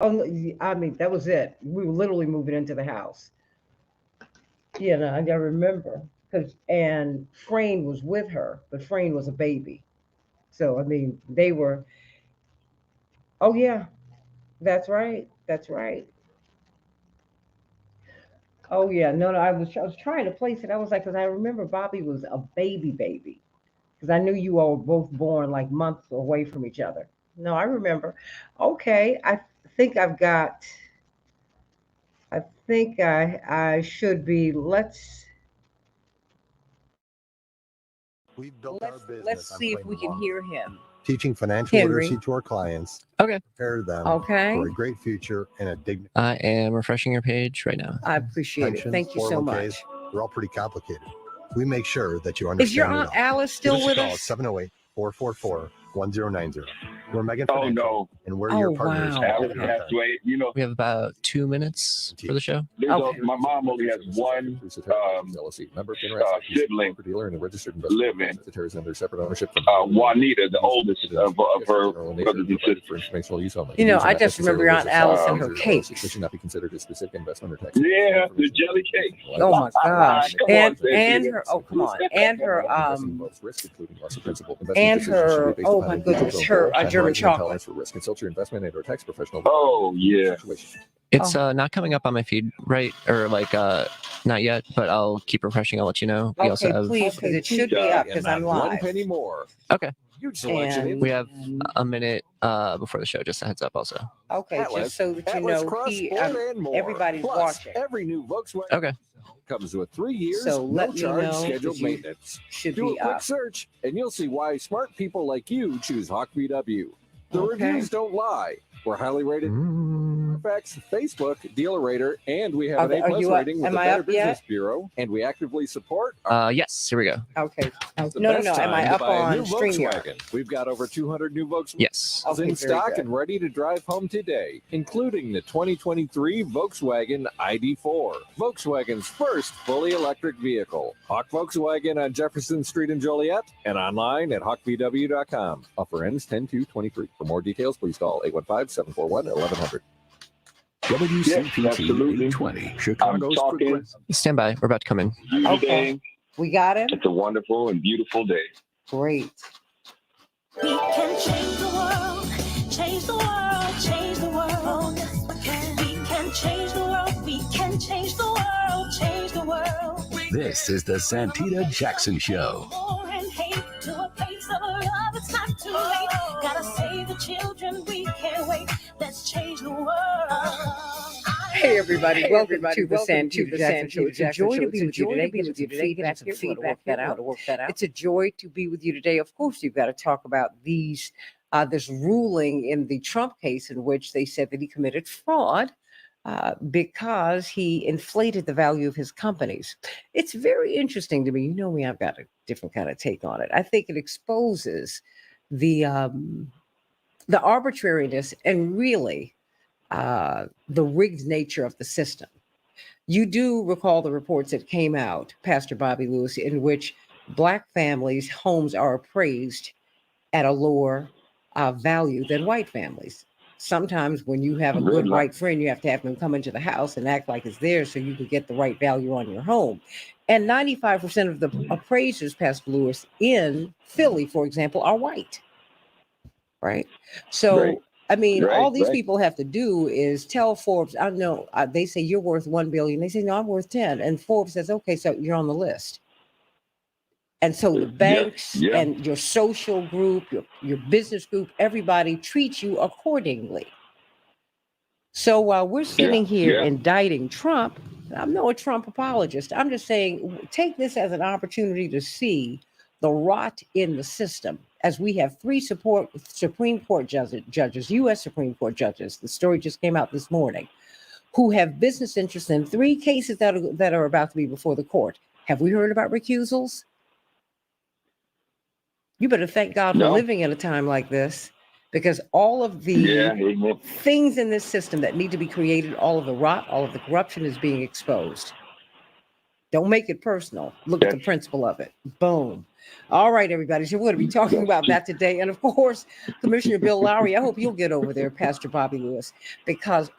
Oh, no, I mean, that was it. We were literally moving into the house. I remember because and Frayne was with her, but Frayne was a baby. So I mean, they were. Oh yeah, that's right. That's right. Oh yeah, no, no. I was trying to place it. I was like, because I remember Bobby was a baby, because I knew you all were both born like months away from each other. No, I remember. Okay, I think I've got. I think I should be. We've built our Let's business on see if we playing can long, hear him. teaching financial Henry. literacy to our clients, Okay. prepare them Okay. for a great future and a dignified I am refreshing your page right now. I appreciate it. pensions, Thank you so 401ks. much. They're all pretty complicated. We make sure that you Is your understand it Aunt all. Alice Give still us a with call at us? 708-444-1090. We're Megan Oh Financial, no, and we're Oh, your partners. wow. in Alice every Okay. passed time. away. We have about 2 minutes for the show. Okay. My mom only has one sibling living. Juanita, the oldest of her brothers and sisters. I just remember your Aunt Alice and her cakes. Yeah, the jelly cake. Oh my gosh. Come And on, and Santita. her oh my goodness, her German chocolate. Oh yeah. It's not coming up on my feed, right? Or not yet, but I'll keep refreshing. I'll let you know. We also Okay, have please, because it should be up because I'm One live. penny more. Okay. Huge selection. And We have a minute before the show, just a heads up also. okay, just so that you know, everybody's Plus, watching. every new Volkswagen Okay. comes with 3 years, So no let me charge know scheduled that you maintenance. should Do a be quick up. search, and you'll see why smart people like you choose Hawk VW. The Okay. reviews don't lie. We're highly rated. Fairfax, Facebook, Dealer Rater, and we have Okay, an are A+ you up? rating with Am the I Better up yet? Business Bureau, and we actively support. Yes, here we go. Okay. The No. best Am I time to up buy a on new StreamYard? Volkswagen. We've got over 200 new Volkswagens Yes. Okay, in very stock good. and ready to drive home today, including the 2023 Volkswagen ID4, Volkswagen's first fully electric vehicle. Hawk Volkswagen on Jefferson Street in Joliet and online at hawkvw.com. Offer ends 10/2/23. For more details, please call 815-741-1100. WCPT absolutely. 820, I'm Chicago's talking progressive. Stand by. We're about to come in. to you Okay. today. We got him? It's a wonderful and beautiful day. Great. We can change the world, change the world, change the world. Oh, yes, we can. We can change the world, we can change the world, change the world. This is the Santita Jackson Show. War and hate to a place of love, it's not too late. Gotta save the children, we can't wait. Let's change the world. Hey everybody, welcome to the Santita Jackson Show. It's a joy to be with you today. Get some feedback here. We're going to work that out. It's a joy to be with you today. Of course, you've got to talk about this ruling in the Trump case in which they said that he committed fraud because he inflated the value of his companies. It's very interesting to me. You know me, I've got a different kind of take on it. I think it exposes the arbitrariness and really the rigged nature of the system. You do recall the reports that came out, Pastor Bobby Lewis, in which Black families' homes are appraised at a lower value than white families. Sometimes when you have a good white friend, you have to have them come into the house and act like it's theirs so you can get the right value on your home. And 95% of the appraisers, Pastor Lewis, in Philly, for example, are white. Right? So, Right. I mean, Right, all these right. people have to do is tell Forbes, I know, they say you're worth 1 billion. They say, no, I'm worth 10. And Forbes says, okay, so you're on the list. And so the banks yeah. and your social group, your business group, everybody treats you accordingly. So while we're sitting here indicting Trump, I'm no Trump apologist. I'm just saying, take this as an opportunity to see the rot in the system, as we have 3 Supreme Court judges, U.S. Supreme Court judges. The story just came out this morning, who have business interests in 3 cases that are about to be before the court. Have we heard about recusals? You better thank God for living at a time like this, because all of the things in this system that need to be created, all of the rot, all of the corruption is being exposed. Don't make it personal. Look at the principle of it. Boom. All right, everybody. So we're going to be talking about that today. And of course, Commissioner Bill Lowry, I hope you'll get over there, Pastor Bobby Lewis, because,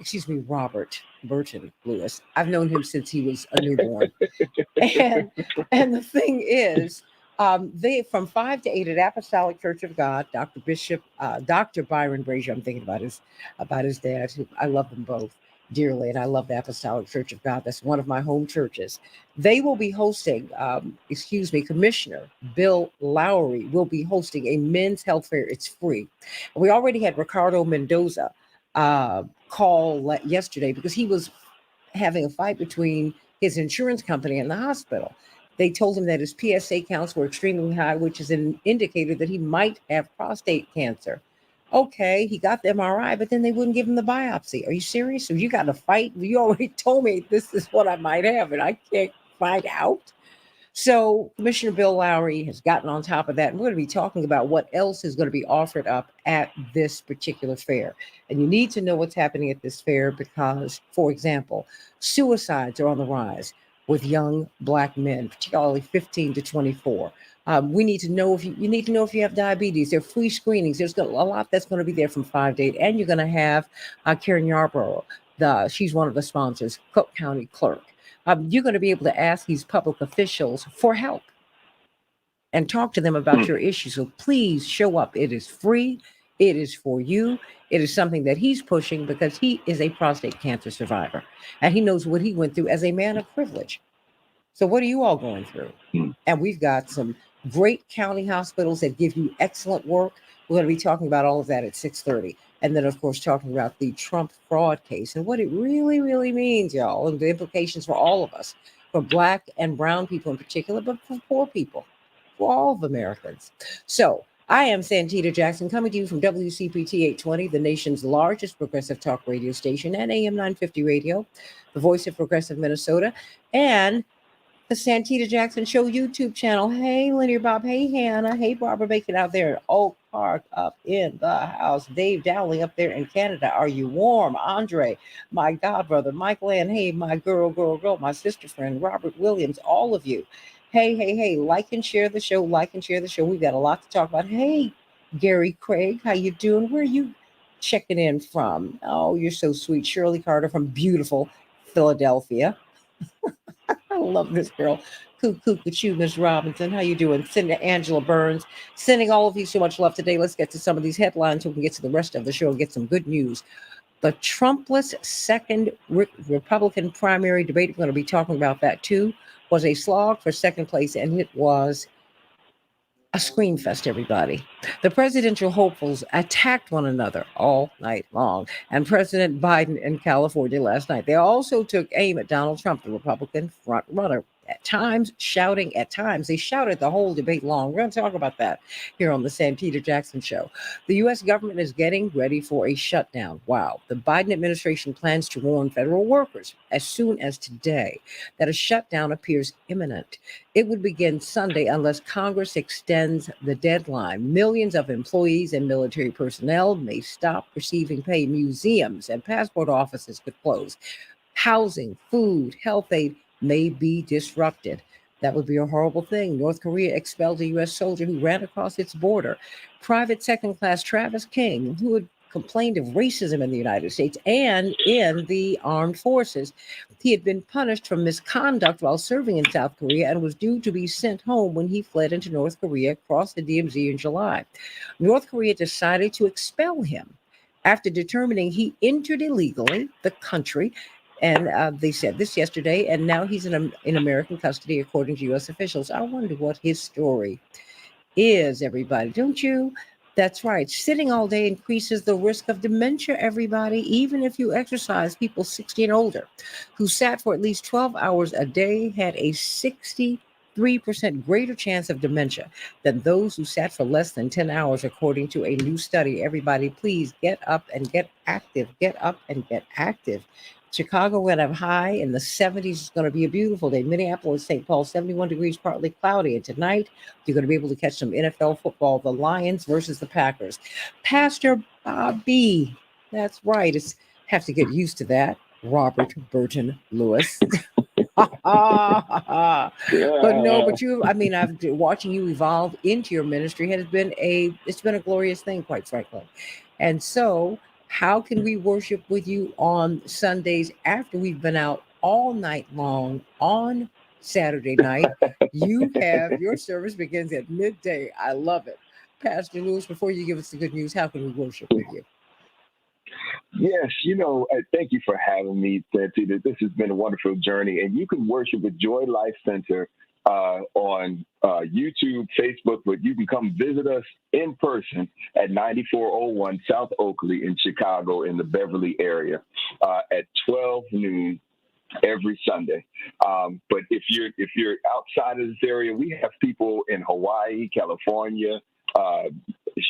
Robert Burton Lewis. I've known him since he was a newborn. and the thing is, they from 5 to 8 at Apostolic Church of God, Dr. Byron Brazier. I'm thinking about his dad. I love them both dearly, and I love the Apostolic Church of God. That's one of my home churches. They will be hosting, Commissioner Bill Lowry will be hosting a men's health fair. It's free. We already had Ricardo Mendoza call yesterday because he was having a fight between his insurance company and the hospital. They told him that his PSA counts were extremely high, which is an indicator that he might have prostate cancer. Okay, he got the MRI, but then they wouldn't give him the biopsy. Are you serious? So you got to fight? You already told me this is what I might have, and I can't find out. So Commissioner Bill Lowry has gotten on top of that. And we're going to be talking about what else is going to be offered up at this particular fair. And you need to know what's happening at this fair because, for example, suicides are on the rise with young Black men, particularly 15 to 24. We need to know if you have diabetes. There are free screenings. There's a lot that's going to be there from 5 to 8. And you're going to have Karen Yarborough. She's one of the sponsors, Cook County Clerk. You're going to be able to ask these public officials for help and talk to them about your issue. So please show up. It is free. It is for you. It is something that he's pushing because he is a prostate cancer survivor and he knows what he went through as a man of privilege. So what are you all going through? And we've got some great county hospitals that give you excellent work. We're going to be talking about all of that at 6:30. And then, of course, talking about the Trump fraud case and what it really, really means, y'all, and the implications for all of us, for Black and brown people in particular, but for poor people, for all of Americans. So I am Santita Jackson coming to you from WCPT 820, the nation's largest progressive talk radio station, and AM 950 radio, the voice of progressive Minnesota, and the Santita Jackson Show YouTube channel. Hey, Linear Bob. Hey, Hannah. Hey, Barbara Bacon out there in Oak Park up in the house. Dave Dowling up there in Canada. Are you warm? Andre, my godbrother. Michael Ann. Hey, my girl. My sister friend. Robert Williams. All of you. Hey. Like and share the show. We've got a lot to talk about. Hey, Gary Craig. How you doing? Where are you checking in from? Oh, you're so sweet. Shirley Carter from beautiful Philadelphia. I love this girl. Cuckoo, Miss Robinson. How you doing? Sending Angela Burns. Sending all of you so much love today. Let's get to some of these headlines so we can get to the rest of the show and get some good news. The Trumpless second Republican primary debate, we're going to be talking about that too, was a slog for second place, and it was a scream fest, everybody. The presidential hopefuls attacked one another all night long. And President Biden in California last night, they also took aim at Donald Trump, the Republican front runner. At times shouting, they shouted the whole debate long. We're going to talk about that here on the Santita Jackson Show. The U.S. government is getting ready for a shutdown. Wow. The Biden administration plans to warn federal workers as soon as today that a shutdown appears imminent. It would begin Sunday unless Congress extends the deadline. Millions of employees and military personnel may stop receiving pay. Museums and passport offices could close. Housing, food, health aid may be disrupted. That would be a horrible thing. North Korea expelled a U.S. soldier who ran across its border. Private second class Travis King, who had complained of racism in the United States and in the armed forces. He had been punished for misconduct while serving in South Korea and was due to be sent home when he fled into North Korea, crossed the DMZ in July. North Korea decided to expel him after determining he entered illegally the country. And they said this yesterday, and now he's in American custody, according to U.S. officials. I wonder what his story is, everybody. Don't you? That's right. Sitting all day increases the risk of dementia, everybody, even if you exercise. People 60 and older who sat for at least 12 hours a day had a 63% greater chance of dementia than those who sat for less than 10 hours, according to a new study. Everybody, please get up and get active. Get up and get active. Chicago went up high in the 70s. It's going to be a beautiful day. Minneapolis, St. Paul, 71 degrees, partly cloudy. And tonight, you're going to be able to catch some NFL football, the Lions versus the Packers. Pastor Bobby, that's right. Have to get used to that. Robert Burton Lewis. But no, but you, I mean, I've watching you evolve into your ministry has been it's been a glorious thing, quite frankly. And so, how can we worship with you on Sundays after we've been out all night long on Saturday night? You have your service begins at midday. I love it. Pastor Lewis, before you give us the good news, how can we worship with you? Yes, thank you for having me, Santita. This has been a wonderful journey, and you can worship with Joy Life Center on YouTube, Facebook, but you can come visit us in person at 9401 South Oakley in Chicago in the Beverly area at 12 noon every Sunday. But if you're outside of this area, we have people in Hawaii, California,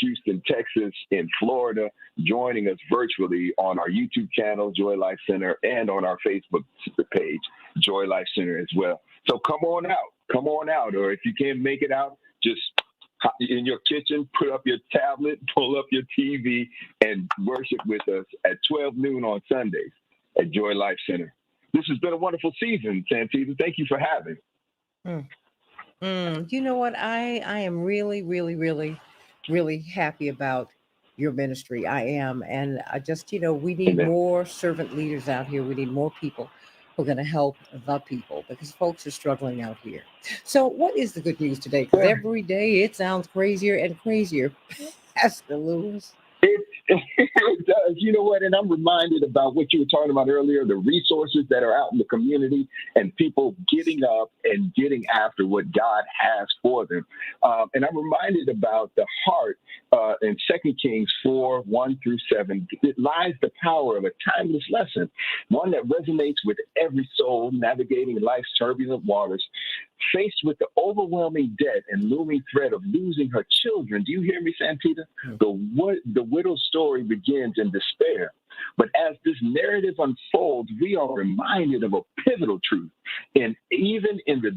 Houston, Texas, in Florida, joining us virtually on our YouTube channel, Joy Life Center, and on our Facebook page, Joy Life Center as well. So come on out. Or if you can't make it out, just in your kitchen, put up your tablet, pull up your TV, and worship with us at 12 noon on Sundays at Joy Life Center. This has been a wonderful season, Santita. Thank you for having. You know what? I am really, really, really, really happy about your ministry. I am. And I just, we need Amen. more servant leaders out here. We need more people who are going to help the people because folks are struggling out here. So, what is the good news today? Because every day it sounds crazier and crazier. Pastor Lewis. It does. You know what? And I'm reminded about what you were talking about earlier, the resources that are out in the community and people getting up and getting after what God has for them. And I'm reminded about the heart in 2 Kings 4, 1-7. It lies the power of a timeless lesson, one that resonates with every soul navigating life's turbulent waters. Faced with the overwhelming debt and looming threat of losing her children, do you hear me, Santita? The widow's story begins in despair. But as this narrative unfolds, we are reminded of a pivotal truth. And even in the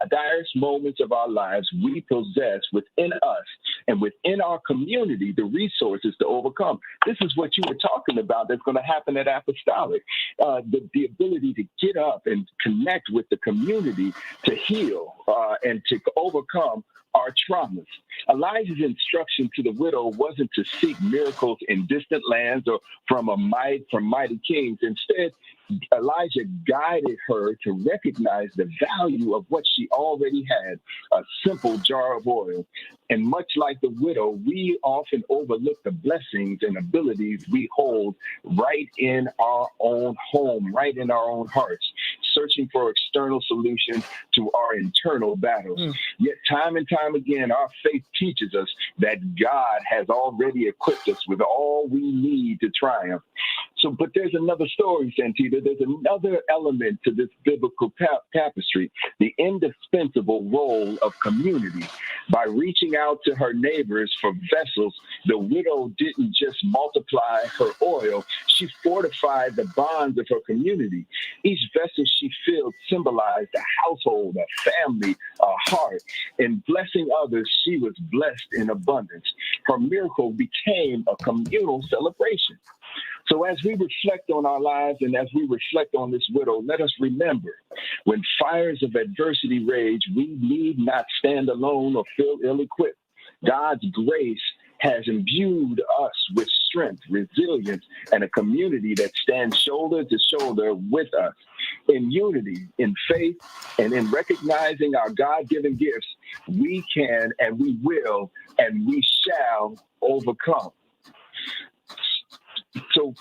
direst moments of our lives, we possess within us and within our community the resources to overcome. This is what you were talking about that's going to happen at Apostolic. The ability to get up and connect with the community to heal and to overcome our traumas. Elijah's instruction to the widow wasn't to seek miracles in distant lands or from mighty kings. Instead, Elijah guided her to recognize the value of what she already had, a simple jar of oil. And much like the widow, we often overlook the blessings and abilities we hold right in our own home, right in our own hearts, searching for external solutions to our internal battles. Yet time and time again, our faith teaches us that God has already equipped us with all we need to triumph. So, but there's another story, Santita. There's another element to this biblical tapestry, the indispensable role of community. By reaching out to her neighbors for vessels, the widow didn't just multiply her oil, she fortified the bonds of her community. Each vessel she filled symbolized a household, a family, a heart. In blessing others, she was blessed in abundance. Her miracle became a communal celebration. So as we reflect on our lives and as we reflect on this widow, let us remember, when fires of adversity rage, we need not stand alone or feel ill-equipped. God's grace has imbued us with strength, resilience, and a community that stands shoulder to shoulder with us. In unity, in faith, and in recognizing our God-given gifts, we can and we will and we shall overcome. So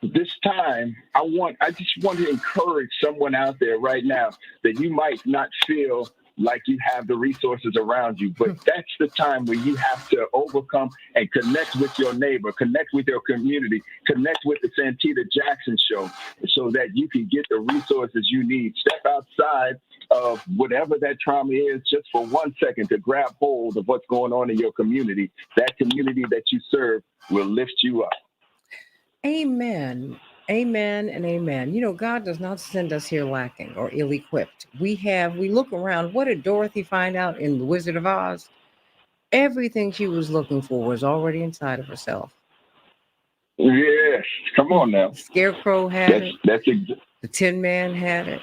this time, I just want to encourage someone out there right now that you might not feel like you have the resources around you, but that's the time where you have to overcome and connect with your neighbor, connect with your community, connect with the Santita Jackson Show so that you can get the resources you need. Step outside of whatever that trauma is just for 1 second to grab hold of what's going on in your community. That community that you serve will lift you up. Amen. Amen and amen. God does not send us here lacking or ill-equipped. We look around. What did Dorothy find out in The Wizard of Oz? Everything she was looking for was already inside of herself. Yes. Come on now. The Scarecrow had it. That's the Tin Man had it.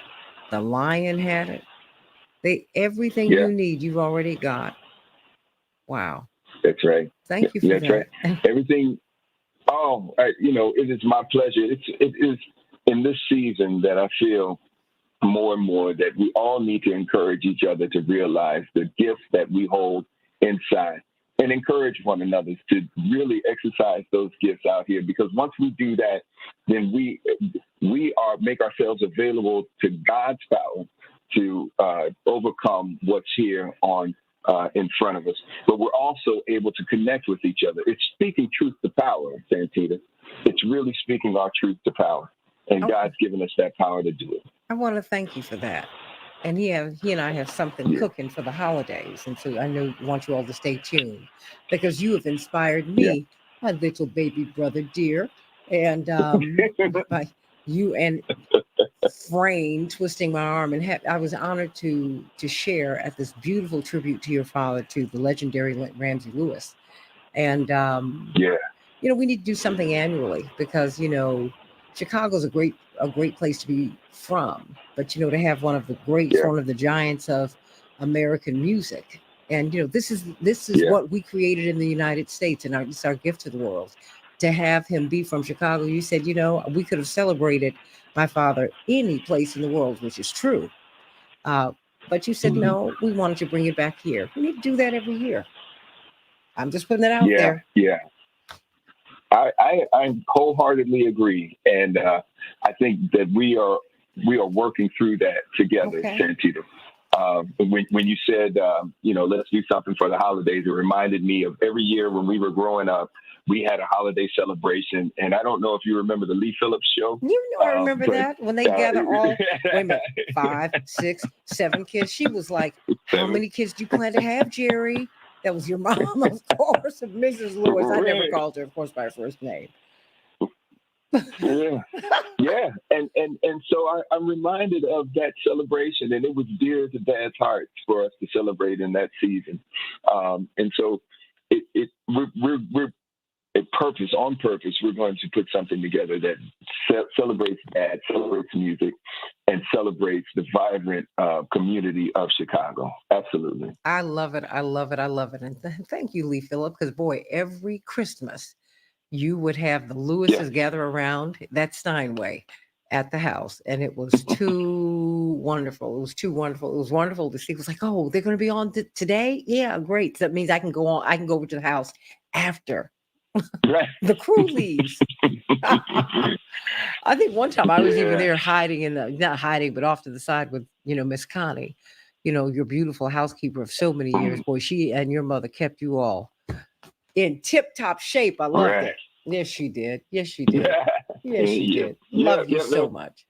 The lion had it. Everything Yeah, you need, you've already got. Wow. that's right. Thank you for That's right. that. Everything. Oh, it is my pleasure. It is in this season that I feel more and more that we all need to encourage each other to realize the gifts that we hold inside and encourage one another to really exercise those gifts out here. Because once we do that, then we make ourselves available to God's power to overcome what's here on in front of us. But we're also able to connect with each other. It's speaking truth to power, Santita. It's really speaking our truth to power. And Okay. God's given us that power to do it. I want to thank you for that. And he and I have something Yeah. cooking for the holidays. And so I want you all to stay tuned because you have inspired Yeah. me, my little baby brother, dear. And by you and Frame twisting my arm, and I was honored to share at this beautiful tribute to your father, to the legendary Ramsey Lewis. And Yeah. we need to do something annually because Chicago's a great place to be from, but to have one of the greats, Yeah. one of the giants of American music. And this is Yeah. what we created in the United States, and it's our gift to the world. To have him be from Chicago, you said we could have celebrated my father any place in the world, which is true. But you said no, we wanted to bring it back here. We need to do that every year. I'm just putting it out Yeah. there. Yeah. I wholeheartely agree, and I think that we are working through that together, Okay. Santita. When you said let's do something for the holidays, it reminded me of every year when we were growing up. We had a holiday celebration, and I don't know if you remember the Lee Phillips show. I remember that when they gather all, wait a minute, 5, 6, 7 kids. She was like, how many kids do you plan to have, Jerry? That was your mom, of course, of Mrs. Lewis. I never called her, of course, by her first name. Yeah. And so I'm reminded of that celebration, and it was dear to Dad's heart for us to celebrate in that season. And so we're on purpose, we're going to put something together that celebrates Dad, celebrates music, and celebrates the vibrant community of Chicago. Absolutely. I love it. I love it. I love it. And thank you, Lee Phillip, because boy, every Christmas you would have the Lewises gather around that Steinway at the house, and it was too wonderful. It was too wonderful. It was wonderful to see. It was like, oh, they're going to be on today. Yeah, great. So that means I can go on. I can go over to the house after the crew leaves. I think one time I was even there hiding not hiding, but off to the side with, Miss Connie, your beautiful housekeeper of so many years. Boy, she and your mother kept you all in tip top shape. I loved it. Yes, she did. Yes, she did. Yes, she did. Love you so much.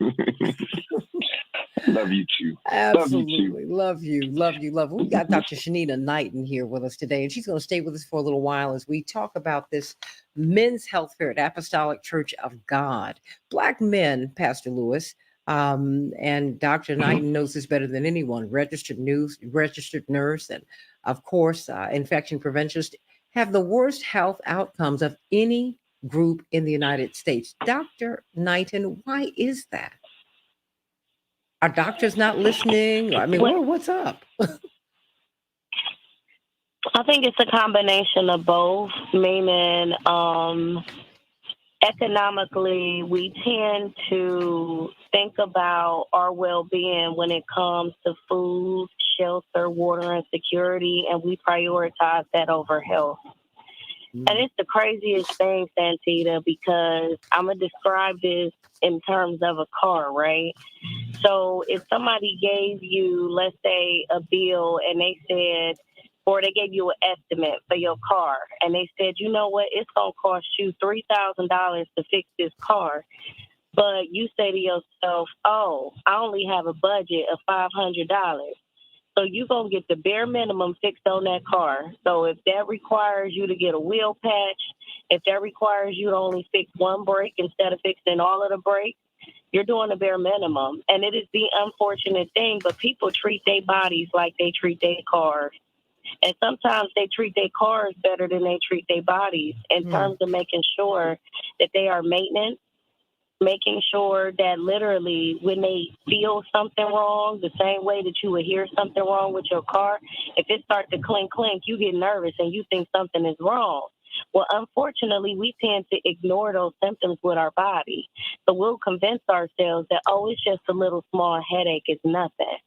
Love you too. Absolutely. Love you. Love you. Love you. We got Dr. Shanina Knighton here with us today, and she's going to stay with us for a little while as we talk about this men's health fair at Apostolic Church of God. Black men, Pastor Lewis, and Dr. Knighton knows this better than anyone, registered nurse, and of course, infection preventionist, have the worst health outcomes of any group in the United States. Dr. Knighton, why is that? Are doctors not listening? I mean, what's up? I think it's a combination of both, meaning economically, we tend to think about our well-being when it comes to food, shelter, water, and security, and we prioritize that over health. And it's the craziest thing, Santita, because I'm going to describe this in terms of a car, right? So if somebody gave you, let's say, a bill and they said, or they gave you an estimate for your car, and they said, you know what, it's going to cost you $3,000 to fix this car. But you say to yourself, oh, I only have a budget of $500. So you're going to get the bare minimum fixed on that car. So if that requires you to get a wheel patch, if that requires you to only fix one brake instead of fixing all of the brakes, you're doing the bare minimum. And it is the unfortunate thing, but people treat their bodies like they treat their cars. And sometimes they treat their cars better than they treat their bodies in terms of making sure that they are maintenance, making sure that literally when they feel something wrong, the same way that you would hear something wrong with your car, if it starts to clink, clink, you get nervous and you think something is wrong. Well, unfortunately, we tend to ignore those symptoms with our body. So we'll convince ourselves that, oh, it's just a little small headache, it's nothing.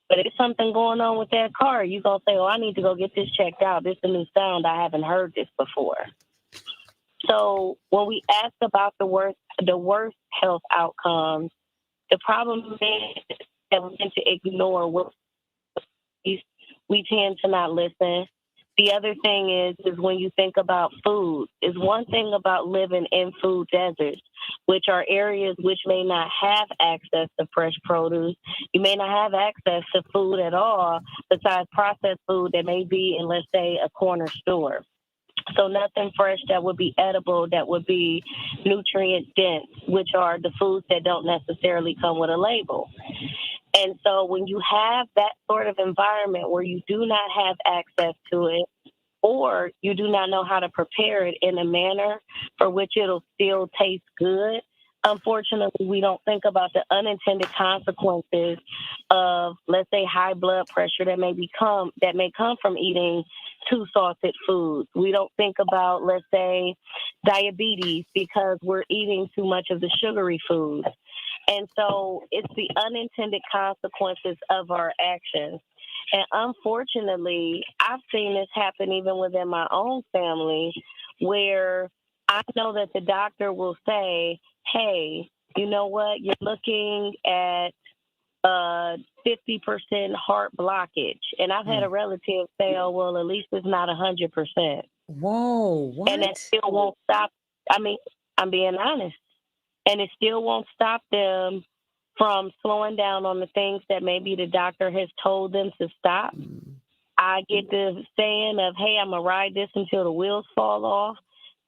But if something going on with that car, you're going to say, oh, I need to go get this checked out. This is a new sound. I haven't heard this before. So when we ask about the worst health outcomes, the problem is that we tend to ignore what we tend to not listen. The other thing is when you think about food, is one thing about living in food deserts, which are areas which may not have access to fresh produce. You may not have access to food at all besides processed food that may be in, let's say, a corner store. So nothing fresh that would be edible, that would be nutrient dense, which are the foods that don't necessarily come with a label. And so when you have that sort of environment where you do not have access to it, or you do not know how to prepare it in a manner for which it'll still taste good, unfortunately, we don't think about the unintended consequences of, let's say, high blood pressure that may come from eating too salted foods. We don't think about, let's say, diabetes because we're eating too much of the sugary foods. And so it's the unintended consequences of our actions. And unfortunately, I've seen this happen even within my own family, where I know that the doctor will say, hey, you know what, you're looking at 50% heart blockage. And I've had a relative say, oh, well, at least it's not 100%. Whoa, what? And it still won't stop. I mean, I'm being honest. And it still won't stop them from slowing down on the things that maybe the doctor has told them to stop. I get the saying of, hey, I'm going to ride this until the wheels fall off.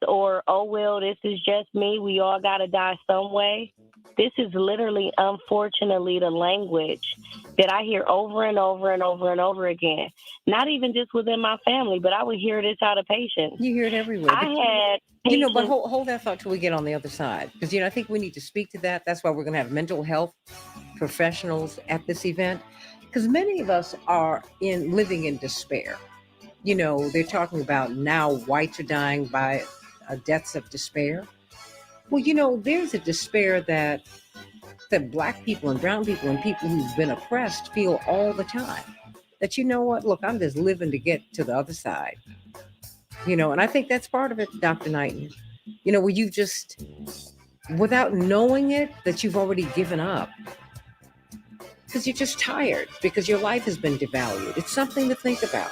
Or, oh, well, this is just me. We all got to die some way. This is literally, unfortunately, the language that I hear over and over and over and over again. Not even just within my family, but I would hear this out of patients. You hear it everywhere. I had But patients. hold that thought till we get on the other side. Because, I think we need to speak to that. That's why we're going to have mental health professionals at this event. Because many of us are living in despair. They're talking about now whites are dying by deaths of despair. Well, there's a despair that black people and brown people and people who've been oppressed feel all the time. That, you know what, look, I'm just living to get to the other side. And I think that's part of it, Dr. Knighton. Where you just, without knowing it, that you've already given up. Because you're just tired, because your life has been devalued. It's something to think about.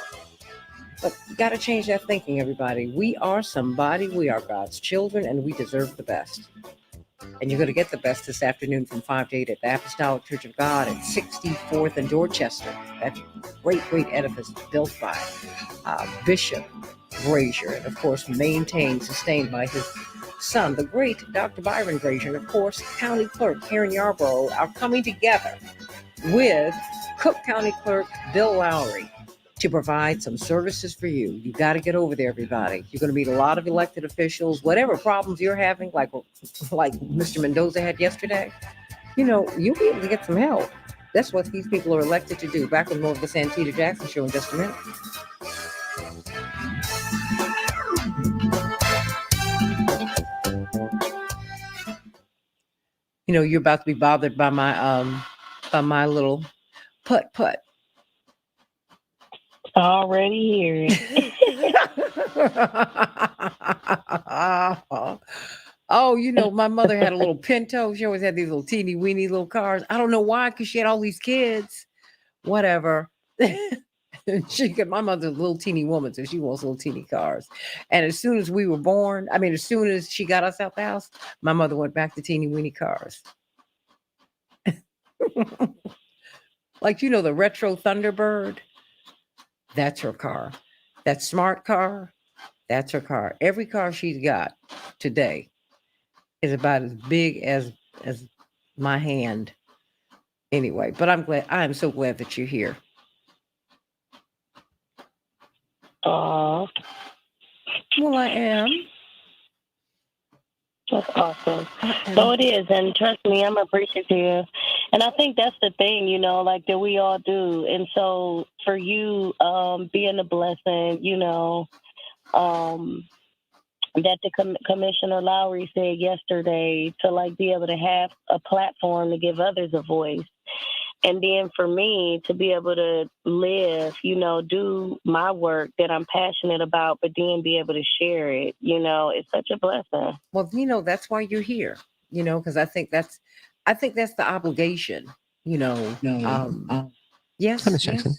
But you got to change that thinking, everybody. We are somebody. We are God's children, and we deserve the best. And you're going to get the best this afternoon from 5 to 8 at the Apostolic Church of God at 64th and Dorchester. That great, great edifice built by Bishop Brazier, and of course maintained, sustained by his son, the great Dr. Byron Brazier, and of course County Clerk Karen Yarborough are coming together with Cook County Clerk Bill Lowry to provide some services for you. You got to get over there, everybody. You're going to meet a lot of elected officials. Whatever problems you're having, like Mr. Mendoza had yesterday, you'll be able to get some help. That's what these people are elected to do. Back with more of the Santita Jackson Show in just a minute. You're about to be bothered by my little putt. Already hear it. Oh, my mother had a little Pinto. She always had these little teeny weeny little cars. I don't know why, because she had all these kids. Whatever. My mother's a little teeny woman, so she wants little teeny cars. And as soon as we were born, as soon as she got us out the house, my mother went back to teeny weeny cars. Like, the retro Thunderbird. That's her car. That smart car, that's her car. Every car she's got today is about as big as my hand. Anyway, but I am so glad that you're here. Aw. Well, I am. That's awesome. So it is, and trust me, I'm appreciative. And I think that's the thing, you know, like that we all do. And so for you, being a blessing, you know, that the Commissioner Lowry said yesterday to like be able to have a platform to give others a voice. And then for me to be able to live, you know, do my work that I'm passionate about, but then be able to share it, you know, it's such a blessing. Well, you know, that's why you're here, you know, because I think that's the obligation, you know. Yes. Hi, Miss Jackson.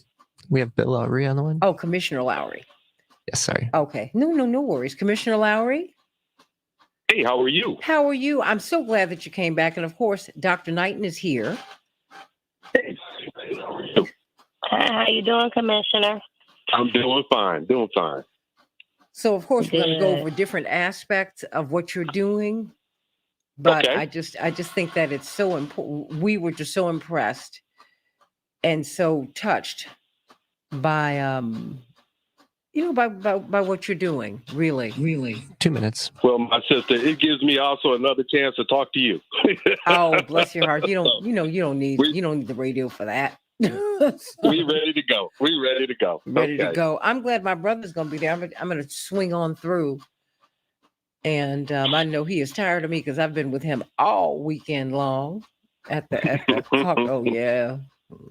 We have Bill Lowry on the one. Oh, Commissioner Lowry. Yes, sorry. Okay. No worries. Commissioner Lowry, Hey, how are you? how are you? I'm so glad that you came back. And of course, Dr. Knighton is here. Hey. Hi, how you doing, Commissioner? I'm doing fine. So of course, we're going to go Good. over different aspects of what you're doing. But Okay. I just think that it's so important. We were just so impressed and so touched by you know, by what you're doing, really. 2 minutes. Well, my sister, it gives me also another chance to talk to you. Oh, bless your heart. You don't need We- the radio for that. We ready to go. Ready to Okay. go. I'm glad my brother's gonna be there. I'm gonna swing on through. And I know he is tired of me because I've been with him all weekend long at the talk. Oh yeah.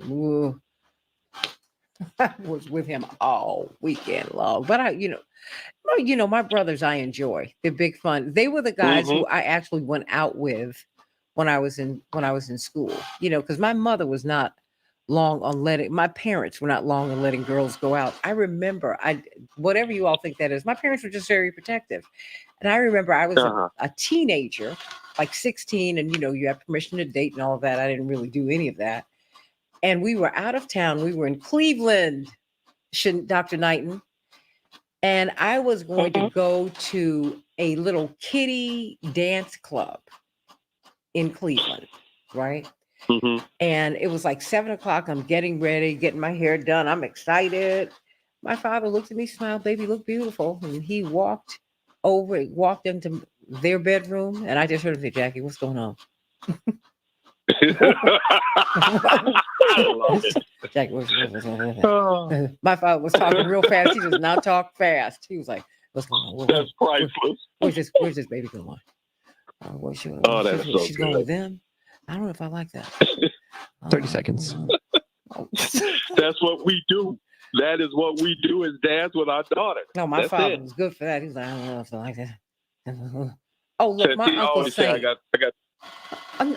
Ooh. I was with him all weekend long. But my brothers I enjoy. They're big fun. They were the guys who I actually went out with when I was in school. You know, because my mother was not long on my parents were not long on letting girls go out. I remember whatever you all think that is, my parents were just very protective. And I remember I was a teenager, like 16, and you have permission to date and all of that. I didn't really do any of that. And we were out of town. We were in Cleveland, Dr. Knighton. And I was going to go to a little kiddie dance club in Cleveland, right? And it was like 7:00. I'm getting ready, getting my hair done. I'm excited. My father looked at me, smiled, baby, look beautiful. And he walked into their bedroom. And I just heard him say, Jackie, what's going on? I love it. Jackie, my father was talking real fast. He does not talk fast. He was like, what's going on? That's priceless. Where's this baby going? That's so she's going with them. I don't know if I like that. 30 seconds. That's what we do. That is what we do is dance with our daughter. No, my father was good for that. He was like, I don't know if I like that. Oh, look, my uncle sang. I got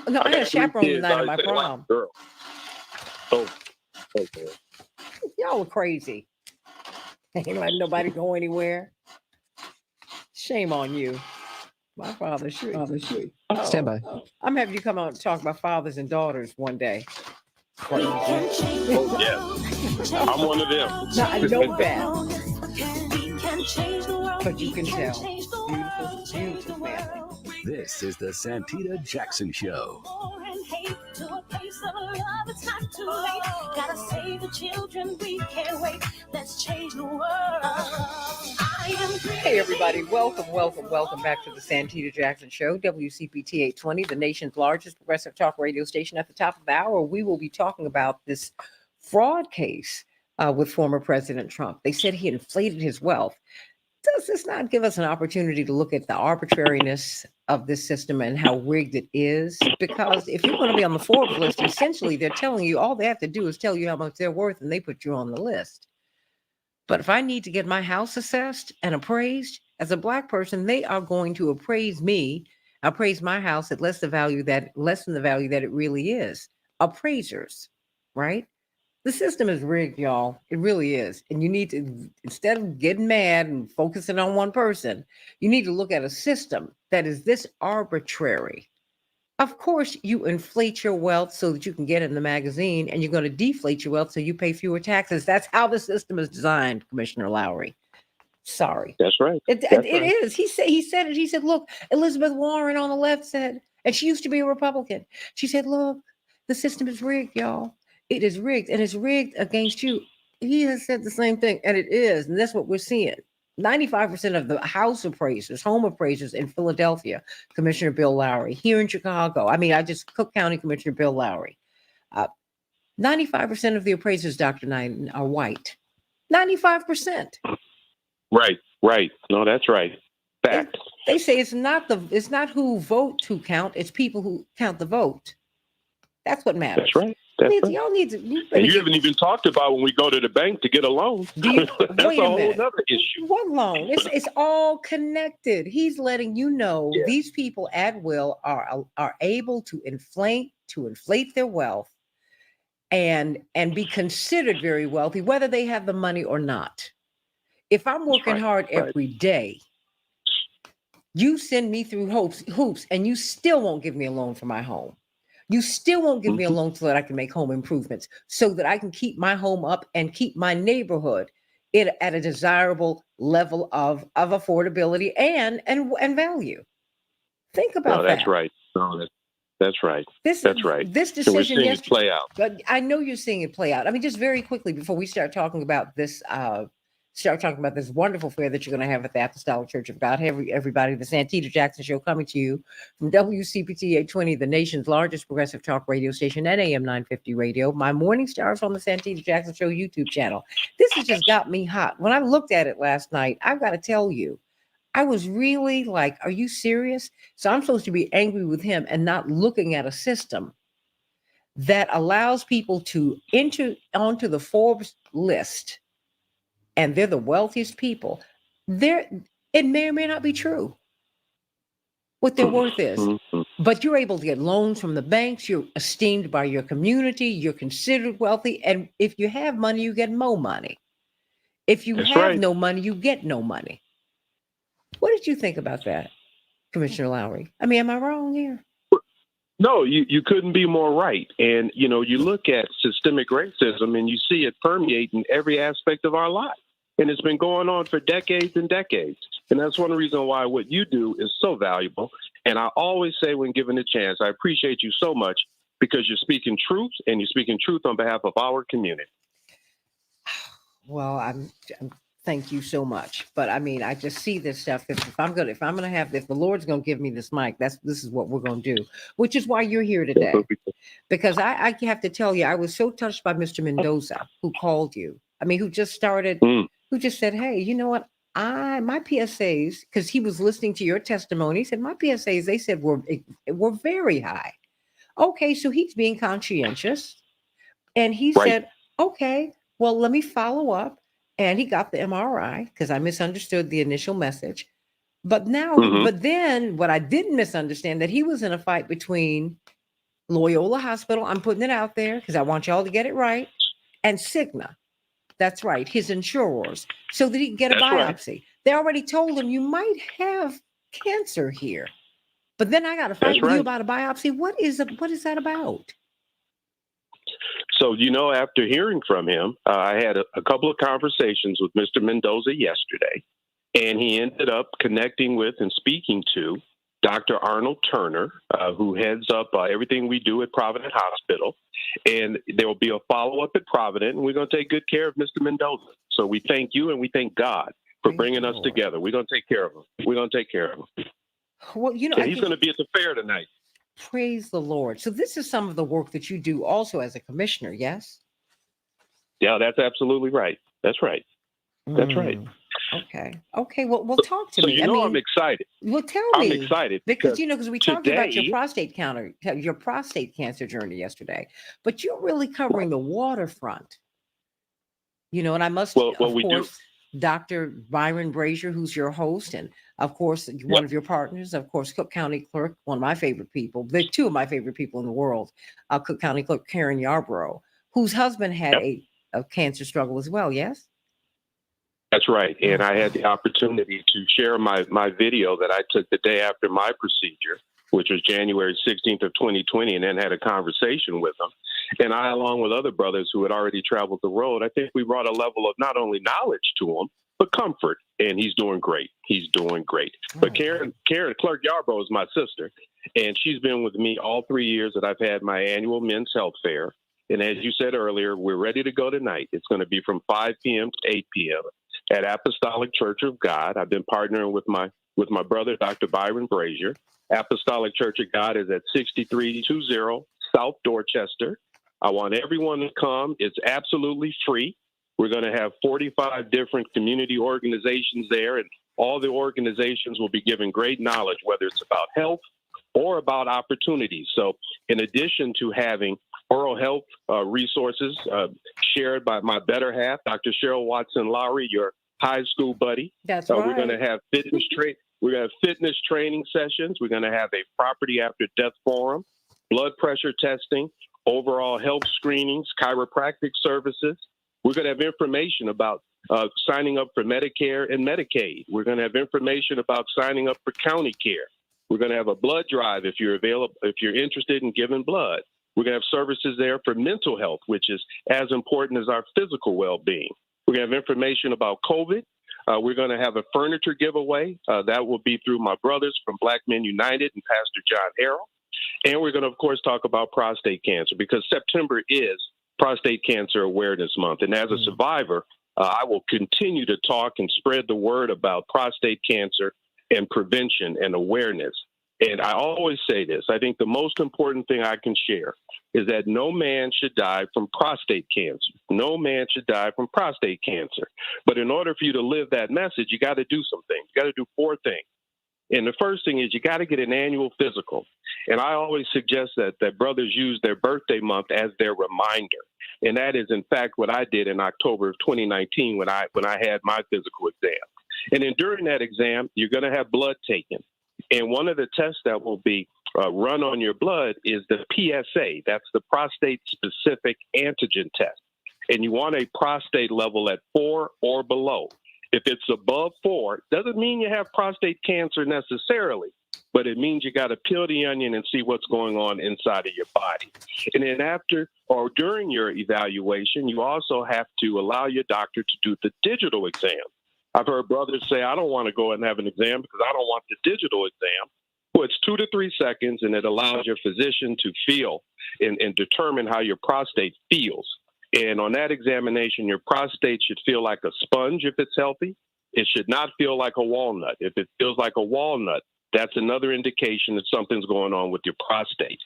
no, I had a chaperone kids. the night of my Say, like, prom. girl. Oh, okay. Y'all were crazy. Ain't letting nobody go anywhere. Shame on you. My father should. Stand by. I'm having you come out and talk about fathers and daughters one day. Oh, yes. I'm one of them. No, I know that. But you can tell. Beautiful family. This is the Santita Jackson Show. Gotta save the children, we can't wait. Let's change the world. Hey everybody, welcome back to the Santita Jackson Show, WCPT 820, the nation's largest progressive talk radio station. At the top of the hour, we will be talking about this fraud case with former President Trump. They said he inflated his wealth. Does this not give us an opportunity to look at the arbitrariness of this system and how rigged it is? Because if you're going to be on the Forbes list, essentially they're telling you, all they have to do is tell you how much they're worth and they put you on the list. But if I need to get my house assessed and appraised as a Black person, they are going to appraise my house at less than the value that it really is. Appraisers, right? The system is rigged, y'all. It really is. And you need to, instead of getting mad and focusing on one person, you need to look at a system that is this arbitrary. Of course, you inflate your wealth so that you can get in the magazine, and you're going to deflate your wealth so you pay fewer taxes. That's how the system is designed, Commissioner Lowry. Sorry. That's right. It is. He said it. He said, look, Elizabeth Warren on the left said, and she used to be a Republican. She said, look, the system is rigged, y'all. It is rigged, and it's rigged against you. He has said the same thing, and it is, and that's what we're seeing. 95% of the house appraisers, home appraisers in Philadelphia, Commissioner Bill Lowry. Here in Chicago, Cook County Commissioner Bill Lowry. 95% of the appraisers, Dr. Knight, are white. 95%. Right. No, that's right. Fact. They say it's not who vote who count, it's people who count the vote. That's what matters. That's right. That's right. Y'all need to. And you haven't even talked about when we go to the bank to get a loan. That's a whole other issue. What loan? It's all connected. He's letting you know these people at will are able to inflate their wealth and be considered very wealthy, whether they have the money or not. If I'm working hard every day, you send me through hoops, and you still won't give me a loan for my home. You still won't give me a loan so that I can make home improvements, so that I can keep my home up and keep my neighborhood at a desirable level of affordability and value. Think about that. That's right. No, that's right. That's right. This decision, we're seeing it play out. But I know you're seeing it play out. I mean, just very quickly before we start talking about this. This wonderful fair that you're going to have at the Apostolic Church of God. Hey, everybody, the Santita Jackson Show coming to you from WCPT 820, the nation's largest progressive talk radio station at AM 950 radio. My morning stars on the Santita Jackson Show YouTube channel. This has just got me hot. When I looked at it last night, I've got to tell you, I was really like, are you serious? So I'm supposed to be angry with him and not looking at a system that allows people to enter onto the Forbes list, and they're the wealthiest people. It may or may not be true what their worth is, but you're able to get loans from the banks. You're esteemed by your community. You're considered wealthy. And if you have money, you get more money. If you have no money, you get no money. What did you think about that, Commissioner Lowry? I mean, am I wrong here? No, you couldn't be more right. And, you look at systemic racism and you see it permeate in every aspect of our life. And it's been going on for decades and decades. And that's one reason why what you do is so valuable. And I always say when given a chance, I appreciate you so much because you're speaking truth, and you're speaking truth on behalf of our community. Well, I'm thank you so much. But I mean, I just see this stuff. If the Lord's going to give me this mic, this is what we're going to do, which is why you're here today. Because I have to tell you, I was so touched by Mr. Mendoza, who called you. I mean, who just started, who just said, hey, you know what? My PSAs, because he was listening to your testimony, he said, my PSAs, they said were very high. Okay, so he's being conscientious. And he said, okay, well, let me follow up. And he got the MRI because I misunderstood the initial message. But now, but then what I didn't misunderstand, that he was in a fight between Loyola Hospital, I'm putting it out there because I want y'all to get it right, and Cigna. That's right, his insurers, so that he can get a biopsy. Right. They already told him you might have cancer here. But then I got to fight with you about a biopsy. What is that about? So, after hearing from him, I had a couple of conversations with Mr. Mendoza yesterday, and he ended up connecting with and speaking to Dr. Arnold Turner, who heads up everything we do at Provident Hospital. And there will be a follow-up at Provident, and we're going to take good care of Mr. Mendoza. So we thank you, and we thank God for bringing us together. We're going to take care of him. Well, he's going to be at the fair tonight. Praise the Lord. So this is some of the work that you do also as a commissioner, yes? Yeah, that's absolutely right. That's right. That's right. Okay. Well, talk to me. I'm excited. Well, tell me. I'm excited because we talked about your prostate cancer journey yesterday, but you're really covering the waterfront. And I must, of course, Dr. Byron Brazier, who's your host, and of course, one of your partners, of course, Cook County Clerk, one of my favorite people, the two of my favorite people in the world, Cook County Clerk Karen Yarborough, whose husband had a cancer struggle as well. Yes. That's right. And I had the opportunity to share my video that I took the day after my procedure, which was January 16th of 2020, and then had a conversation with him. And I, along with other brothers who had already traveled the road, I think we brought a level of not only knowledge to him, but comfort. And he's doing great. But Karen Clerk Yarborough is my sister, and she's been with me all 3 years that I've had my annual Men's Health Fair. And as you said earlier, we're ready to go tonight. It's going to be from 5 p.m. to 8 p.m. at Apostolic Church of God. I've been partnering with my brother, Dr. Byron Brazier. Apostolic Church of God is at 6320 South Dorchester. I want everyone to come. It's absolutely free. We're going to have 45 different community organizations there, and all the organizations will be giving great knowledge, whether it's about health or about opportunities. So in addition to having oral health resources shared by my better half, Dr. Cheryl Watson Lowry, your high school buddy. That's right. We're going to have we're going to have fitness training sessions. We're going to have a property after death forum, blood pressure testing, overall health screenings, chiropractic services. We're going to have information about signing up for Medicare and Medicaid. We're going to have information about signing up for county care. We're going to have a blood drive if you're interested in giving blood. We're going to have services there for mental health, which is as important as our physical well-being. We're going to have information about COVID. We're going to have a furniture giveaway. That will be through my brothers from Black Men United and Pastor John Harrell. And we're going to, of course, talk about prostate cancer because September is Prostate Cancer Awareness Month. And as a survivor, I will continue to talk and spread the word about prostate cancer and prevention and awareness. And I always say this, I think the most important thing I can share is that no man should die from prostate cancer. No man should die from prostate cancer. But in order for you to live that message, you got to do some things. You got to do 4 things. And the first thing is you got to get an annual physical. And I always suggest that brothers use their birthday month as their reminder. And that is, in fact, what I did in October of 2019 when I had my physical exam. And then during that exam, you're going to have blood taken. And one of the tests that will be run on your blood is the PSA. That's the prostate-specific antigen test. And you want a prostate level at 4 or below. If it's above 4, doesn't mean you have prostate cancer necessarily, but it means you got to peel the onion and see what's going on inside of your body. And then after or during your evaluation, you also have to allow your doctor to do the digital exam. I've heard brothers say, I don't want to go and have an exam because I don't want the digital exam. Well, it's 2 to 3 seconds, and it allows your physician to feel and determine how your prostate feels. And on that examination, your prostate should feel like a sponge if it's healthy. It should not feel like a walnut. If it feels like a walnut, that's another indication that something's going on with your prostate.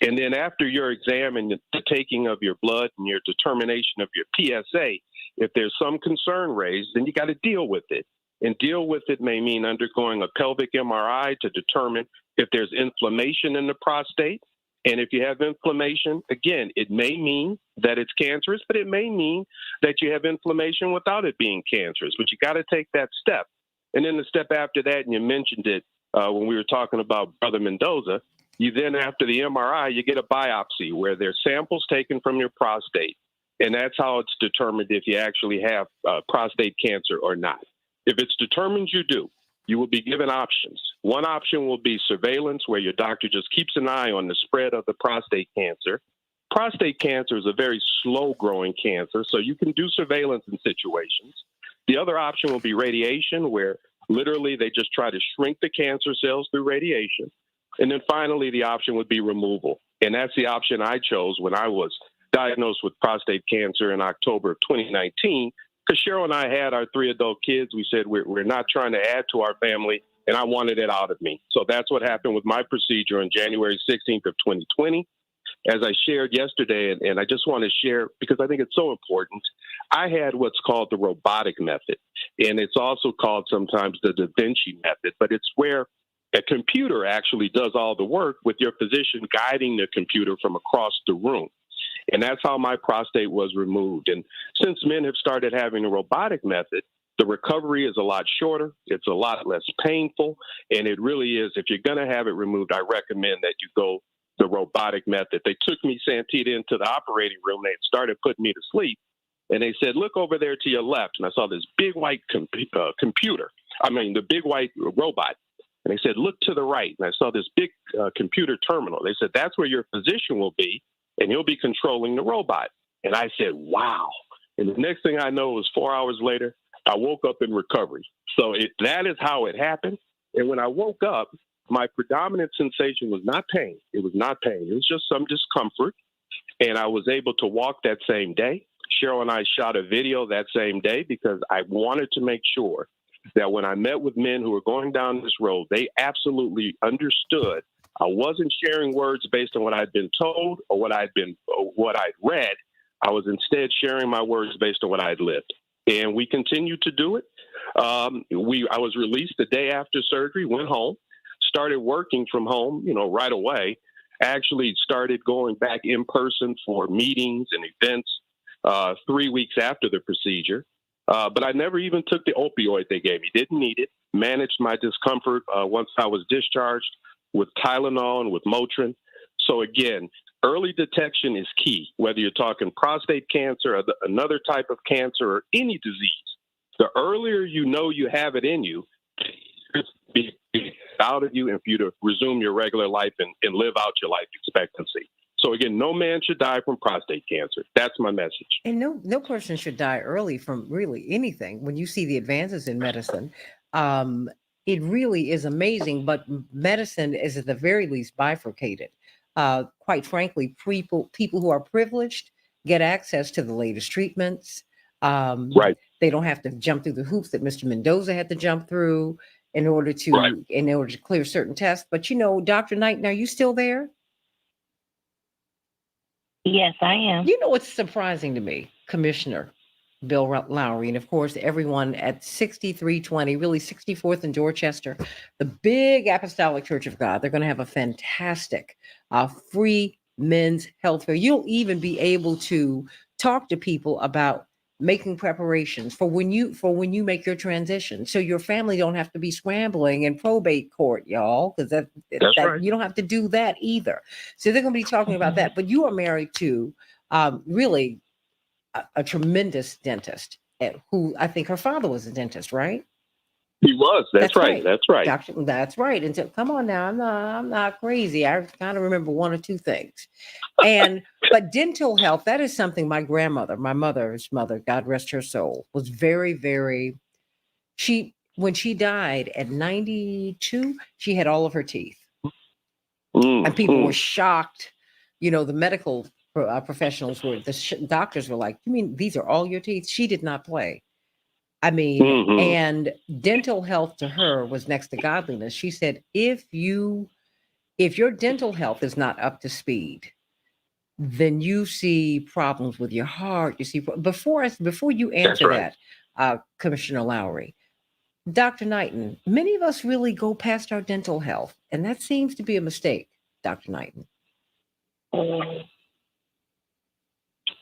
And then after your exam and the taking of your blood and your determination of your PSA, if there's some concern raised, then you got to deal with it. And deal with it may mean undergoing a pelvic MRI to determine if there's inflammation in the prostate. And if you have inflammation, again, it may mean that it's cancerous, but it may mean that you have inflammation without it being cancerous. But you got to take that step. And then the step after that, and you mentioned it when we were talking about Brother Mendoza, you then, after the MRI, you get a biopsy where there's samples taken from your prostate. And that's how it's determined if you actually have prostate cancer or not. If it's determined you do, you will be given options. One option will be surveillance, where your doctor just keeps an eye on the spread of the prostate cancer. Prostate cancer is a very slow-growing cancer, so you can do surveillance in situations. The other option will be radiation, where literally they just try to shrink the cancer cells through radiation. And then finally, the option would be removal. And that's the option I chose when I was diagnosed with prostate cancer in October of 2019. Because Cheryl and I had our 3 adult kids. We said we're not trying to add to our family, and I wanted it out of me. So that's what happened with my procedure on January 16th of 2020. As I shared yesterday, and I just want to share because I think it's so important, I had what's called the robotic method, and it's also called sometimes the Da Vinci method, but it's where a computer actually does all the work with your physician guiding the computer from across the room. And that's how my prostate was removed. And since men have started having a robotic method, the recovery is a lot shorter. It's a lot less painful. And it really is, if you're going to have it removed, I recommend that you go the robotic method. They took me, Santita, into the operating room. They started putting me to sleep. And they said, look over there to your left. And I saw this big white the big white robot. And they said, look to the right. And I saw this big computer terminal. They said, that's where your physician will be, and he'll be controlling the robot. And I said, wow. And the next thing I know was 4 hours later, I woke up in recovery. So that is how it happened. And when I woke up, my predominant sensation was not pain. It was not pain. It was just some discomfort. And I was able to walk that same day. Cheryl and I shot a video that same day because I wanted to make sure that when I met with men who were going down this road, they absolutely understood I wasn't sharing words based on what I'd been told or what I'd read. I was instead sharing my words based on what I'd lived. And we continued to do it. I was released the day after surgery, went home, started working from home, right away. Actually started going back in person for meetings and events 3 weeks after the procedure. But I never even took the opioid they gave me. Didn't need it. Managed my discomfort once I was discharged with Tylenol and with Motrin. So again, early detection is key, whether you're talking prostate cancer or another type of cancer or any disease. The earlier you know you have it in you, it's be out of you and for you to resume your regular life and live out your life expectancy. So again, no man should die from prostate cancer. That's my message. And no person should die early from really anything. When you see the advances in medicine, it really is amazing. But medicine is at the very least bifurcated. Quite frankly, people who are privileged get access to the latest treatments. Right. They don't have to jump through the hoops that Mr. Mendoza had to jump through in order to clear certain tests. But Dr. Knighton, are you still there? Yes, I am. What's surprising to me, Commissioner Bill Lowry, and of course, everyone at 6320, really 64th and Dorchester, the big Apostolic Church of God, they're going to have a fantastic free men's health fair. You'll even be able to talk to people about making preparations for when you make your transition, so your family don't have to be scrambling in probate court, y'all, because that right. You don't have to do that either. So they're going to be talking about that. But you are married to really a tremendous dentist who I think her father was a dentist, right? He was. That's right. That's right. That's right. And so, come on now, I'm not crazy. I kind of remember one or two things. But dental health, that is something my grandmother, my mother's mother, God rest her soul, was very, very, when she died at 92, she had all of her teeth. And people were shocked. The medical professionals doctors were like, you mean these are all your teeth? She did not play. I mean, and dental health to her was next to godliness. She said, if your dental health is not up to speed, then you see problems with your heart. You see, before you answer that, Commissioner Lowry, Dr. Knighton, many of us really go past our dental health, and that seems to be a mistake, Dr. Knighton.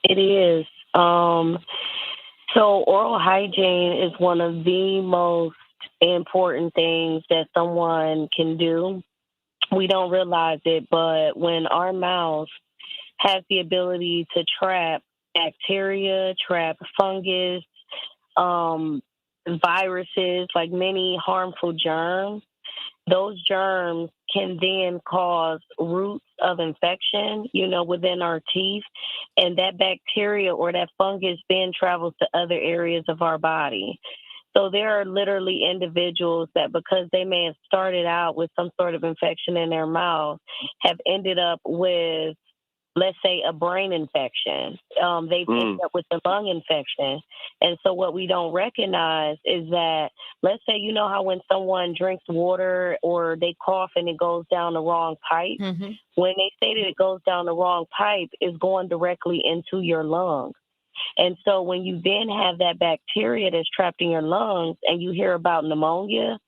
It is. So oral hygiene is one of the most important things that someone can do. We don't realize it, but when our mouth has the ability to trap bacteria, trap fungus, viruses, like many harmful germs, those germs can then cause roots of infection, within our teeth. And that bacteria or that fungus then travels to other areas of our body. So there are literally individuals that, because they may have started out with some sort of infection in their mouth, have ended up with, let's say, a brain infection. They've ended up with a lung infection. And so what we don't recognize is that, let's say, how when someone drinks water or they cough and it goes down the wrong pipe, when they say that it goes down the wrong pipe, it's going directly into your lungs. And so when you then have that bacteria that's trapped in your lungs and you hear about pneumonia,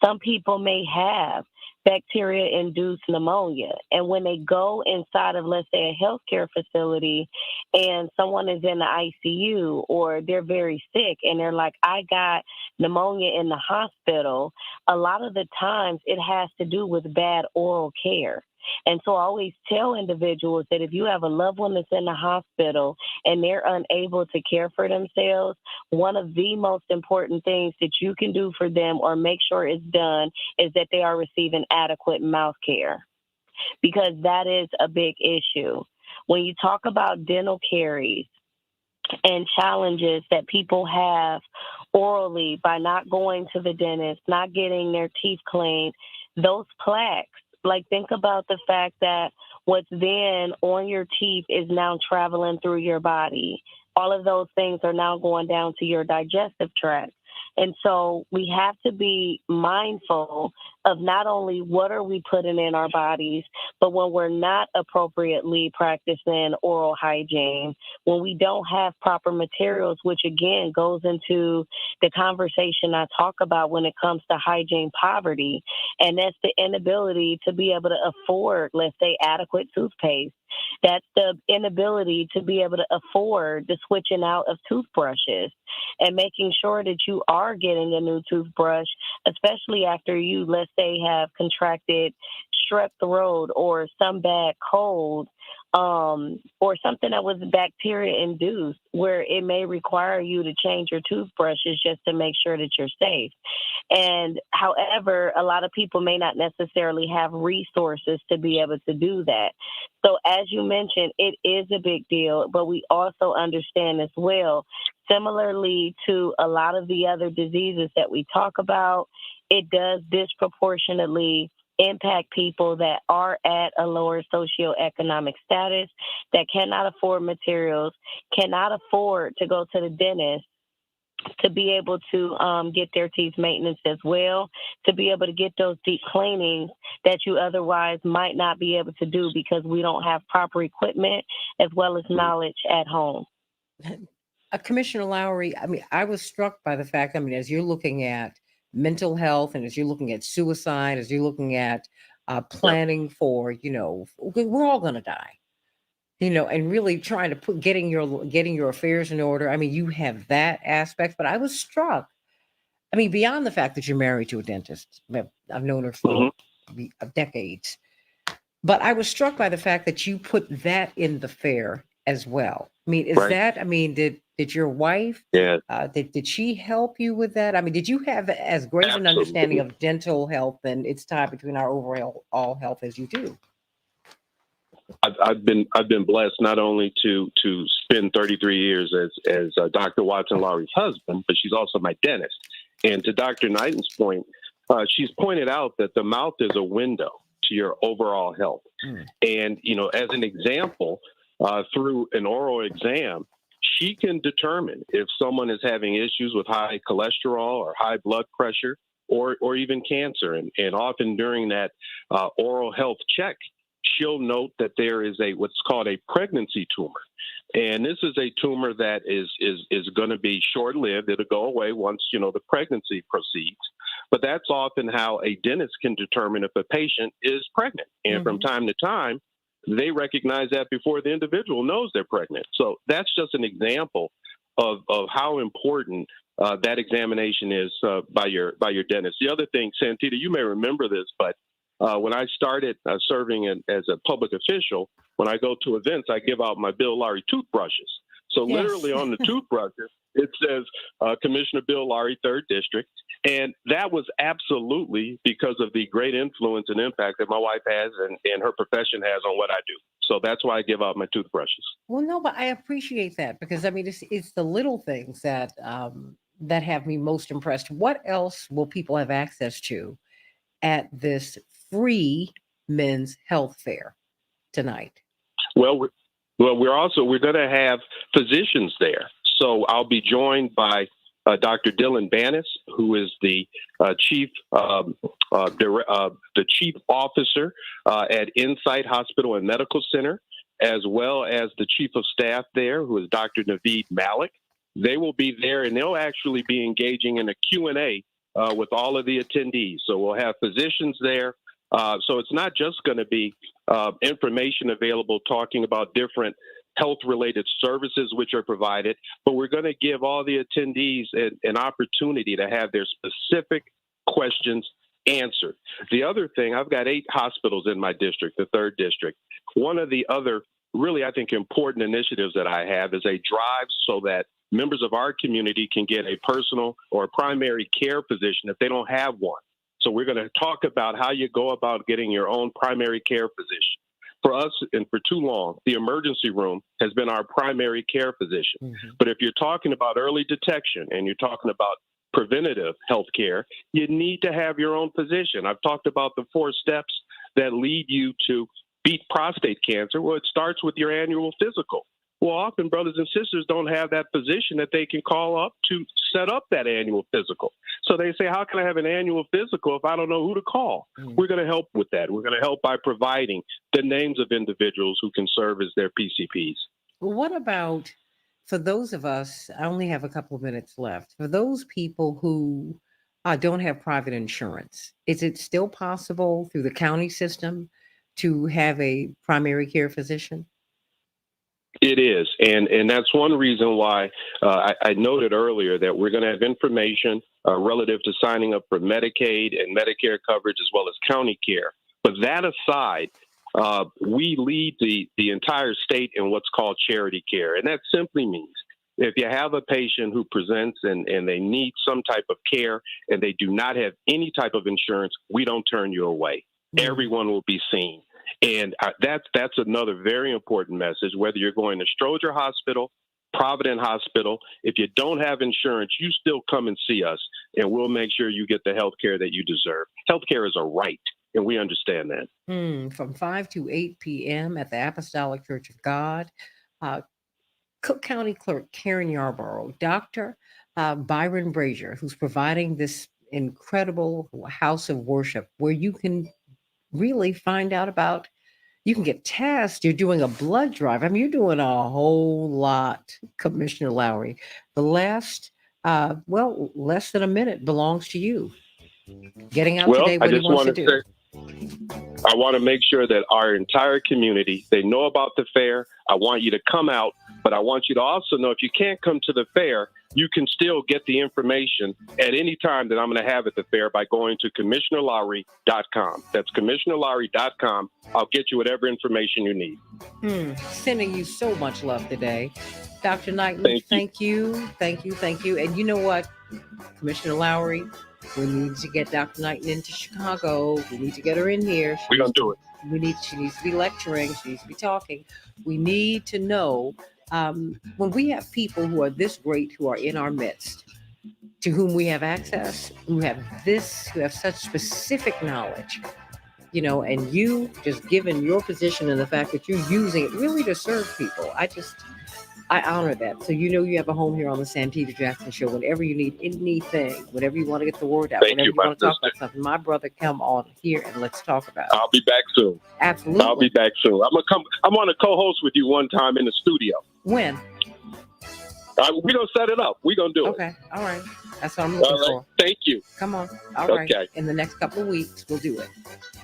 some people may have bacteria-induced pneumonia. And when they go inside of, let's say, a healthcare facility and someone is in the ICU or they're very sick and they're like, I got pneumonia in the hospital, a lot of the times it has to do with bad oral care. And so I always tell individuals that if you have a loved one that's in the hospital and they're unable to care for themselves, one of the most important things that you can do for them or make sure it's done is that they are receiving adequate mouth care, because that is a big issue. When you talk about dental caries and challenges that people have orally by not going to the dentist, not getting their teeth cleaned, those plaques, like, think about the fact that what's then on your teeth is now traveling through your body. all of those things are now going down to your digestive tract. And so we have to be mindful of not only what are we putting in our bodies, but when we're not appropriately practicing oral hygiene, when we don't have proper materials, which again goes into the conversation I talk about when it comes to hygiene poverty, and that's the inability to be able to afford, let's say, adequate toothpaste. That's the inability to be able to afford the switching out of toothbrushes and making sure that you are getting a new toothbrush, especially after you, let's say, have contracted strep throat or some bad cold, or something that was bacteria induced, where it may require you to change your toothbrushes just to make sure that you're safe. And however, a lot of people may not necessarily have resources to be able to do that. So as you mentioned, it is a big deal, but we also understand as well, similarly to a lot of the other diseases that we talk about, it does disproportionately impact people that are at a lower socioeconomic status, that cannot afford materials, cannot afford to go to the dentist, to be able to get their teeth maintenance as well, to be able to get those deep cleanings that you otherwise might not be able to do because we don't have proper equipment as well as knowledge at home. Commissioner Lowry, I mean, I was struck by the fact, I mean, as you're looking at mental health and as you're looking at suicide, as you're looking at planning for, we're all going to die, and really trying to put getting your affairs in order. I mean, you have that aspect, but I was struck. I mean, beyond the fact that you're married to a dentist, I've known her for decades, but I was struck by the fact that you put that in the fair as well. I mean, did your wife, Yeah, did she help you with that? I mean, did you have as great an understanding of dental health and its tie between our overall health as you do? I've been blessed not only to spend 33 years as Dr. Watson Lowry's husband, but she's also my dentist. And to Dr. Knighton's point, she's pointed out that the mouth is a window to your overall health. And as an example, through an oral exam, she can determine if someone is having issues with high cholesterol or high blood pressure or even cancer. And often during that oral health check, she'll note that there is what's called a pregnancy tumor. And this is a tumor that is going to be short-lived. It'll go away once, the pregnancy proceeds. But that's often how a dentist can determine if a patient is pregnant. And from time to time, they recognize that before the individual knows they're pregnant. So that's just an example of how important that examination is by your dentist. The other thing, Santita, you may remember this, but when I started serving as a public official, when I go to events, I give out my Bill Lowry toothbrushes. So literally on the toothbrushes, it says Commissioner Bill Lowry, 3rd District. And that was absolutely because of the great influence and impact that my wife has and her profession has on what I do. So that's why I give out my toothbrushes. Well, no, but I appreciate that because I mean, it's the little things that that have me most impressed. What else will people have access to at this free men's health fair tonight? Well, we're going to have physicians there. So I'll be joined by Dr. Dylan Bannis, who is the chief officer at Insight Hospital and Medical Center, as well as the chief of staff there, who is Dr. Naveed Malik. They will be there, and they'll actually be engaging in a Q&A with all of the attendees. So we'll have physicians there. So it's not just going to be information available talking about different health-related services which are provided, but we're going to give all the attendees an opportunity to have their specific questions answered. The other thing, I've got 8 hospitals in my district, the 3rd District. One of the other really, I think, important initiatives that I have is a drive so that members of our community can get a personal or primary care physician if they don't have one. So we're going to talk about how you go about getting your own primary care physician. For us, and for too long, the emergency room has been our primary care physician. But if you're talking about early detection and you're talking about preventative health care, you need to have your own physician. I've talked about the 4 steps that lead you to beat prostate cancer. Well, it starts with your annual physical. Well, often brothers and sisters don't have that physician that they can call up to set up that annual physical. So they say, how can I have an annual physical if I don't know who to call? We're going to help with that. We're going to help by providing the names of individuals who can serve as their PCPs. Well, what about for those of us? I only have a couple of minutes left. For those people who don't have private insurance, is it still possible through the county system to have a primary care physician? It is, and that's one reason why I noted earlier that we're going to have information relative to signing up for Medicaid and Medicare coverage as well as county care. But that aside, we lead the entire state in what's called charity care, and that simply means if you have a patient who presents and they need some type of care and they do not have any type of insurance, we don't turn you away. Everyone will be seen. And that's another very important message, whether you're going to Stroger Hospital, Provident Hospital. If you don't have insurance, you still come and see us, and we'll make sure you get the health care that you deserve. Health care is a right, and we understand that. From 5 to 8 p.m. at the Apostolic Church of God. Cook County Clerk Karen Yarborough, Dr. Byron Brazier, who's providing this incredible house of worship where you can really find out about, you can get tests, you're doing a blood drive. I mean, you're doing a whole lot, Commissioner Lowry. The last, less than a minute belongs to you. Getting out today, what do you want to do? I want to make sure that our entire community, they know about the fair. I want you to come out, but I want you to also know if you can't come to the fair, you can still get the information at any time that I'm going to have at the fair by going to CommissionerLowry.com. That's CommissionerLowry.com. I'll get you whatever information you need. Sending you so much love today. Dr. Knighton, thank you. And you know what, Commissioner Lowry, we need to get Dr. Knighton into Chicago. We need to get her in here. We're going to do it. She needs to be lecturing. She needs to be talking. We need to know when we have people who are this great, who are in our midst, to whom we have access, who have such specific knowledge, and you just given your position and the fact that you're using it really to serve people. I honor that. So you have a home here on the Santita Jackson Show. Whenever you need anything, whenever you want to get the word out, whenever you want to talk about something, my brother, come on here and let's talk about it. I'll be back soon. Absolutely. I'll be back soon. I want to co-host with you one time in the studio. When? We're going to set it up. We're going to do it. Okay. All right. That's what I'm looking for. Thank you. Come on. All right. Okay. In the next couple of weeks, we'll do it.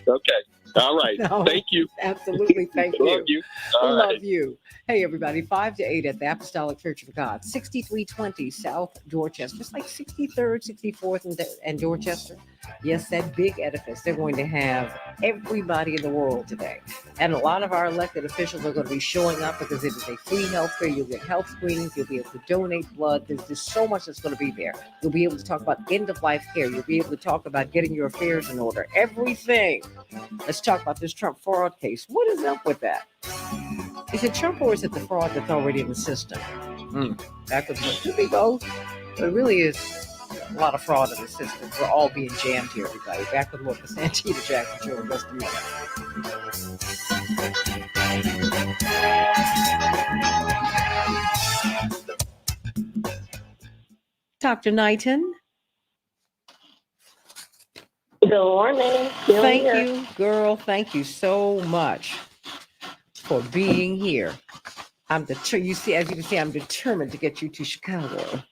Okay. All right. Thank you. Absolutely. Thank you. Love you. Love you. Hey, everybody. 5 to 8 at the Apostolic Church of God, 6320 South Dorchester, just like 63rd, 64th, and Dorchester. Yes, that big edifice. They're going to have everybody in the world today. And a lot of our elected officials are going to be showing up because it is a free health fair. You'll get health screenings. You'll be able to donate blood. There's just so much that's going to be there. You'll be able to talk about end-of-life care. You'll be able to talk about getting your affairs in order. Everything. Let's talk about this Trump fraud case. What is up with that? Is it Trump or is it the fraud that's already in the system? That could be both. But it really is a lot of fraud in the system. We're all being jammed here, everybody. Back with more of the Santita Jackson Show in just a minute. Dr. Knighton. Good morning. Thank you, girl. Thank you so much for being here. As you can see, I'm determined to get you to Chicago.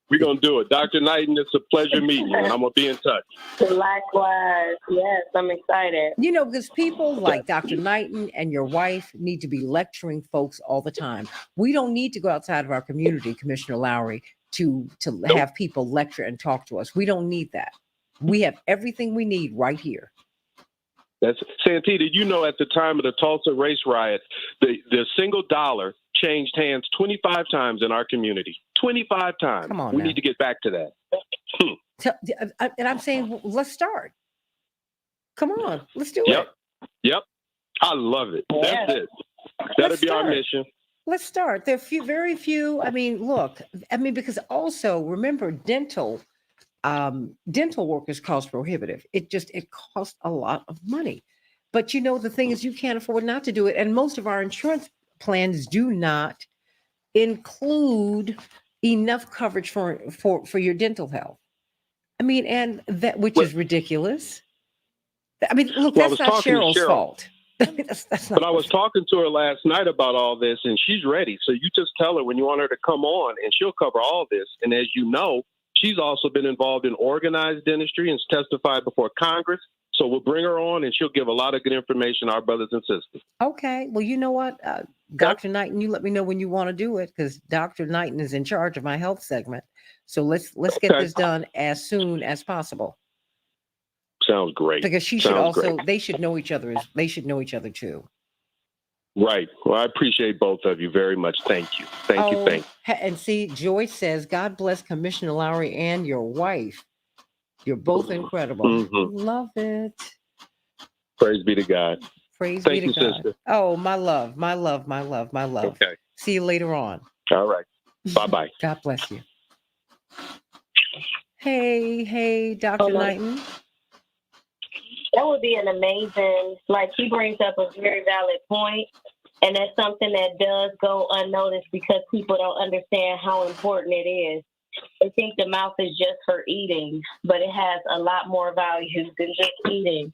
We're going to do it. Dr. Knighton, it's a pleasure meeting you, and I'm going to be in touch. Likewise. Yes, I'm excited. Because people like Dr. Knighton and your wife need to be lecturing folks all the time. We don't need to go outside of our community, Commissioner Lowry, to have people lecture and talk to us. We don't need that. We have everything we need right here. That's Santita. At the time of the Tulsa race riot, the single dollar changed hands 25 times in our community. 25 times. Come on, we need to get back to that. And I'm saying, let's start. Come on, let's do it. Yep. I love it. Yeah. That's it. That'll be our mission. Let's start. There are very few. Because also remember, dental work is cost prohibitive. It costs a lot of money. But the thing is, you can't afford not to do it. And most of our insurance plans do not include enough coverage for your dental health. I mean, and that, which is ridiculous. I mean, look, Well, I that's was not talking to Cheryl's Cheryl. fault. I mean, that's not. But I was talking to her last night about all this, and she's ready. So you just tell her when you want her to come on, and she'll cover all this. And as you know, she's also been involved in organized dentistry and testified before Congress. So we'll bring her on, and she'll give a lot of good information to our brothers and sisters. Okay. Well, you know what, Dr. Knighton, you let me know when you want to do it, because Dr. Knighton is in charge of my health segment. So let's get Okay. this done as soon as possible. Sounds great. Because she should also, they should know each other. They should know each other too. Right. Well, I appreciate both of you very much. Thank you. Thank you. And see, Joyce says, God bless Commissioner Lowry and your wife. You're both incredible. Mhm. Love it. Praise be to God. Praise Thank be you, to God. sister. Oh, my love, my love, my love, my love. Okay. See you later on. All right. Bye-bye. God bless you. Hey, Dr. Knighton. That would be an amazing, like, he brings up a very valid point, and that's something that does go unnoticed because people don't understand how important it is. They think the mouth is just for eating, but it has a lot more value than just eating,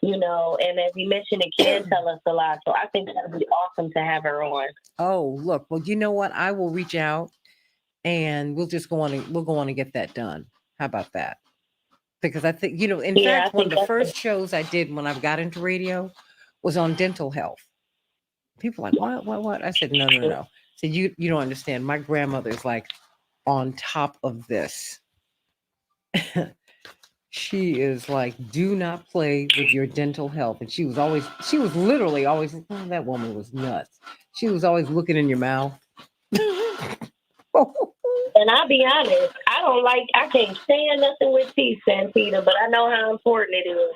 you know, and as you mentioned, it can tell us a lot, so I think that would be awesome to have her on. Oh, look, well, you know what? I will reach out and we'll go on and get that done. How about that? Because I think, you know, in fact, one of the first shows I did when I got into radio was on dental health. People are like, what? I said, no. So you don't understand. My grandmother is like on top of this. She is like, do not play with your dental health. And she was literally always, that woman was nuts. She was always looking in your mouth. And I'll be honest, I can't stand nothing with teeth, Santita, but I know how important it is.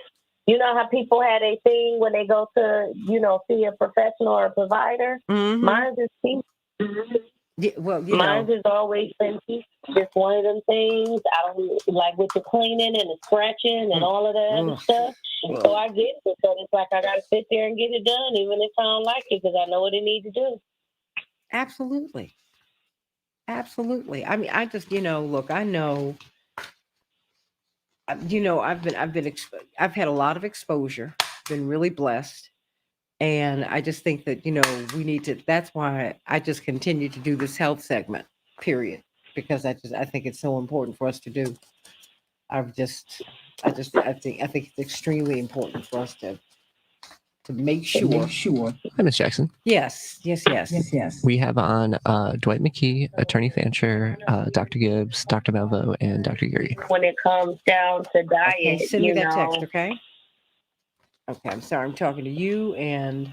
You know how people had a thing when they go to, you know, see a professional or a provider? Mm-hmm. Mine's is teeth. Yeah, well, mine's has always been teeth. Just one of them things. I don't like with the cleaning and the scratching and all of that other stuff. So I get it, but it's like I got to sit there and get it done, even if I don't like it, because I know what it needs to do. Absolutely. I mean, I just, you know, look, I know, you know, I've had a lot of exposure, been really blessed. And I just think that, you know, that's why I just continue to do this health segment, period. Because I think it's so important for us to do. I think it's extremely important for us to make sure. Hi, Ms. Jackson. Yes. We have on Dwight McKee, Attorney Fancher, Dr. Gibbs, Dr. Malvo, and Dr. Geary. When it comes down to diet, okay, send me that text, okay? Okay, I'm sorry. I'm talking to you and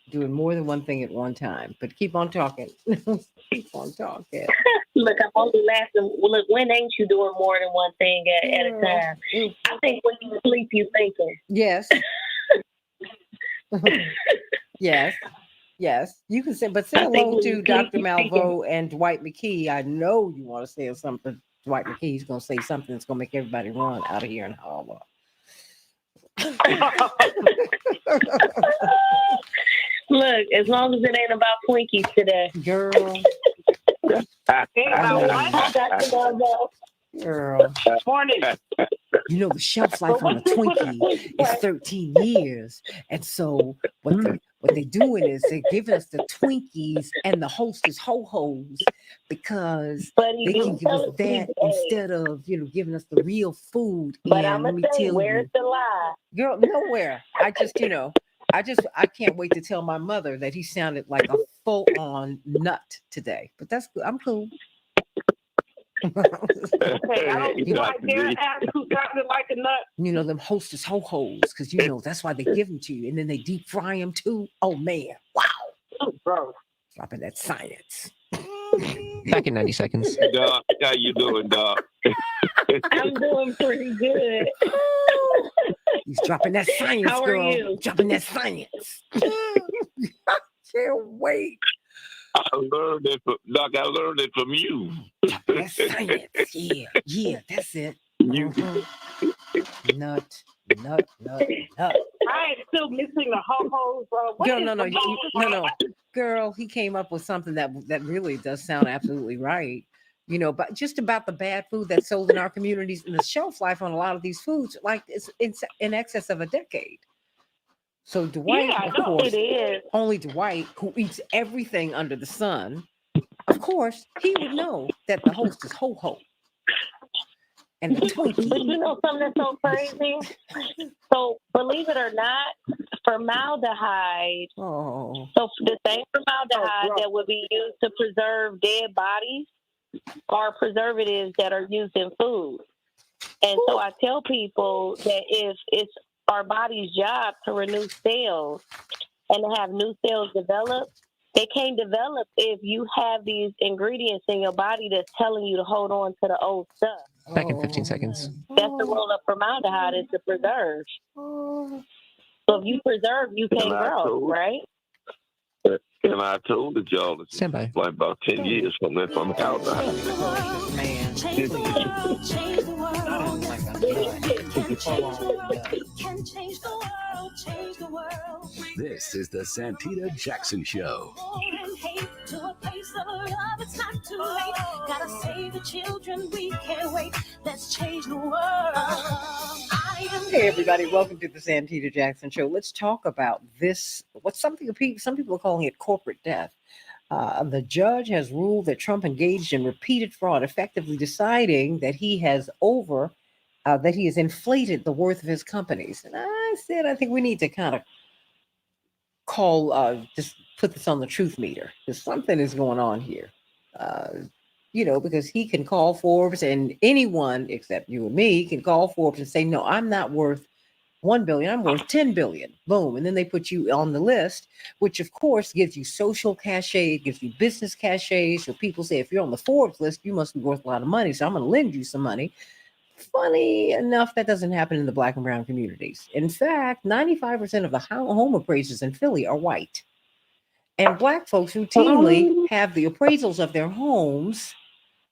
doing more than one thing at one time. But keep on talking. Keep on talking. Look, I'm only laughing. Look, when ain't you doing more than one thing at a time? I think when you sleep, you thinking. Yes. Yes. You can say, but say hello to Dr. Malvo and Dwight McKee. I know you want to say something. Dwight McKee's going to say something that's going to make everybody run out of here and holler. Look, as long as it ain't about Twinkies today. Girl. Girl. Morning. You know, the shelf life on a Twinkie is 13 years. And so what they're doing is they're giving us the Twinkies and the Hostess Ho-Hos because they can give us that instead of, you know, giving us the real food. But and I'm going to tell you, where's the lie? Girl, nowhere. I can't wait to tell my mother that he sounded like a full-on nut today. But that's good. I'm cool. Hey, I don't dare ask who sounded like a nut. You know, them Hostess Ho-Hos, because, you know, that's why they give them to you. And then they deep fry them too. Oh, man. Wow. Oh, bro. Dropping that science. Back in 90 seconds. Doc, how you doing, Doc? I'm doing pretty good. He's dropping that science, How girl. are you? Dropping that science. I can't wait. I learned it from you. That's science. Yeah, that's it. You Nut. I am still missing the ho-hos. No. Girl, he came up with something that really does sound absolutely right. But just about the bad food that's sold in our communities and the shelf life on a lot of these foods, like it's in excess of a decade. So Dwight, Yeah, I of know course, it is. only Dwight, who eats everything under the sun, of course, he would know that the host is Ho Ho and the But Twinkie. you know something that's so crazy? So believe it or not, formaldehyde. Oh, So the same formaldehyde that would be used to preserve dead bodies are preservatives that are used in food. And so I tell people that if it's our body's job to renew cells and to have new cells develop, they can't develop if you have these ingredients in your body that's telling you to hold on to the old stuff. Back in 15 seconds. That's the role of formaldehyde, is to preserve. oh. So if you preserve, you can't grow, right? And I told it y'all it's Stand by. like about 10 years from that from out there. Man. Change the world, change the world. We can change the world, change the world. This is the Santita Jackson Show. War and hate to a place of love, it's not too late. Gotta save the children, we can't wait. Let's change the world. Hey everybody, welcome to the Santita Jackson Show. Let's talk about this. Some people are calling it corporate death. The judge has ruled that Trump engaged in repeated fraud, effectively deciding that he has inflated the worth of his companies. And I said, I think we need to kind of just put this on the truth meter, because something is going on here. Because he can call Forbes, and anyone except you and me can call Forbes and say, no, I'm not worth 1 billion, I'm worth 10 billion. Boom. And then they put you on the list, which of course gives you social cachet, gives you business cachet. So people say, if you're on the Forbes list, you must be worth a lot of money. So I'm going to lend you some money. Funny enough, that doesn't happen in the Black and brown communities. In fact, 95% of the home appraisers in Philly are white. And Black folks routinely have the appraisals of their homes.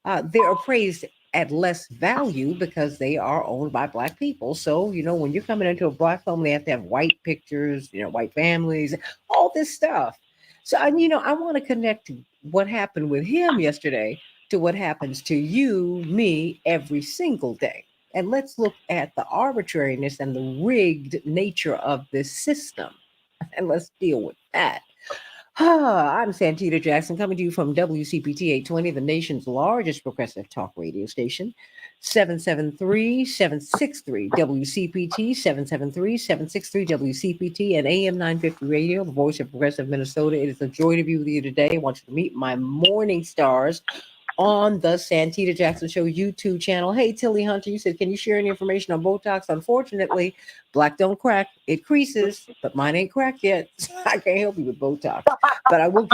They're appraised at less value because they are owned by Black people. So, when you're coming into a Black home, they have to have white pictures, white families, all this stuff. So, I want to connect what happened with him yesterday to what happens to you, me, every single day. And let's look at the arbitrariness and the rigged nature of this system. And let's deal with that. I'm Santita Jackson, coming to you from WCPT 820, the nation's largest progressive talk radio station. 773-763-WCPT, 773-763-WCPT, and AM 950 Radio, the voice of progressive Minnesota. It is a joy to be with you today. I want you to meet my morning stars on the Santita Jackson Show YouTube channel. Hey, Tilly Hunter, you said, can you share any information on Botox? Unfortunately, Black don't crack. It creases, but mine ain't cracked yet. So I can't help you with Botox. But I will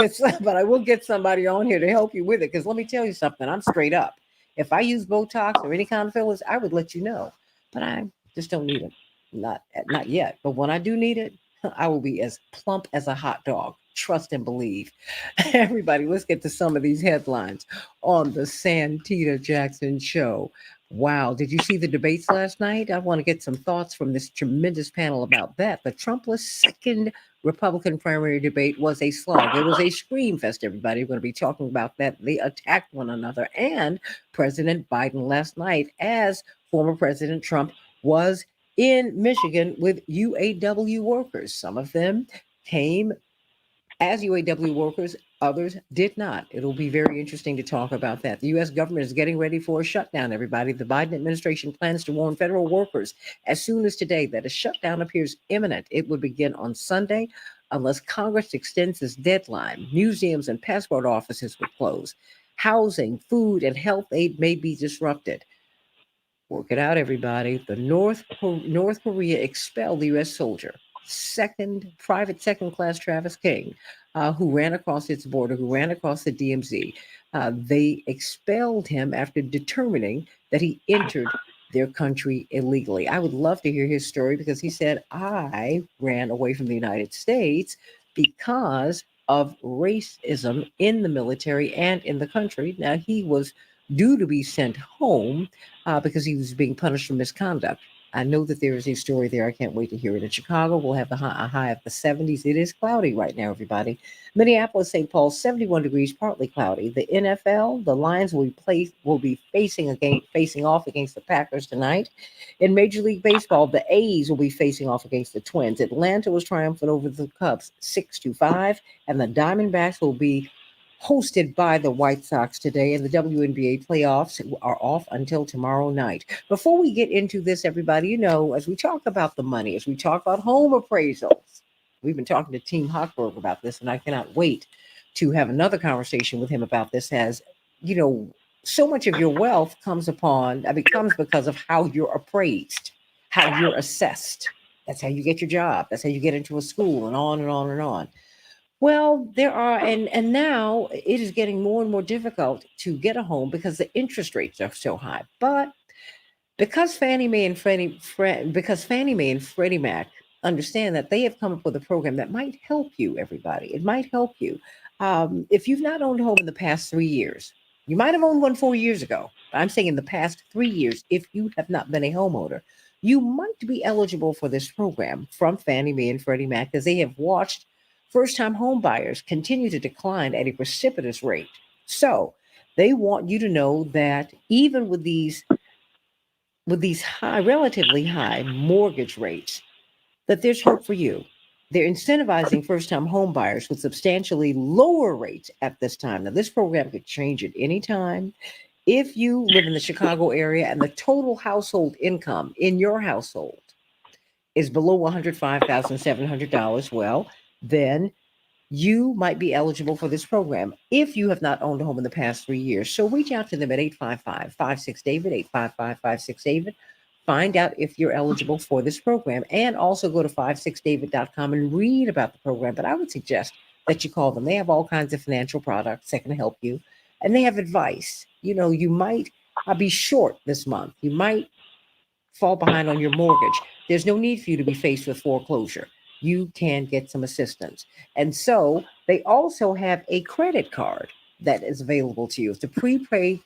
get somebody on here to help you with it. Because let me tell you something, I'm straight up. If I use Botox or any kind of fillers, I would let you know. But I just don't need it. Not yet. But when I do need it, I will be as plump as a hot dog. Trust and believe. Everybody, let's get to some of these headlines on the Santita Jackson Show. Wow. Did you see the debates last night? I want to get some thoughts from this tremendous panel about that. The Trumpless second Republican primary debate was a slog. It was a scream fest, everybody. We're going to be talking about that. They attacked one another. And President Biden last night, as former President Trump, was in Michigan with UAW workers. Some of them came as UAW workers, others did not. It'll be very interesting to talk about that. The U.S. government is getting ready for a shutdown, everybody. The Biden administration plans to warn federal workers as soon as today that a shutdown appears imminent. It would begin on Sunday unless Congress extends this deadline. Museums and passport offices would close. Housing, food, and health aid may be disrupted. Work it out, everybody. The North Korea expelled the U.S. soldier, private second-class Travis King, who ran across its border, who ran across the DMZ. They expelled him after determining that he entered their country illegally. I would love to hear his story, because he said, I ran away from the United States because of racism in the military and in the country. Now, he was due to be sent home because he was being punished for misconduct. I know that there is a story there. I can't wait to hear it. In Chicago, we'll have a high of the 70s. It is cloudy right now, everybody. Minneapolis, St. Paul, 71 degrees, partly cloudy. The NFL, the Lions will be facing off against the Packers tonight. In Major League Baseball, the A's will be facing off against the Twins. Atlanta was triumphant over the Cubs 6-5, and the Diamondbacks will be hosted by the White Sox today, and the WNBA playoffs are off until tomorrow night. Before we get into this, everybody, as we talk about the money, as we talk about home appraisals, we've been talking to Team Hochberg about this, and I cannot wait to have another conversation with him about this. As so much of your wealth comes because of how you're appraised, how you're assessed. That's how you get your job. That's how you get into a school, and on and on and on. Well, there are, and now it is getting more and more difficult to get a home because the interest rates are so high. But because Fannie Mae and Freddie Mac understand that, they have come up with a program that might help you. Everybody, it might help you. If you've not owned a home in the past 3 years, you might have owned one 4 years ago. But I'm saying in the past 3 years, if you have not been a homeowner, you might be eligible for this program from Fannie Mae and Freddie Mac, as they have watched first-time home buyers continue to decline at a precipitous rate. So they want you to know that even with these relatively high mortgage rates, that there's hope for you. They're incentivizing first-time home buyers with substantially lower rates at this time. Now, this program could change at any time. If you live in the Chicago area and the total household income in your household is below $105,700, well, then you might be eligible for this program if you have not owned a home in the past 3 years. So reach out to them at 855-56-DAVID, 855-56-DAVID. Find out if you're eligible for this program, and also go to 56david.com and read about the program. But I would suggest that you call them. They have all kinds of financial products that can help you, and they have advice. You might be short this month. You might fall behind on your mortgage. There's no need for you to be faced with foreclosure. You can get some assistance. And so they also have a credit card that is available to you. It's a prepaid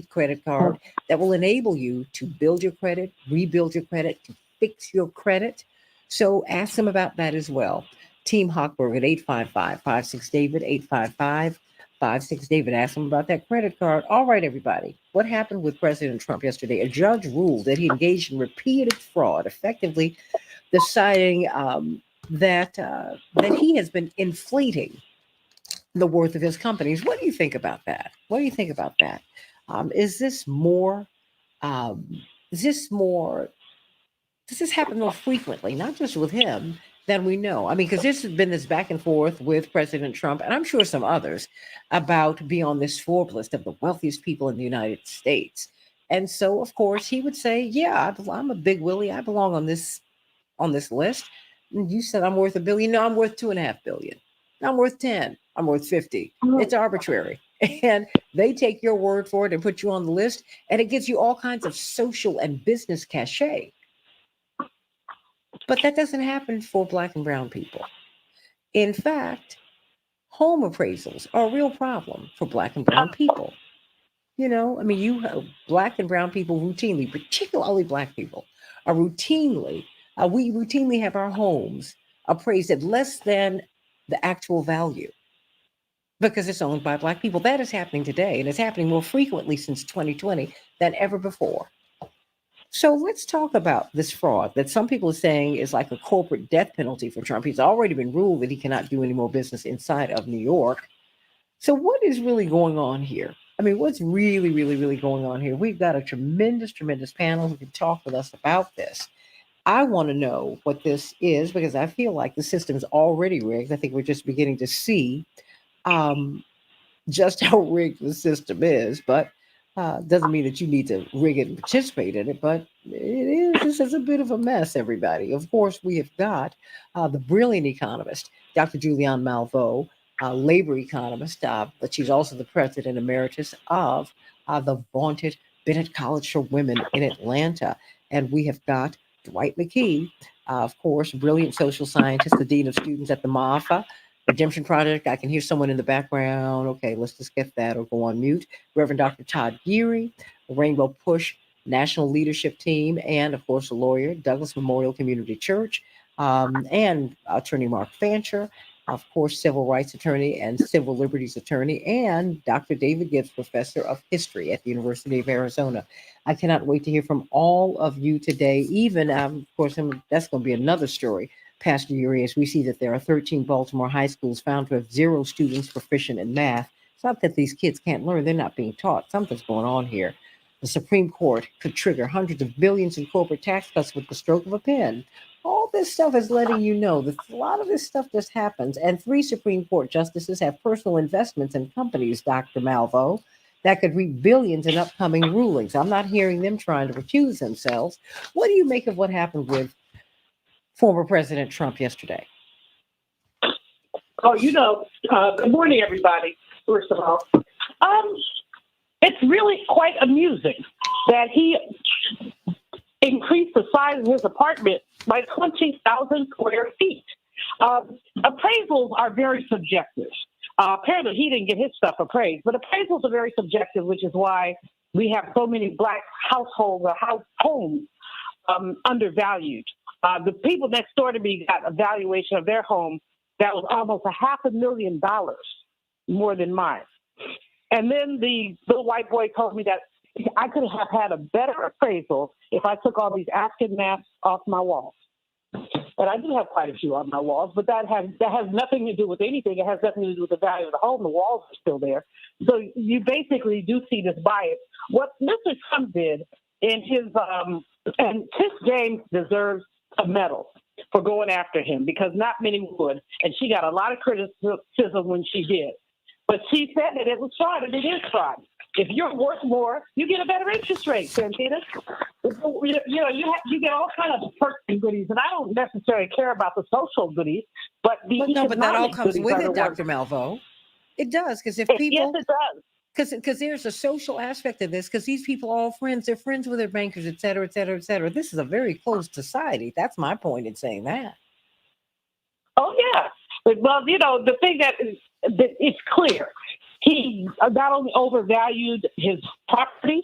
credit card that will enable you to build your credit, rebuild your credit, to fix your credit. So ask them about that as well. Team Hochberg at 855-56-DAVID, 855-56-DAVID. Ask them about that credit card. All right, everybody. What happened with President Trump yesterday? A judge ruled that he engaged in repeated fraud, effectively deciding that he has been inflating the worth of his companies. What do you think about that? What do you think about that? Is this more? Is this more? Does this happen more frequently? Not just with him, than we know. I mean, because there's been this back and forth with President Trump, and I'm sure some others, about being on this Forbes list of the wealthiest people in the United States. And so, of course, he would say, "Yeah, I'm a big Willie. I belong on this list." And you said I'm worth $1 billion. No, I'm worth $2.5 billion. I'm worth 10. I'm worth 50. It's arbitrary. And they take your word for it and put you on the list, and it gives you all kinds of social and business cachet. But that doesn't happen for Black and brown people. In fact, home appraisals are a real problem for Black and brown people. You have Black and brown people routinely, particularly Black people, are routinely, we routinely have our homes appraised at less than the actual value because it's owned by Black people. That is happening today, and it's happening more frequently since 2020 than ever before. So let's talk about this fraud that some people are saying is like a corporate death penalty for Trump. He's already been ruled that he cannot do any more business inside of New York. So what is really going on here? I mean, what's really, really, really going on here? We've got a tremendous, tremendous panel who can talk with us about this. I want to know what this is because I feel like the system's already rigged. I think we're just beginning to see just how rigged the system is, but doesn't mean that you need to rig it and participate in it, but this is a bit of a mess, everybody. Of course, we have got the brilliant economist, Dr. Julianne Malveaux, labor economist, but she's also the president emeritus of the vaunted Bennett College for Women in Atlanta. And we have got Dwight McKee, of course, brilliant social scientist, the dean of students at the MAFA Redemption Project. I can hear someone in the background. Okay, let's just get that or go on mute. Reverend Dr. Todd Geary, the Rainbow Push national leadership team, and of course, a lawyer, Douglas Memorial Community Church, and attorney Mark Fancher, of course, civil rights attorney and civil liberties attorney, and Dr. David Gibbs, professor of history at the University of Arizona. I cannot wait to hear from all of you today. Even, of course, that's going to be another story, Pastor Uri, as we see that there are 13 Baltimore high schools found to have 0 students proficient in math. It's not that these kids can't learn, they're not being taught. Something's going on here. The Supreme Court could trigger hundreds of billions in corporate tax cuts with the stroke of a pen. All this stuff is letting you know that a lot of this stuff just happens. And 3 Supreme Court justices have personal investments in companies, Dr. Malvo, that could reap billions in upcoming rulings. I'm not hearing them trying to recuse themselves. What do you make of what happened with former President Trump yesterday? Oh, good morning, everybody, first of all. It's really quite amusing that he increased the size of his apartment by 20,000 square feet. Appraisals are very subjective. Apparently, he didn't get his stuff appraised, but appraisals are very subjective, which is why we have so many Black households or homes undervalued. The people next door to me got a valuation of their home that was almost $500,000 more than mine. And then the little white boy told me that I could have had a better appraisal if I took all these African masks off my walls. And I do have quite a few on my walls, but that has nothing to do with anything. It has nothing to do with the value of the home. The walls are still there. So you basically do see this bias. What Mr. Trump did in his and Tish James deserves a medal for going after him because not many would. And she got a lot of criticism when she did. But she said that it was fraud, and it is fraud. If you're worth more, you get a better interest rate, Santita. You get all kinds of perks and goodies, and I don't necessarily care about the social goodies, but that all comes with it, Dr. Malvo. It does, because if people, yes, it does. Because there's a social aspect of this, because these people are all friends. They're friends with their bankers, et cetera, et cetera, et cetera. This is a very closed society. That's my point in saying that. Oh, yeah. Well, the thing that it's clear. He not only overvalued his property,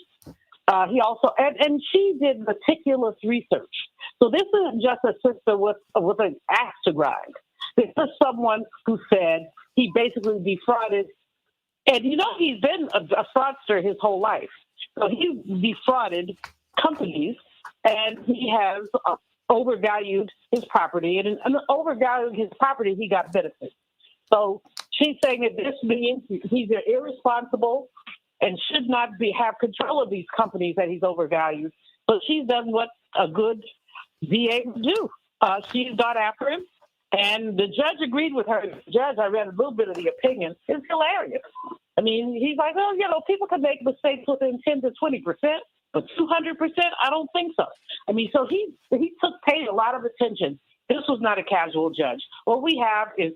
he also, and she did meticulous research. So this isn't just a sister with an axe to grind. This is someone who said he basically defrauded. And he's been a fraudster his whole life. So he defrauded companies, and he has overvalued his property. And overvaluing his property, he got benefits. So she's saying that this means he's irresponsible and should not have control of these companies that he's overvalued. But she's done what a good DA would do. She's gone after him. And the judge agreed with her. The judge, I read a little bit of the opinion. It's hilarious. I mean, he's like, well, people can make mistakes within 10 to 20%, but 200%, I don't think so. I mean, so he paid a lot of attention. This was not a casual judge. What we have is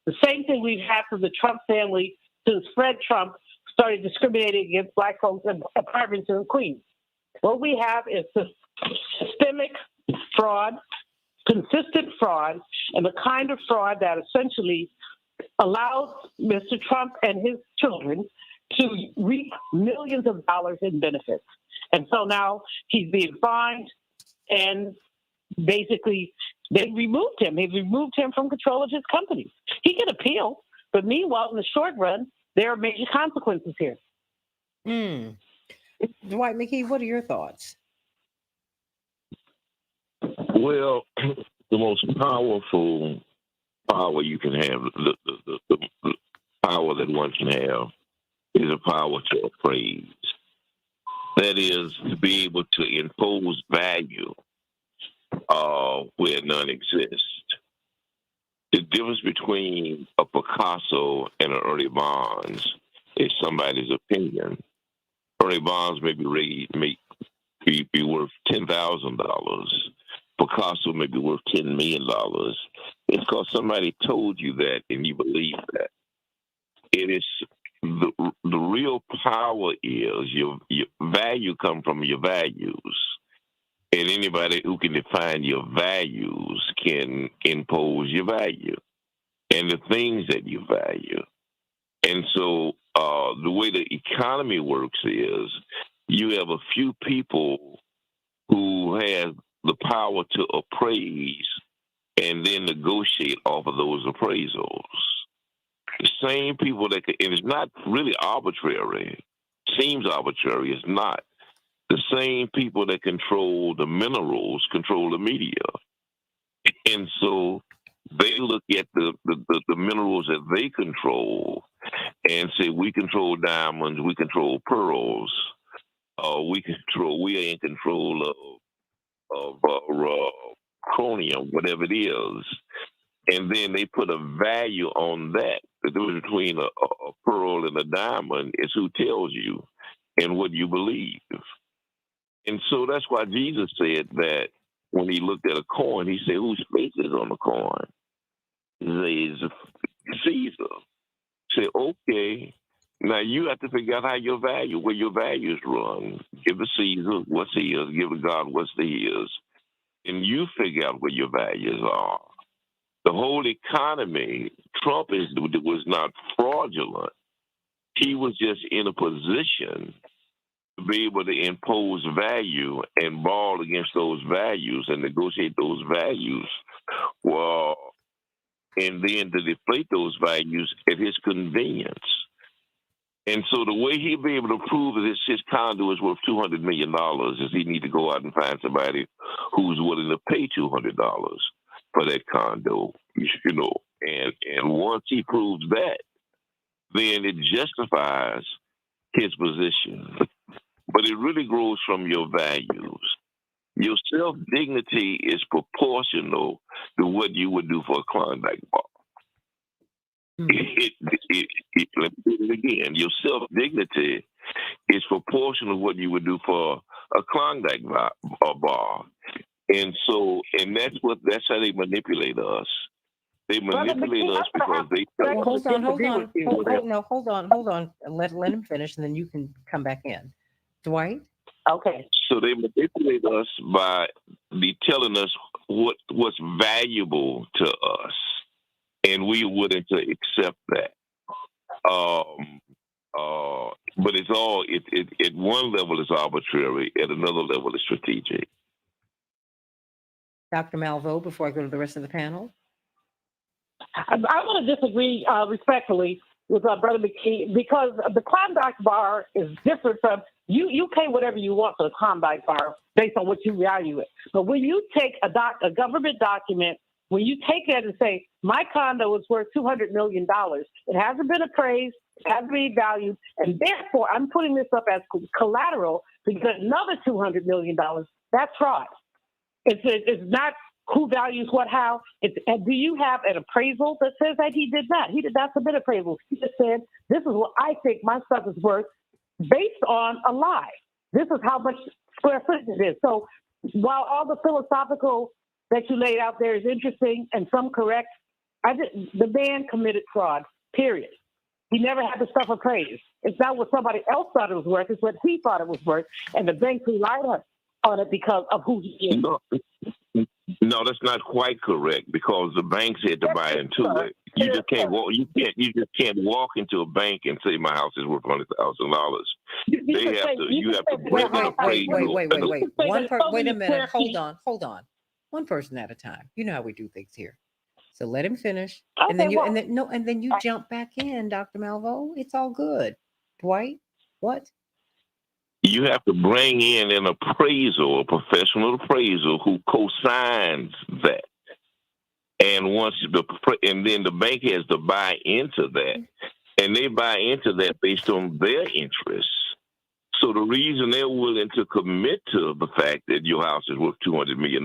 the same thing we've had from the Trump family since Fred Trump started discriminating against Black folks in apartments in Queens. What we have is systemic fraud, consistent fraud, and the kind of fraud that essentially allows Mr. Trump and his children to reap millions of dollars in benefits. And so now he's being fined, and basically they removed him. They've removed him from control of his companies. He can appeal, but meanwhile, in the short run, there are major consequences here. Dwight McKee, what are your thoughts? Well, the most powerful power you can have, the power that one can have, is a power to appraise. That is, to be able to impose value where none exists. The difference between a Picasso and an Ernie Barnes is somebody's opinion. Ernie Barnes may be worth $10,000. Picasso may be worth $10 million. It's because somebody told you that and you believe that. It is the real power is your value come from your values. And anybody who can define your values can impose your value and the things that you value. And so the way the economy works is you have a few people who have the power to appraise and then negotiate off of those appraisals. The same people that and it's not really arbitrary. Seems arbitrary. It's not. The same people that control the minerals control the media. And so they look at the minerals that they control and say, we control diamonds, we control pearls, we are in control of chromium, whatever it is. And then they put a value on that. The difference between a pearl and a diamond is who tells you and what you believe. And so that's why Jesus said that when he looked at a coin, he said, whose face is on the coin? He says, Caesar. Say, okay, now you have to figure out where your values run. Give the Caesar what's his, give the God what's his. And you figure out where your values are. The whole economy, Trump was not fraudulent. He was just in a position to be able to impose value and ball against those values and negotiate those values. Well, and then to deflate those values at his convenience. And so the way he'd be able to prove that his condo is worth $200 million is he need to go out and find somebody who's willing to pay $200 for that condo, you know. And once he proves that, then it justifies his position. But it really grows from your values. Your self-dignity is proportional to what you would do for a Klondike bar. Let me do it again. Your self-dignity is proportional to what you would do for a Klondike bar. And that's how they manipulate us. They manipulate us because they well, hold on. Let him finish, and then you can come back in. Dwight? Okay. So they manipulate us by telling us what's valuable to us, and we wouldn't accept that. But it's all at one level is arbitrary, at another level is strategic. Dr. Malveaux, before I go to the rest of the panel. I want to disagree respectfully with Brother McKee because the Klondike bar is different from you pay whatever you want for the Klondike bar based on what you value it. But when you take a government document, when you take that and say, my condo is worth $200 million, it hasn't been appraised, it hasn't been valued, and therefore I'm putting this up as collateral because another $200 million, that's fraud. It's not who values what, how. Do you have an appraisal that says that he did not? He did not submit appraisal. He just said, this is what I think my stuff is worth based on a lie. This is how much square footage it is. So while all the philosophical that you laid out there is interesting and some correct, the man committed fraud, period. He never had the stuff appraised. It's not what somebody else thought it was worth. It's what he thought it was worth. And the bank relied on it because of who he is. No, that's not quite correct because the banks had to buy into it. You just can't walk. You just can't walk into a bank and say my house is worth $100,000. You have to bring an appraisal. Wait a minute. Hold on. One person at a time. You know how we do things here. So let him finish, and then you jump back in, Dr. Malveaux. It's all good. Dwight, what? You have to bring in an appraisal, a professional appraisal, who co-signs that, and then the bank has to buy into that, and they buy into that based on their interests. So the reason they're willing to commit to the fact that your house is worth $200 million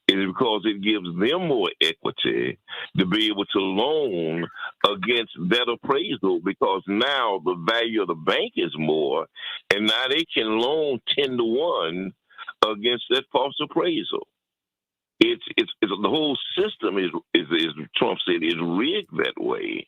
is because it gives them more equity to be able to loan against that appraisal, because now the value of the bank is more, and now they can loan 10 to 1 against that false appraisal. It's the whole system is Trump said, is rigged that way,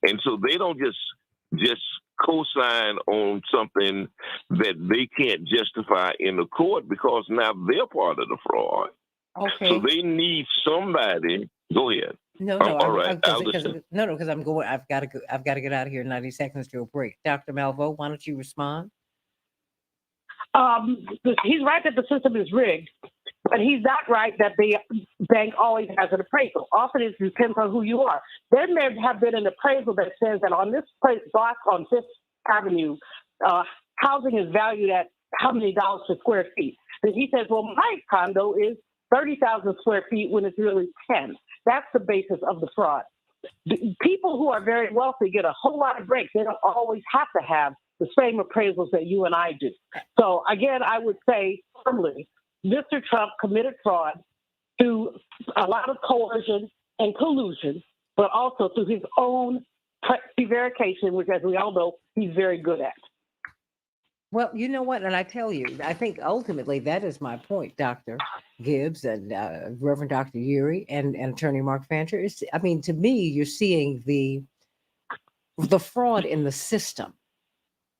and so they don't just co-sign on something that they can't justify in the court because now they're part of the fraud. Okay. So they need somebody. Go ahead. All right. Because I'm going. I've got to get out of here in 90 seconds to a break. Dr. Malveaux, why don't you respond? He's right that the system is rigged, but he's not right that the bank always has an appraisal. Often it depends on who you are. There may have been an appraisal that says that on this block on Fifth Avenue, housing is valued at how many dollars per square feet. Then he says, well, my condo is 30,000 square feet when it's really 10. That's the basis of the fraud. The people who are very wealthy get a whole lot of breaks. They don't always have to have the same appraisals that you and I do. So again, I would say firmly, Mr. Trump committed fraud through a lot of coercion and collusion, but also through his own prevarication, which, as we all know, he's very good at. Well, you know what? And I tell you, I think ultimately that is my point, Dr. Gibbs and Reverend Dr. Urey and Attorney Mark Fancher. I mean, to me, you're seeing the fraud in the system.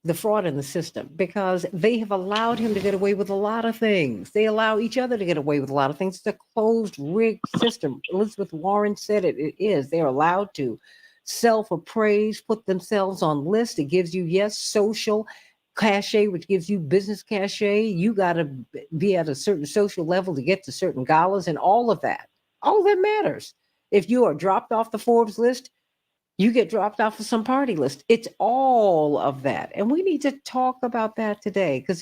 The fraud in the system, because they have allowed him to get away with a lot of things. They allow each other to get away with a lot of things. It's a closed, rigged system. Elizabeth Warren said it is. They're allowed to self-appraise, put themselves on lists. It gives you, yes, social cachet, which gives you business cachet. You got to be at a certain social level to get to certain galas and all of that. All of that matters. If you are dropped off the Forbes list, you get dropped off of some party list. It's all of that. And we need to talk about that today, because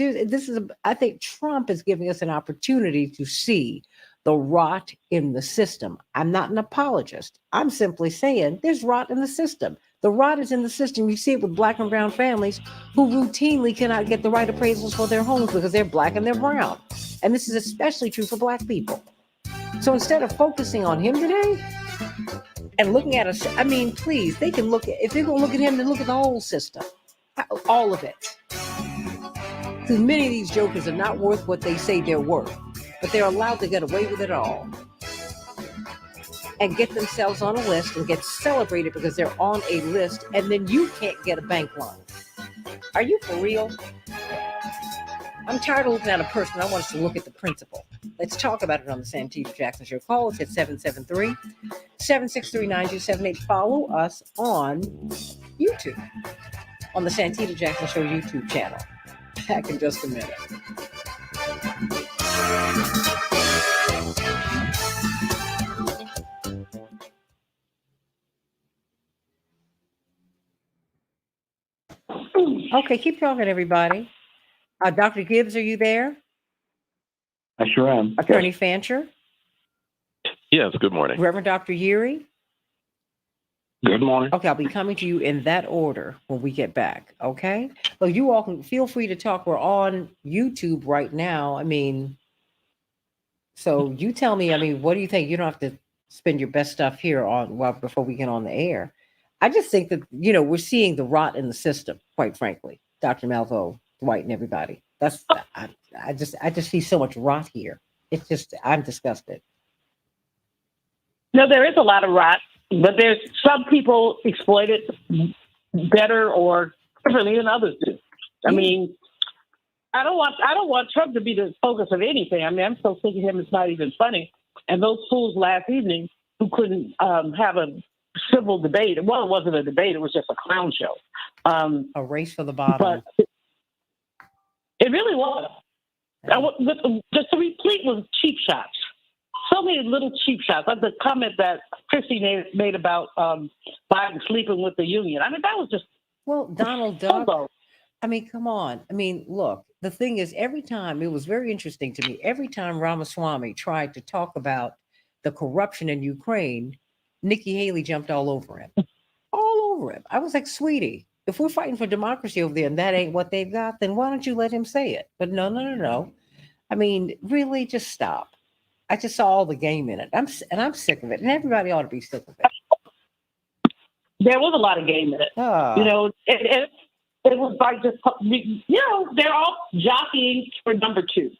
I think Trump is giving us an opportunity to see the rot in the system. I'm not an apologist. I'm simply saying there's rot in the system. The rot is in the system. You see it with Black and brown families who routinely cannot get the right appraisals for their homes because they're Black and they're brown. And this is especially true for Black people. So instead of focusing on him today, and looking at us, I mean, please, they can look at, if they're going to look at him, then look at the whole system, all of it. Because many of these jokers are not worth what they say they're worth, but they're allowed to get away with it all and get themselves on a list and get celebrated because they're on a list, and then you can't get a bank loan. Are you for real? I'm tired of looking at a person. I want us to look at the principle. Let's talk about it on the Santita Jackson Show. Call us at 773-763-9278. Follow us on YouTube, on the Santita Jackson Show YouTube channel. Back in just a minute. Okay, keep talking, everybody. Dr. Gibbs, are you there? I sure am. Attorney Fancher? Yes, good morning. Reverend Dr. Urey? Good morning. Okay, I'll be coming to you in that order when we get back, okay? Well, you all can feel free to talk. We're on YouTube right now. I mean, so you tell me, I mean, what do you think? You don't have to spend your best stuff here before we get on the air. I just think that, we're seeing the rot in the system, quite frankly. Dr. Malvo, Dwight, and everybody. I just see so much rot here. It's just, I'm disgusted. No, there is a lot of rot, but there's some people exploit it better or differently than others do. I mean, I don't want Trump to be the focus of anything. I mean, I'm so sick of him, it's not even funny. And those fools last evening who couldn't have a civil debate. Well, it wasn't a debate; it was just a clown show. A race for the bottom. But it really was. Just replete with cheap shots. So many little cheap shots. Like the comment that Christy made about Biden sleeping with the union. I mean, that was just... Well, Donald Duck, I mean, come on. I mean, look, the thing is, every time, it was very interesting to me, every time Ramaswamy tried to talk about the corruption in Ukraine, Nikki Haley jumped all over him. All over him. I was like, sweetie, if we're fighting for democracy over there and that ain't what they've got, then why don't you let him say it? But no. I mean, really, just stop. I just saw all the game in it. I'm sick of it. And everybody ought to be sick of it. There was a lot of game in it. It was like just, they're all jockeying for number two.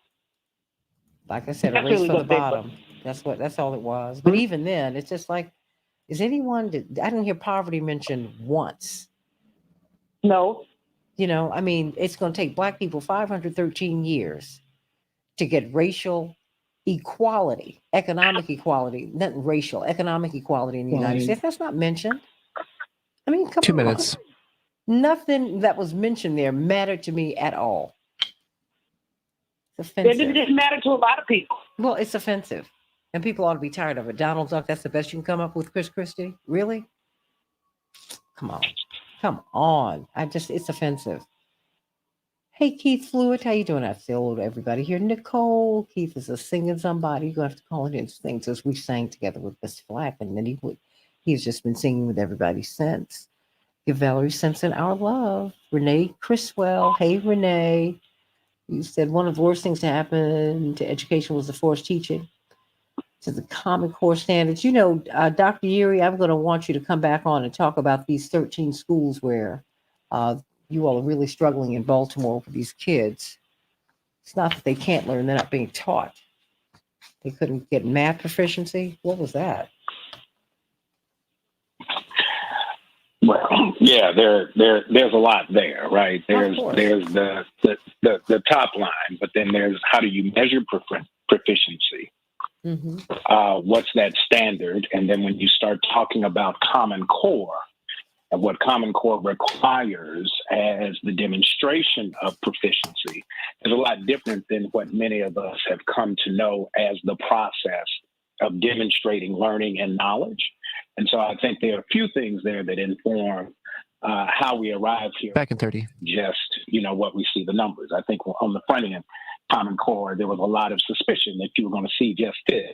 Like I said, a race for the bottom. That's all it was. But even then, it's just like, I didn't hear poverty mentioned once. No. I mean, it's going to take Black people 513 years to get racial equality, economic equality, not racial, economic equality in the United States. That's not mentioned. I mean, come on. 2 minutes. Nothing that was mentioned there mattered to me at all. It's offensive. It didn't matter to a lot of people. Well, it's offensive. And people ought to be tired of it. Donald Duck, that's the best you can come up with, Chris Christie? Really? Come on. Come on. It's offensive. Hey, Keith Fluid, how you doing? I say hello to everybody here. Nicole, Keith is a singing somebody. You're going to have to call in and sing. So we sang together with Miss Flack, and then he's just been singing with everybody since. Give Valerie Simpson our love. Renee Criswell. Hey, Renee. You said one of the worst things to happen to education was the forced teaching to the Common Core standards. You know, Dr. Yuri, I'm going to want you to come back on and talk about these 13 schools where you all are really struggling in Baltimore with these kids. It's not that they can't learn, they're not being taught. They couldn't get math proficiency. What was that? Well, yeah, there's a lot there, right? There's the top line, but then there's how do you measure proficiency? Mm-hmm. What's that standard? And then when you start talking about Common Core and what Common Core requires as the demonstration of proficiency is a lot different than what many of us have come to know as the process of demonstrating learning and knowledge. And so I think there are a few things there that inform how we arrive here. Back in 30. Just, what we see the numbers. I think on the front end, Common Core, there was a lot of suspicion that you were going to see just this.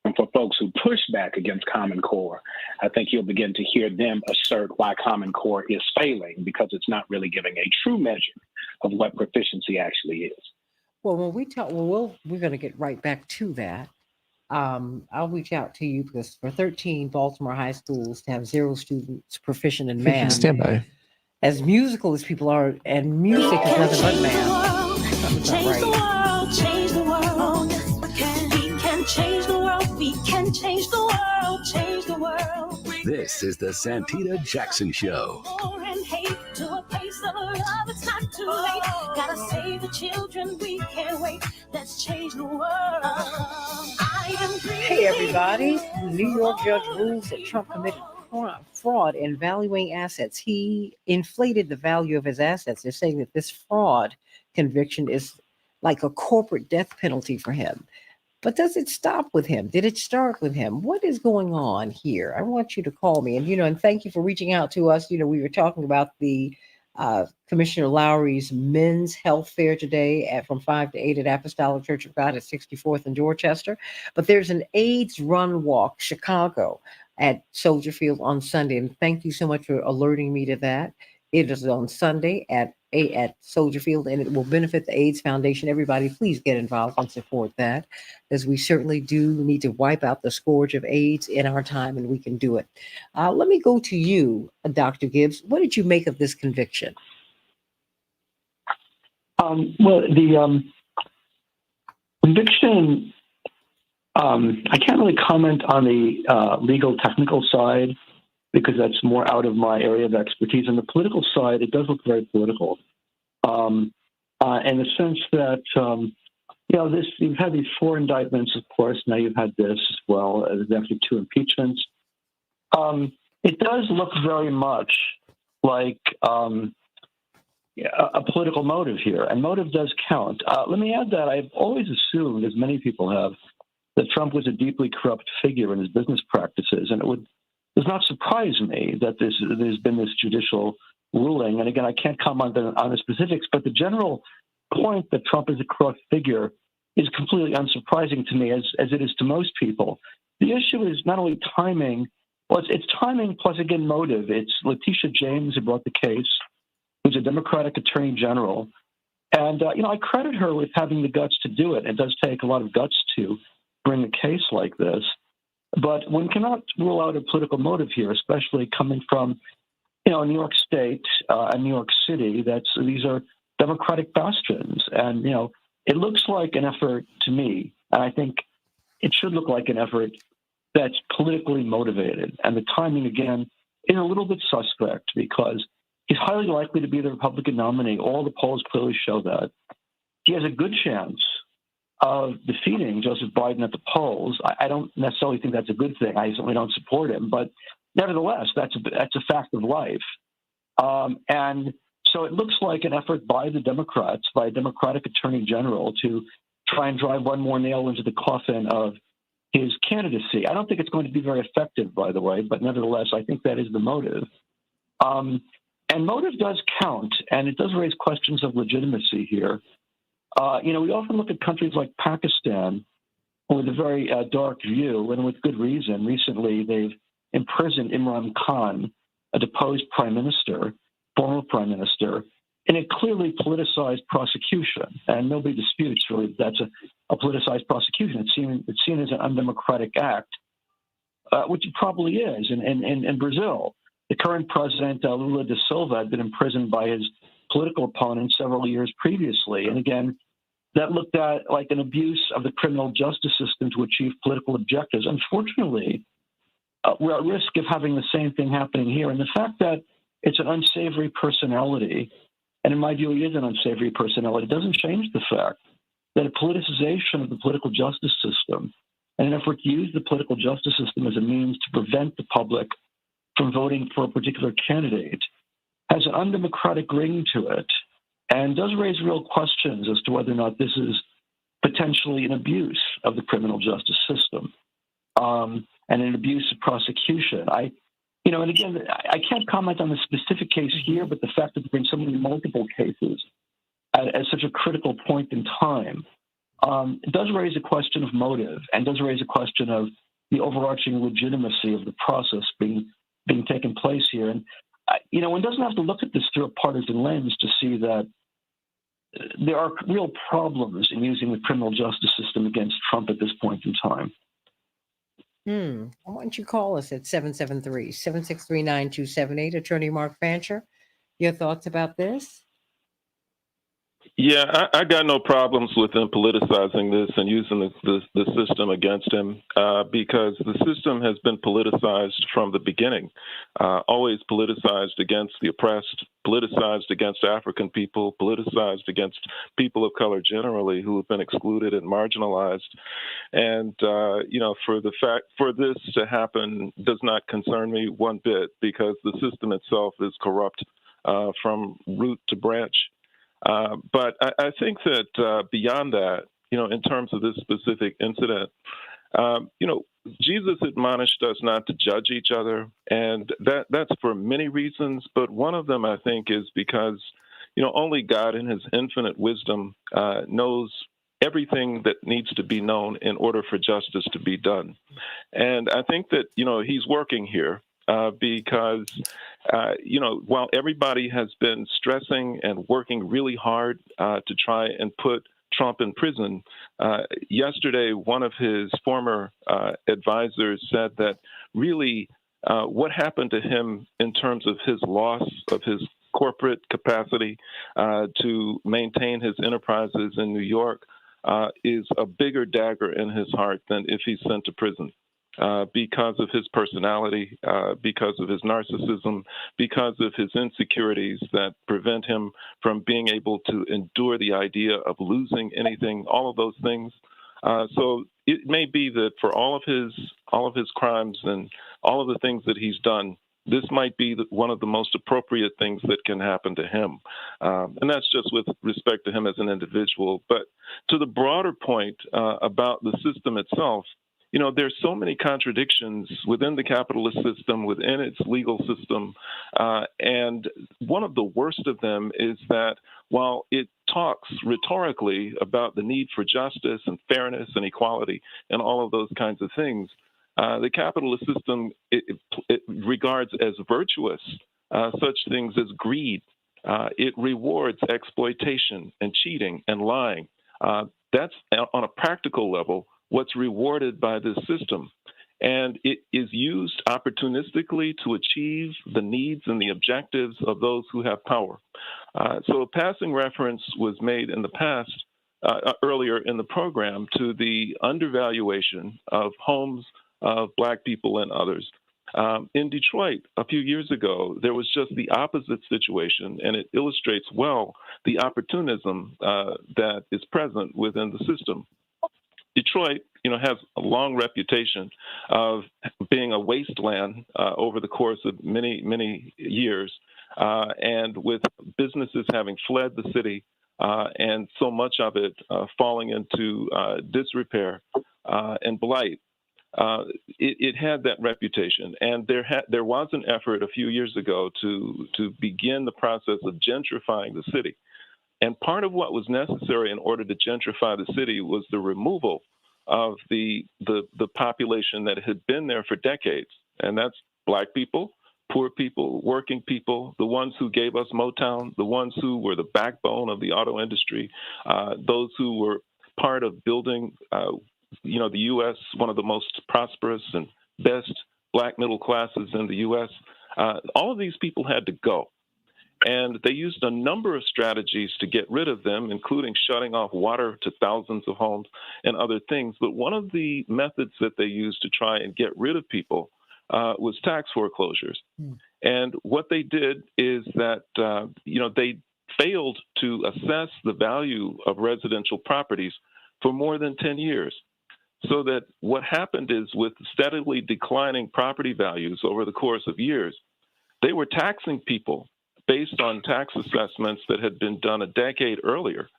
And for folks who push back against Common Core, I think you'll begin to hear them assert why Common Core is failing, because it's not really giving a true measure of what proficiency actually is. Well, when we talk, we're going to get right back to that. I'll reach out to you because for 13 Baltimore high schools to have 0 students proficient in math, stand by. As musical as people are, and music is nothing but math. Change the world, change the world. We can change the world. We can change the world, change the world. This is the Santita Jackson Show. War and hate to a place of love. It's not too late. Gotta save the children. We can't wait. Let's change the world. Hey, everybody. New York judge rules that Trump committed fraud in valuing assets. He inflated the value of his assets. They're saying that this fraud conviction is like a corporate death penalty for him. But does it stop with him? Did it start with him? What is going on here? I want you to call me. And thank you for reaching out to us. We were talking about the Commissioner Lowry's men's health fair today from 5 to 8 at Apostolic Church of God at 64th and Dorchester. But there's an AIDS run walk, Chicago, at Soldier Field on Sunday. And thank you so much for alerting me to that. It is on Sunday at Soldier Field, and it will benefit the AIDS Foundation. Everybody, please get involved and support that, as we certainly do need to wipe out the scourge of AIDS in our time, and we can do it. Let me go to you, Dr. Gibbs. What did you make of this conviction? Well, the conviction, I can't really comment on the legal technical side, because that's more out of my area of expertise. On the political side, it does look very political, in the sense that, you've had these 4 indictments, of course. Now you've had this as well. There's actually 2 impeachments. It does look very much like a political motive here, and motive does count. Let me add that I've always assumed, as many people have, that Trump was a deeply corrupt figure in his business practices, and it does not surprise me that there's been this judicial ruling. And again, I can't comment on the specifics, but the general point that Trump is a corrupt figure is completely unsurprising to me, as it is to most people. The issue is not only timing, it's timing plus, again, motive. It's Letitia James who brought the case, who's a Democratic attorney general. And, I credit her with having the guts to do it. It does take a lot of guts to bring a case like this. But one cannot rule out a political motive here, especially coming from, New York State and New York City. These are Democratic bastions. And, it looks like an effort to me, and I think it should look like an effort that's politically motivated. And the timing, again, is a little bit suspect, because he's highly likely to be the Republican nominee. All the polls clearly show that. He has a good chance of defeating Joseph Biden at the polls. I don't necessarily think that's a good thing. I certainly don't support him, but nevertheless, that's a fact of life. And So it looks like an effort by the Democrats, by a Democratic Attorney General, to try and drive one more nail into the coffin of his candidacy. I don't think it's going to be very effective, by the way, but nevertheless, I think that is the motive. And motive does count, and it does raise questions of legitimacy here. We often look at countries like Pakistan with a very dark view, and with good reason. Recently, they've imprisoned Imran Khan, a deposed former prime minister, in a clearly politicized prosecution. And nobody disputes, really, that's a politicized prosecution. It's seen as an undemocratic act, which it probably is. In Brazil, the current president, Lula da Silva, had been imprisoned by his political opponent several years previously. And again, that looked at like an abuse of the criminal justice system to achieve political objectives. Unfortunately, we're at risk of having the same thing happening here. And the fact that it's an unsavory personality, and in my view, he is an unsavory personality, doesn't change the fact that a politicization of the political justice system and an effort to use the political justice system as a means to prevent the public from voting for a particular candidate has an undemocratic ring to it and does raise real questions as to whether or not this is potentially an abuse of the criminal justice system and an abuse of prosecution. And again, I can't comment on the specific case here, but the fact that there have been so many multiple cases at such a critical point in time does raise a question of motive and does raise a question of the overarching legitimacy of the process being taken place here. And, one doesn't have to look at this through a partisan lens to see that there are real problems in using the criminal justice system against Trump at this point in time. Why don't you call us at 773-763-9278, Attorney Mark Fancher? Your thoughts about this? Yeah, I got no problems with them politicizing this and using the system against him because the system has been politicized from the beginning, always politicized against the oppressed, politicized against African people, politicized against people of color generally who have been excluded and marginalized. And, for this to happen does not concern me one bit because the system itself is corrupt from root to branch. But I think that beyond that, in terms of this specific incident, Jesus admonished us not to judge each other, and that's for many reasons. But one of them, I think, is because, only God in his infinite wisdom knows everything that needs to be known in order for justice to be done. And I think that, he's working here. Because, while everybody has been stressing and working really hard to try and put Trump in prison, yesterday one of his former advisors said that really what happened to him in terms of his loss of his corporate capacity to maintain his enterprises in New York is a bigger dagger in his heart than if he's sent to prison. Because of his personality, because of his narcissism, because of his insecurities that prevent him from being able to endure the idea of losing anything, all of those things. So it may be that for all of his crimes and all of the things that he's done, this might be one of the most appropriate things that can happen to him. And that's just with respect to him as an individual. But to the broader point about the system itself, there's so many contradictions within the capitalist system, within its legal system. And one of the worst of them is that while it talks rhetorically about the need for justice and fairness and equality and all of those kinds of things, the capitalist system it regards as virtuous such things as greed. It rewards exploitation and cheating and lying. That's on a practical level what's rewarded by this system. And it is used opportunistically to achieve the needs and the objectives of those who have power. So a passing reference was made in the past, earlier in the program, to the undervaluation of homes of Black people and others. In Detroit, a few years ago, there was just the opposite situation, and it illustrates well the opportunism that is present within the system. Detroit, has a long reputation of being a wasteland over the course of many, many years and with businesses having fled the city and so much of it falling into disrepair and blight, it had that reputation. And there was an effort a few years ago to begin the process of gentrifying the city. And part of what was necessary in order to gentrify the city was the removal of the population that had been there for decades. And that's Black people, poor people, working people, the ones who gave us Motown, the ones who were the backbone of the auto industry, those who were part of building, the U.S., one of the most prosperous and best Black middle classes in the U.S. All of these people had to go. And they used a number of strategies to get rid of them, including shutting off water to thousands of homes and other things. But one of the methods that they used to try and get rid of people was tax foreclosures. And what they did is that, they failed to assess the value of residential properties for more than 10 years. So that what happened is, with steadily declining property values over the course of years, they were taxing people based on tax assessments that had been done a decade earlier.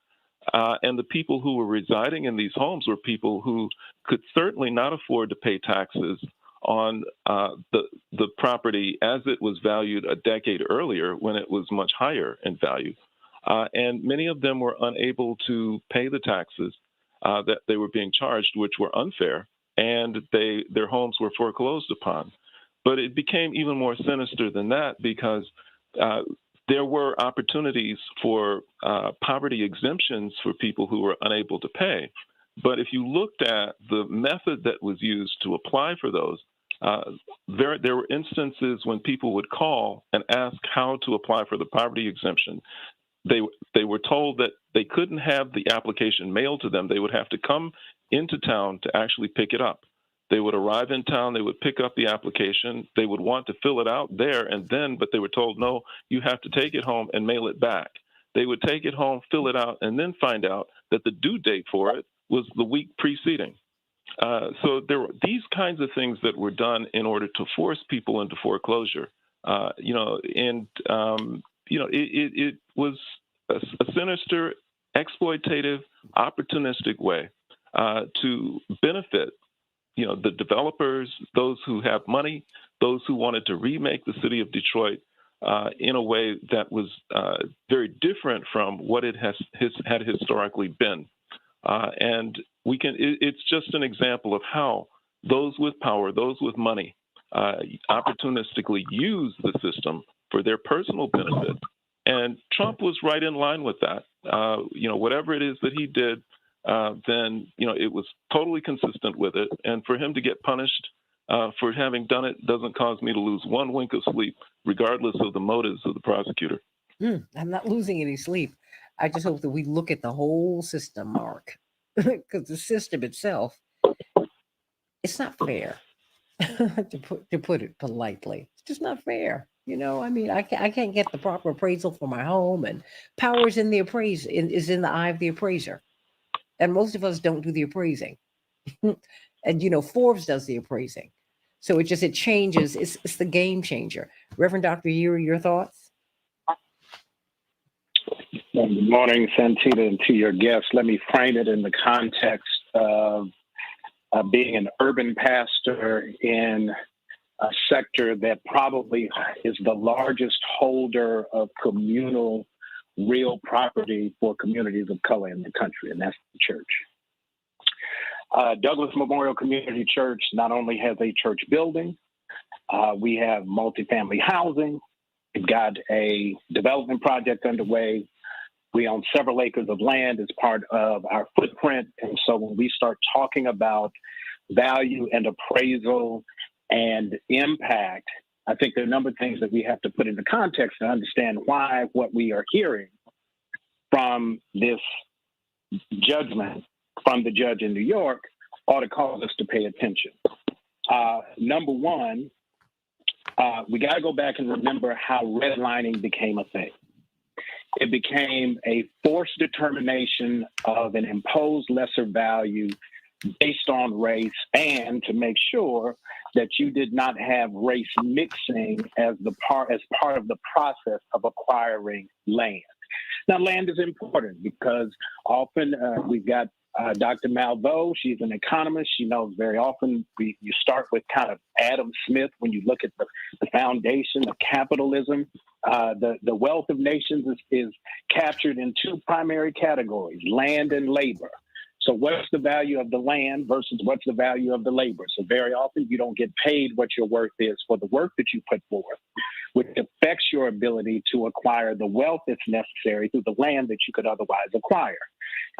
And the people who were residing in these homes were people who could certainly not afford to pay taxes on the property as it was valued a decade earlier, when it was much higher in value. And many of them were unable to pay the taxes that they were being charged, which were unfair, and their homes were foreclosed upon. But it became even more sinister than that, because there were opportunities for poverty exemptions for people who were unable to pay. But if you looked at the method that was used to apply for those, there were instances when people would call and ask how to apply for the poverty exemption. They were told that they couldn't have the application mailed to them. They would have to come into town to actually pick it up. They would arrive in town, they would pick up the application, they would want to fill it out there and then, but they were told, no, you have to take it home and mail it back. They would take it home, fill it out, and then find out that the due date for it was the week preceding. So there were these kinds of things that were done in order to force people into foreclosure. It was a sinister, exploitative, opportunistic way to benefit the developers, those who have money, those who wanted to remake the city of Detroit in a way that was very different from what it had historically been. And it's just an example of how those with power, those with money, opportunistically use the system for their personal benefit. And Trump was right in line with that. Whatever it is that he did, then it was totally consistent with it. And for him to get punished for having done it doesn't cause me to lose one wink of sleep, regardless of the motives of the prosecutor. I'm not losing any sleep. I just hope that we look at the whole system, Mark, because the system itself, it's not fair. to put it politely, it's just not fair. I can't get the proper appraisal for my home, and power is in the is in the eye of the appraiser. And most of us don't do the appraising. And Forbes does the appraising. So it changes. It's the game changer. Reverend Dr. Yeary, your thoughts? Good morning, Santita, and to your guests. Let me frame it in the context of being an urban pastor in a sector that probably is the largest holder of communal real property for communities of color in the country, and that's the church. Douglas Memorial Community Church not only has a church building, we have multifamily housing, we've got a development project underway, we own several acres of land as part of our footprint, and so when we start talking about value and appraisal and impact, I think there are a number of things that we have to put into context to understand why what we are hearing from this judgment from the judge in New York ought to cause us to pay attention. Number one, we got to go back and remember how redlining became a thing. It became a forced determination of an imposed lesser value based on race, and to make sure that you did not have race mixing as part of the process of acquiring land. Now, land is important because often we've got Dr. Malveaux. She's an economist. She knows very often you start with kind of Adam Smith when you look at the foundation of capitalism. The wealth of nations is captured in two primary categories, land and labor. So what's the value of the land versus what's the value of the labor? So very often you don't get paid what your worth is for the work that you put forth, which affects your ability to acquire the wealth that's necessary through the land that you could otherwise acquire.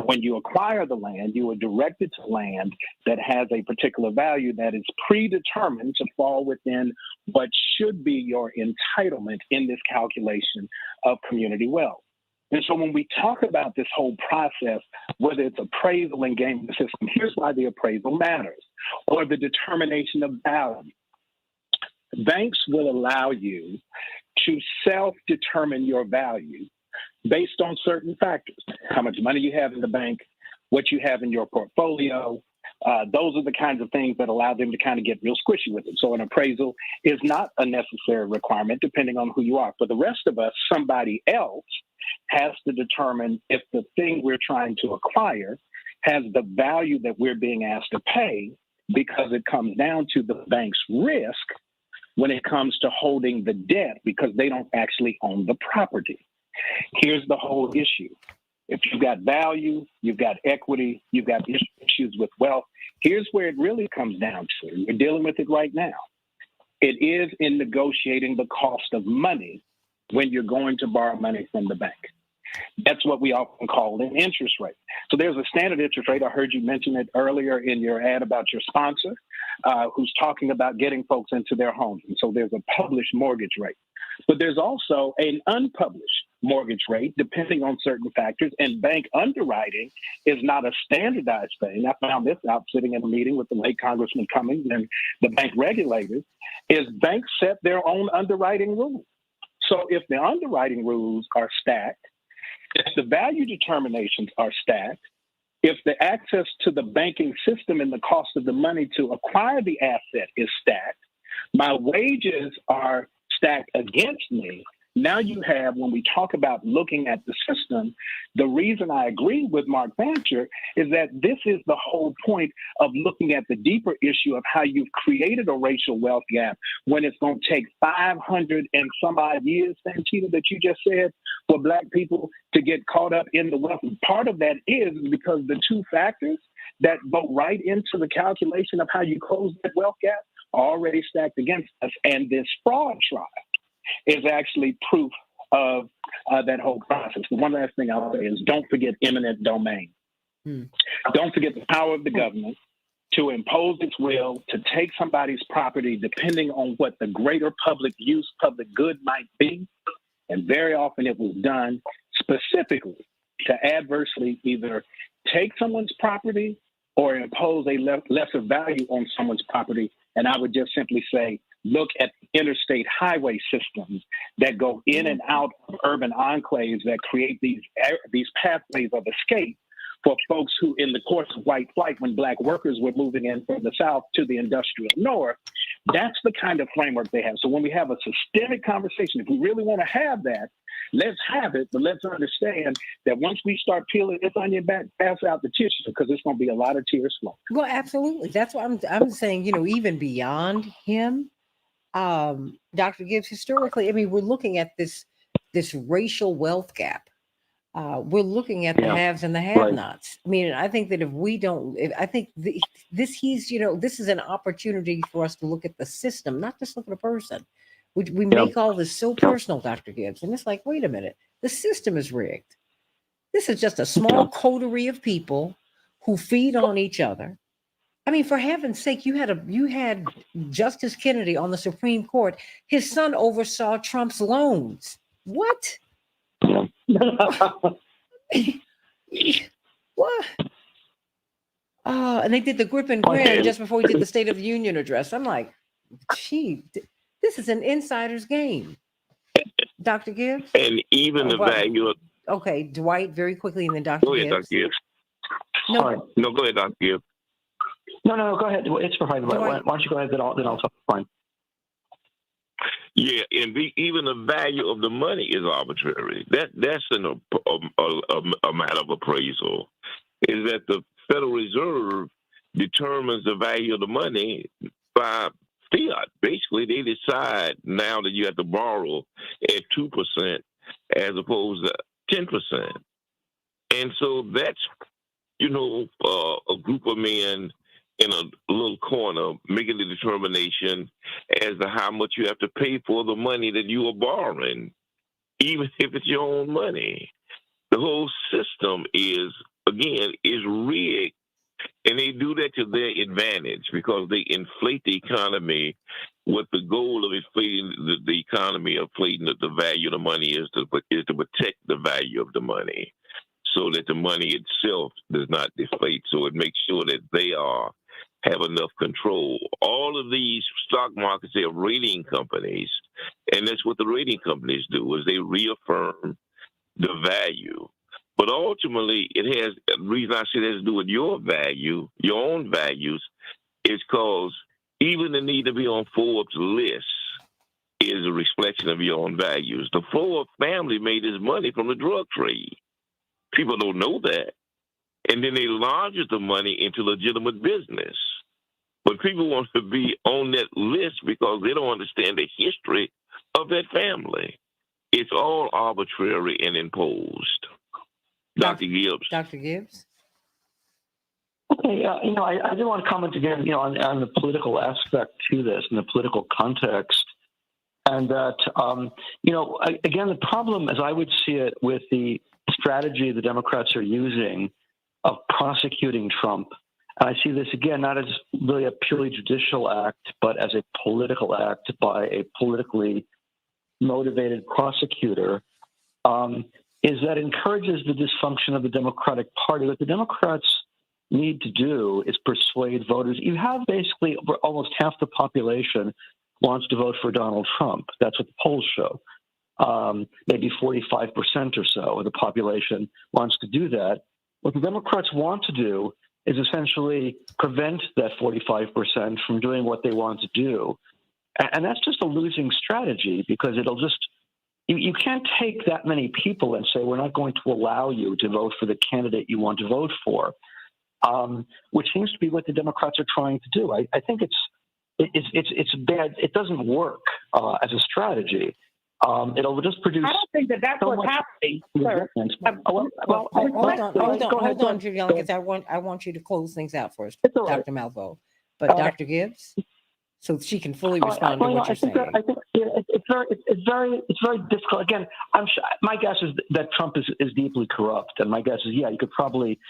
When you acquire the land, you are directed to land that has a particular value that is predetermined to fall within what should be your entitlement in this calculation of community wealth. And so when we talk about this whole process, whether it's appraisal and gaming the system, here's why the appraisal matters, or the determination of value. Banks will allow you to self-determine your value based on certain factors: how much money you have in the bank, what you have in your portfolio. Those are the kinds of things that allow them to kind of get real squishy with it. So an appraisal is not a necessary requirement depending on who you are. For the rest of us, somebody else has to determine if the thing we're trying to acquire has the value that we're being asked to pay, because it comes down to the bank's risk when it comes to holding the debt, because they don't actually own the property. Here's the whole issue. If you've got value, you've got equity, you've got issues with wealth, here's where it really comes down to. We're dealing with it right now. It is in negotiating the cost of money when you're going to borrow money from the bank. That's what we often call an interest rate. So there's a standard interest rate. I heard you mention it earlier in your ad about your sponsor, who's talking about getting folks into their homes. And so there's a published mortgage rate. But there's also an unpublished mortgage rate, depending on certain factors. And bank underwriting is not a standardized thing. I found this out sitting in a meeting with the late Congressman Cummings and the bank regulators, is banks set their own underwriting rules. So if the underwriting rules are stacked, if the value determinations are stacked, if the access to the banking system and the cost of the money to acquire the asset is stacked, my wages are stacked against me. Now you have, when we talk about looking at the system, the reason I agree with Mark Fancher is that this is the whole point of looking at the deeper issue of how you've created a racial wealth gap when it's going to take 500 and some odd years, Santita, that you just said, for Black people to get caught up in the wealth. And part of that is because the two factors that go right into the calculation of how you close that wealth gap are already stacked against us. And this fraud trial is actually proof of that whole process. The one last thing I'll say is don't forget eminent domain. Don't forget the power of the government to impose its will, to take somebody's property depending on what the greater public use, public good might be. And very often it was done specifically to adversely either take someone's property or impose a lesser value on someone's property. And I would just simply say, look at interstate highway systems that go in and out of urban enclaves that create these pathways of escape for folks who, in the course of white flight, when Black workers were moving in from the South to the industrial North, that's the kind of framework they have. So when we have a systemic conversation, if we really want to have that, let's have it, but let's understand that once we start peeling this onion back, pass out the tissue, because there's going to be a lot of tears flowing. Well, absolutely. That's why I'm saying, even beyond him, Dr. Gibbs, historically, I mean, we're looking at this racial wealth gap. We're looking at the haves and the have-nots. I mean, I think that if we don't, this is an opportunity for us to look at the system, not just look at a person. We make all this so personal, Dr. Gibbs, and it's like, wait a minute, the system is rigged. This is just a small coterie of people who feed on each other. I mean, for heaven's sake, you had Justice Kennedy on the Supreme Court. His son oversaw Trump's loans. What? What? And they did the grip and grin just before he did the State of the Union address. I'm like, gee, this is an insider's game. Dr. Gibbs? And even the value of... Okay, Dwight, very quickly, and then Dr. Go ahead, Gibbs. Dr. Gibbs. No, go ahead, Dr. Gibbs. No, go ahead. It's for Hyde. Why don't you go ahead, then I'll talk. Fine. Yeah, and even the value of the money is arbitrary. That's a matter of appraisal. Is that the Federal Reserve determines the value of the money by fiat. Basically, they decide now that you have to borrow at 2% as opposed to 10%, and so that's a group of men in a little corner making the determination as to how much you have to pay for the money that you are borrowing, even if it's your own money. The whole system is rigged, and they do that to their advantage because they inflate the economy with the goal of inflating the economy, inflating the value of the money is to protect the value of the money so that the money itself does not deflate. So it makes sure that they have enough control. All of these stock markets, they are rating companies, and that's what the rating companies do, is they reaffirm the value. But ultimately, the reason I say it has to do with your value, your own values, is because even the need to be on Forbes' list is a reflection of your own values. The Forbes family made this money from the drug trade. People don't know that. And then they laundered the money into legitimate business. But people want to be on that list because they don't understand the history of that family. It's all arbitrary and imposed. Dr. Gibbs. Dr. Gibbs? Okay, I do want to comment again, on the political aspect to this and the political context. And that, again, the problem, as I would see it, with the strategy the Democrats are using of prosecuting Trump, and I see this, again, not as really a purely judicial act, but as a political act by a politically motivated prosecutor, is that encourages the dysfunction of the Democratic Party. What the Democrats need to do is persuade voters. You have basically almost half the population wants to vote for Donald Trump. That's what the polls show. Maybe 45% or so of the population wants to do that. What the Democrats want to do is essentially prevent that 45% from doing what they want to do. And that's just a losing strategy because it'll just, you can't take that many people and say, we're not going to allow you to vote for the candidate you want to vote for, which seems to be what the Democrats are trying to do. I think it's bad. It doesn't work as a strategy. It'll just produce. I don't think that's what's happening, sir. Hold on, Juliana, because I want you to close things out for us, Dr. Malvo. But Dr. Gibbs, so she can fully respond to what you're saying. I think it's very difficult. Again, my guess is that Trump is deeply corrupt, and my guess is you could probably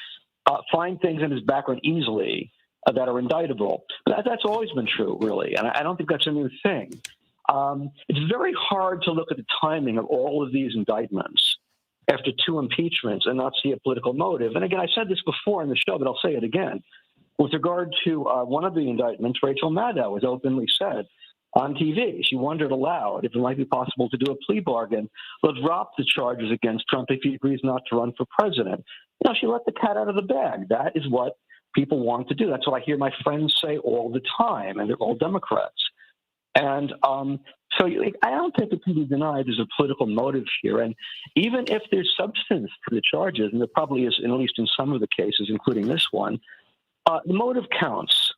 find things in his background easily that are indictable. But that's always been true, really, and I don't think that's a new thing. It's very hard to look at the timing of all of these indictments after 2 impeachments and not see a political motive. And again, I said this before in the show, but I'll say it again. With regard to one of the indictments, Rachel Maddow has openly said on TV, she wondered aloud if it might be possible to do a plea bargain. Let's drop the charges against Trump if he agrees not to run for president. She let the cat out of the bag. That is what people want to do. That's what I hear my friends say all the time, and they're all Democrats. And so I don't think it can be denied there's a political motive here. And even if there's substance to the charges, and there probably is, at least in some of the cases, including this one, the motive counts.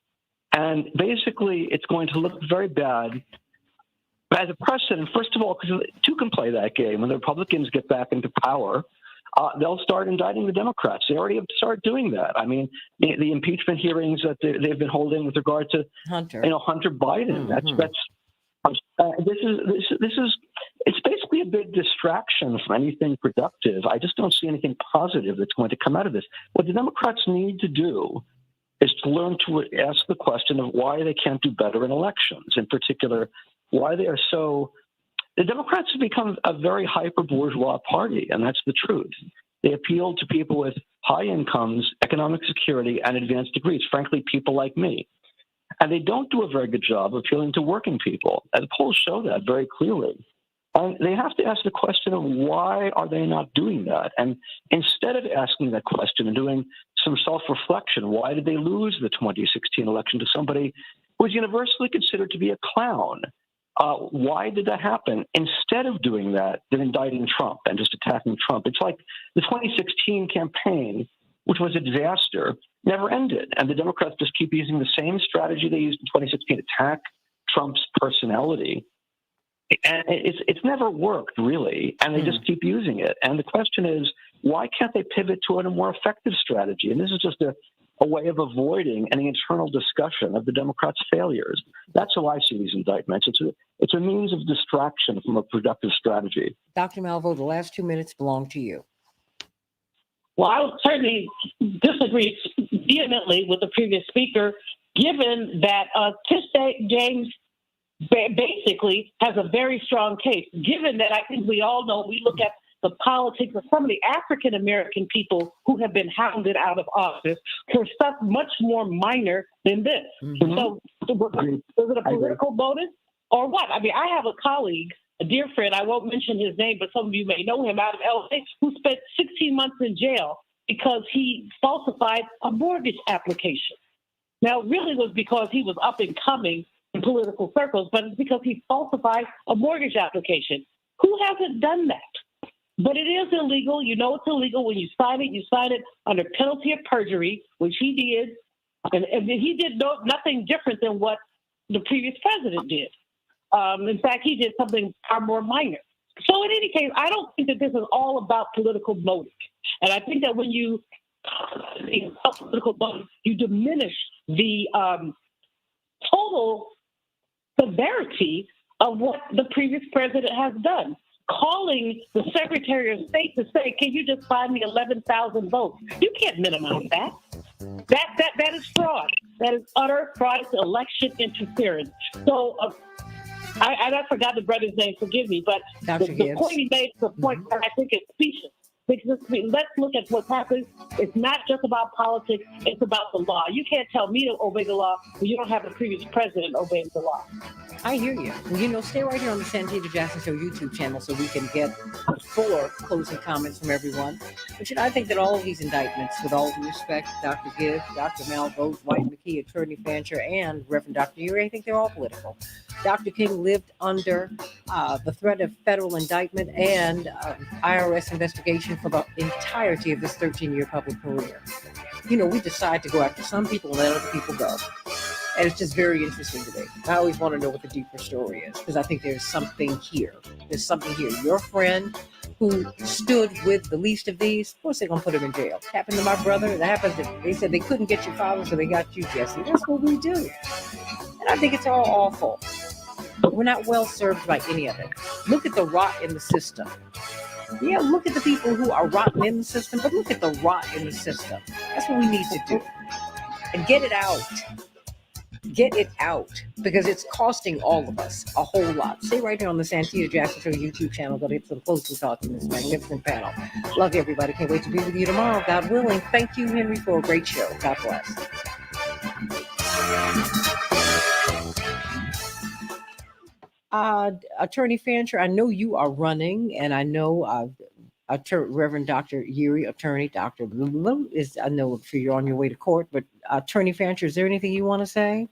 And basically, it's going to look very bad as a precedent. First of all, because two can play that game. When the Republicans get back into power, they'll start indicting the Democrats. They already have started doing that. I mean, the impeachment hearings that they've been holding with regard to Hunter Biden. Mm-hmm. It's basically a big distraction from anything productive. I just don't see anything positive that's going to come out of this. What the Democrats need to do is to learn to ask the question of why they can't do better in elections. In particular, why they are so. The Democrats have become a very hyper-bourgeois party, and that's the truth. They appeal to people with high incomes, economic security, and advanced degrees, frankly, people like me. And they don't do a very good job of appealing to working people. And the polls show that very clearly. And they have to ask the question of why are they not doing that? And instead of asking that question and doing some self-reflection, why did they lose the 2016 election to somebody who was universally considered to be a clown? Why did that happen? Instead of doing that, they're indicting Trump and just attacking Trump. It's like the 2016 campaign, which was a disaster, never ended. And the Democrats just keep using the same strategy they used in 2016, attack Trump's personality. And it's never worked, really, and they just keep using it. And the question is, why can't they pivot to a more effective strategy? And this is just a way of avoiding any internal discussion of the Democrats' failures. That's how I see these indictments. It's a means of distraction from a productive strategy. Dr. Malvo, the last 2 minutes belong to you. Well, I would certainly disagree vehemently with the previous speaker, given that Tish James basically has a very strong case, given that I think we all know, we look at the politics of some of the African American people who have been hounded out of office for stuff much more minor than this. Mm-hmm. So was it a political motive or what? I mean, I have a colleague, a dear friend, I won't mention his name, but some of you may know him, out of LA, who spent 16 months in jail because he falsified a mortgage application. Now, it really was because he was up and coming in political circles, but it's because he falsified a mortgage application. Who hasn't done that? But it is illegal. You know it's illegal when you sign it under penalty of perjury, which he did. And he did nothing different than what the previous president did. In fact, he did something far more minor. So in any case, I don't think that this is all about political motive. And I think that when you political motive, you diminish the total severity of what the previous president has done. Calling the Secretary of State to say, can you just find me 11,000 votes? You can't minimize that. That is fraud. That is utter fraud. It's election interference. So I forgot the brother's name, forgive me, but the point he made is the point that I think is specious. Because let's look at what's happening. It's not just about politics, it's about the law. You can't tell me to obey the law when you don't have the previous president obeying the law. I hear you. Stay right here on the Santita Jackson Show YouTube channel so we can get fuller closing comments from everyone. But I think that all of these indictments, with all due respect, Dr. Gibb, Dr. Malvo, White McKee, Attorney Fancher, and Reverend Dr. Uri, I think they're all political. Dr. King lived under the threat of federal indictment and IRS investigation for the entirety of his 13-year public career. We decide to go after some people and let other people go. And it's just very interesting to me. I always want to know what the deeper story is, because I think there's something here. There's something here. Your friend who stood with the least of these, of course they're going to put him in jail. It happened to my brother. That happened. They said they couldn't get your father, so they got you, Jesse. That's what we do. And I think it's all awful. We're not well served by any of it. Look at the rot in the system. Yeah, look at the people who are rotten in the system, but look at the rot in the system. That's what we need to do. And get it out. Get it out, because it's costing all of us a whole lot. Stay right here on the Santita Jackson Show YouTube channel. Go to get some closing thoughts in this magnificent panel. Love you, everybody. Can't wait to be with you tomorrow, God willing. Thank you, Henry, for a great show. God bless. Attorney Fancher, I know you are running, and I know Reverend Dr. Uri, Attorney Dr. Blue is, I know if you're on your way to court, but Attorney Fancher, is there anything you want to say?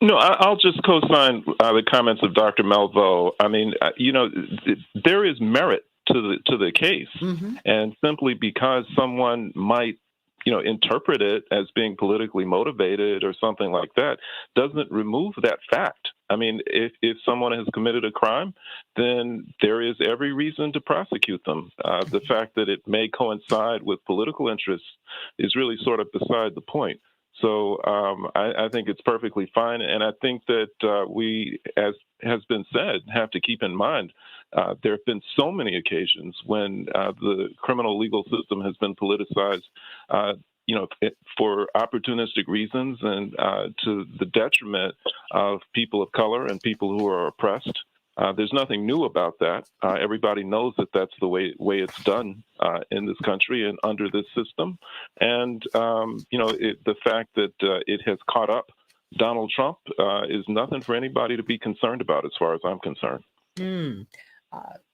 No, I'll just co-sign the comments of Dr. Malvo. I mean, there is merit to the case, and simply because someone might, interpret it as being politically motivated or something like that, doesn't remove that fact. I mean, if someone has committed a crime, then there is every reason to prosecute them. The fact that it may coincide with political interests is really sort of beside the point. So I think it's perfectly fine. And I think that we, as has been said, have to keep in mind there have been so many occasions when the criminal legal system has been politicized, for opportunistic reasons and to the detriment of people of color and people who are oppressed. There's nothing new about that. Everybody knows that that's the way it's done in this country and under this system. And, the fact that it has caught up Donald Trump is nothing for anybody to be concerned about as far as I'm concerned. Hmm.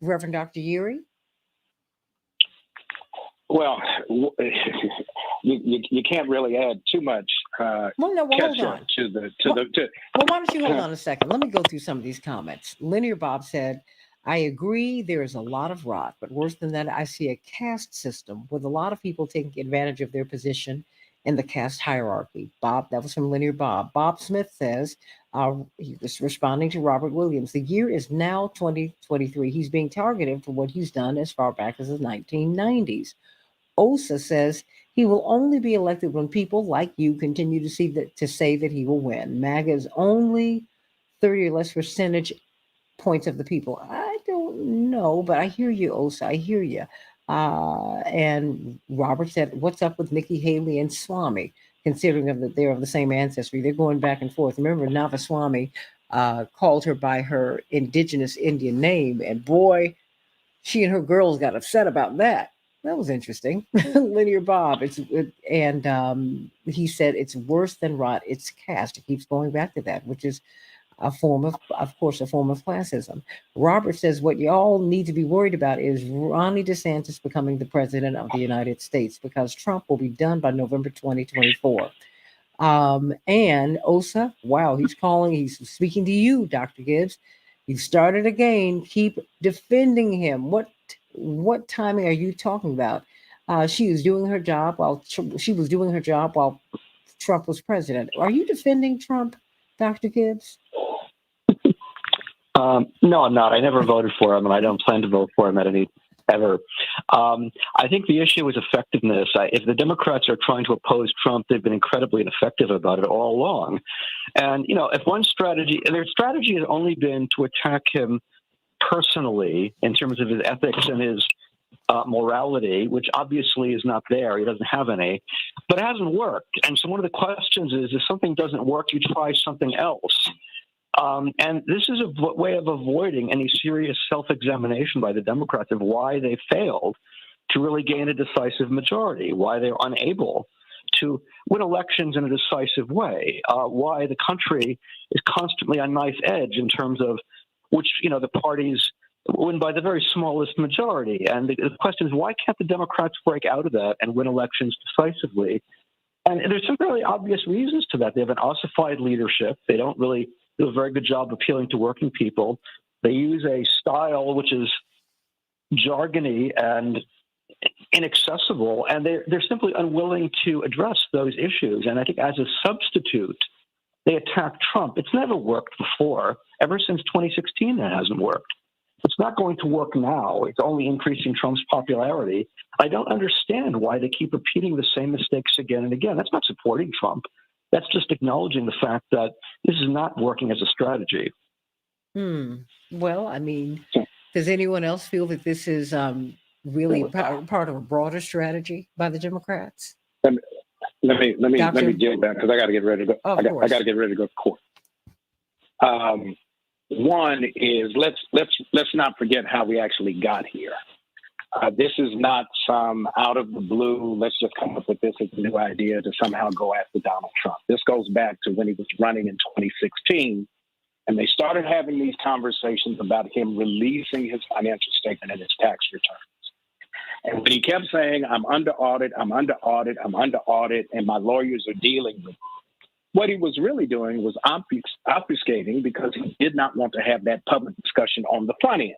Reverend Dr. Yuri? Well, you can't really add too much Well, hold ketchup on. to the Well, why don't you hold on a second? Let me go through some of these comments. Linear Bob said, I agree there is a lot of rot, but worse than that, I see a caste system with a lot of people taking advantage of their position in the caste hierarchy. Bob, that was from Linear Bob. Bob Smith says, he was responding to Robert Williams. The year is now 2023. He's being targeted for what he's done as far back as the 1990s. Osa says he will only be elected when people like you continue to say that he will win. MAGA is only 30 or less percentage points of the people. I don't know, but I hear you, Osa. I hear you. And Robert said, "What's up with Nikki Haley and Swami? Considering that they're of the same ancestry, they're going back and forth." Remember, Navaswamy called her by her indigenous Indian name, and boy, she and her girls got upset about that. That was interesting. Linear Bob. He said it's worse than rot. It's caste. It keeps going back to that, which is of course, a form of classism. Robert says what y'all need to be worried about is Ronnie DeSantis becoming the president of the United States because Trump will be done by November 2024. And Osa, wow, he's speaking to you, Dr. Gibbs. You started again. Keep defending him. What timing are you talking about? She was doing her job while Trump was president. Are you defending Trump, Dr. Gibbs? No, I'm not. I never voted for him, and I don't plan to vote for him ever. I think the issue is effectiveness. If the Democrats are trying to oppose Trump, they've been incredibly ineffective about it all along. And, if their strategy has only been to attack him personally in terms of his ethics and his morality, which obviously is not there. He doesn't have any, but it hasn't worked. And so one of the questions is, if something doesn't work, you try something else. And this is a way of avoiding any serious self-examination by the Democrats of why they failed to really gain a decisive majority, why they're unable to win elections in a decisive way, why the country is constantly on knife edge in terms of which, the parties win by the very smallest majority. And the question is, why can't the Democrats break out of that and win elections decisively? And there's some really obvious reasons to that. They have an ossified leadership. They don't really do a very good job appealing to working people. They use a style which is jargony and inaccessible, and they're simply unwilling to address those issues. And I think as a substitute, they attack Trump. It's never worked before. Ever since 2016, that hasn't worked. It's not going to work now. It's only increasing Trump's popularity. I don't understand why they keep repeating the same mistakes again and again. That's not supporting Trump. That's just acknowledging the fact that this is not working as a strategy. Well, I mean, does anyone else feel that this is really part of a broader strategy by the Democrats? Let me deal with that because I got to get ready to go. I got to get ready to go to court. One is let's not forget how we actually got here. This is not some out of the blue, let's just come up with this as a new idea to somehow go after Donald Trump. This goes back to when he was running in 2016, and they started having these conversations about him releasing his financial statement and his tax returns. And when he kept saying, I'm under audit, I'm under audit, I'm under audit, and my lawyers are dealing with it, what he was really doing was obfuscating because he did not want to have that public discussion on the front end.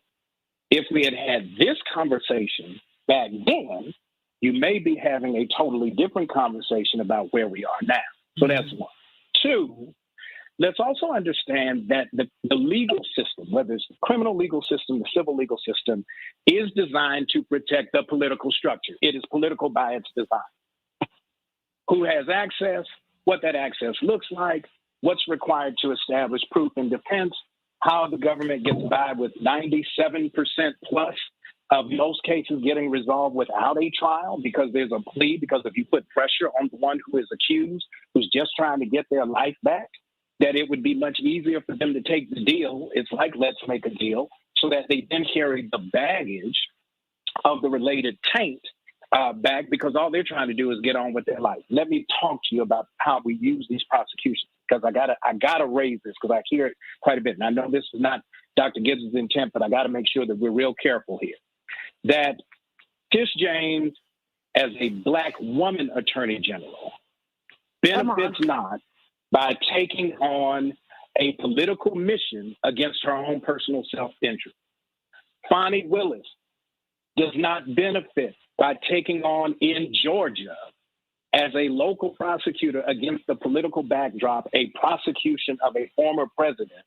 If we had had this conversation back then, you may be having a totally different conversation about where we are now. So that's one. Two, let's also understand that the legal system, whether it's the criminal legal system, the civil legal system, is designed to protect the political structure. It is political by its design. Who has access, what that access looks like, what's required to establish proof and defense, how the government gets by with 97% plus of most cases getting resolved without a trial because there's a plea, because if you put pressure on the one who is accused, who's just trying to get their life back, that it would be much easier for them to take the deal. It's like, let's make a deal, so that they then carry the baggage of the related taint back because all they're trying to do is get on with their life. Let me talk to you about how we use these prosecutions because I gotta raise this because I hear it quite a bit. And I know this is not Dr. Gibbs' intent, but I got to make sure that we're real careful here. That Tish James, as a Black woman attorney general, benefits not by taking on a political mission against her own personal self-interest. Fani Willis does not benefit by taking on in Georgia as a local prosecutor against the political backdrop a prosecution of a former president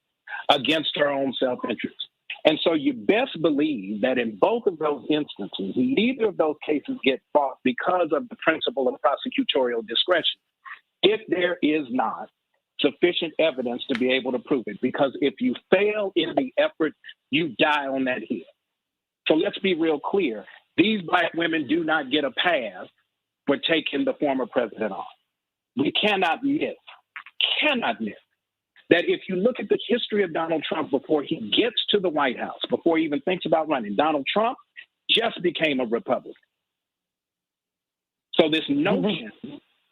against her own self-interest. And so you best believe that in both of those instances, neither of those cases get fought because of the principle of prosecutorial discretion, if there is not sufficient evidence to be able to prove it. Because if you fail in the effort, you die on that hill. So let's be real clear. These Black women do not get a pass for taking the former president on. We cannot miss that if you look at the history of Donald Trump before he gets to the White House, before he even thinks about running, Donald Trump just became a Republican. So this notion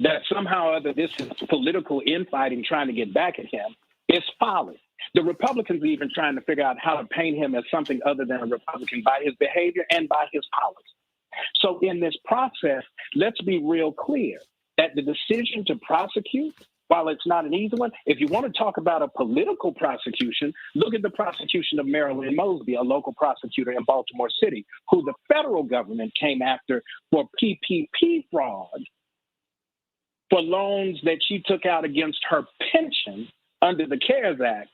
that somehow or other this is political infighting trying to get back at him is folly. The Republicans are even trying to figure out how to paint him as something other than a Republican by his behavior and by his policy. So in this process, let's be real clear that the decision to prosecute, while it's not an easy one, if you want to talk about a political prosecution, look at the prosecution of Marilyn Mosby, a local prosecutor in Baltimore City, who the federal government came after for PPP fraud, for loans that she took out against her pension under the CARES Act,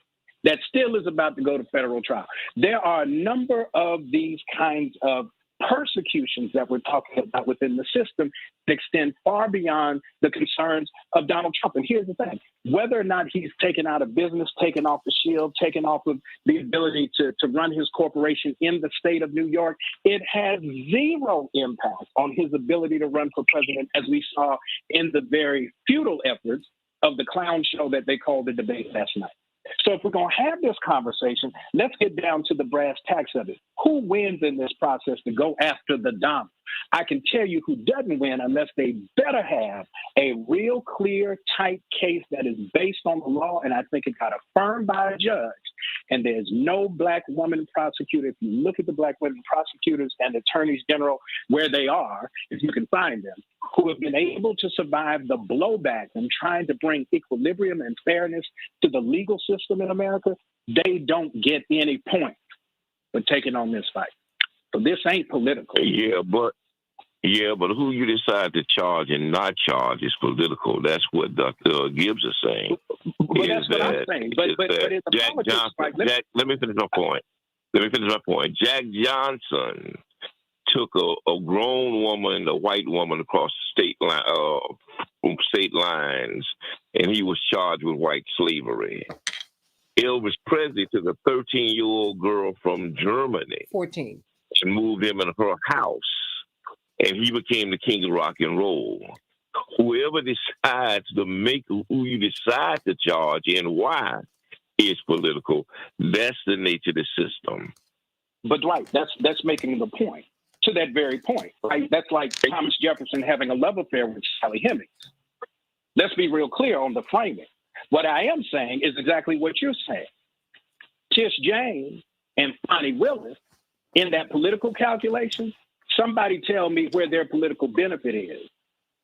that still is about to go to federal trial. There are a number of these kinds of persecutions that we're talking about within the system that extend far beyond the concerns of Donald Trump. And here's the thing, whether or not he's taken out of business, taken off the shield, taken off of the ability to run his corporation in the state of New York, it has zero impact on his ability to run for president, as we saw in the very futile efforts of the clown show that they called the debate last night. So if we're going to have this conversation, let's get down to the brass tacks of it. Who wins in this process to go after the Donald? I can tell you who doesn't win unless they better have a real clear, tight case that is based on the law, and I think it got affirmed by a judge. And there's no Black woman prosecutor. If you look at the Black women prosecutors and attorneys general where they are, if you can find them, who have been able to survive the blowback and trying to bring equilibrium and fairness to the legal system in America, they don't get any points for taking on this fight. So this ain't political. Yeah, but who you decide to charge and not charge is political. That's what Dr. Gibbs is saying. Well, that's what I'm saying. But it's a Jack politics Johnson. fight. Let me finish my point. Jack Johnson took a grown woman, a white woman, across the state lines, and he was charged with white slavery. Elvis Presley took a 13-year-old girl from Germany, 14, and moved him in her house, and he became the king of rock and roll. Whoever decides to make who you decide to charge and why is political. That's the nature of the system. But right, that's making the point. To that very point, right? That's like Thomas Jefferson having a love affair with Sally Hemings. Let's be real clear on the framing. What I am saying is exactly what you're saying. Tish James and Fani Willis, in that political calculation, somebody tell me where their political benefit is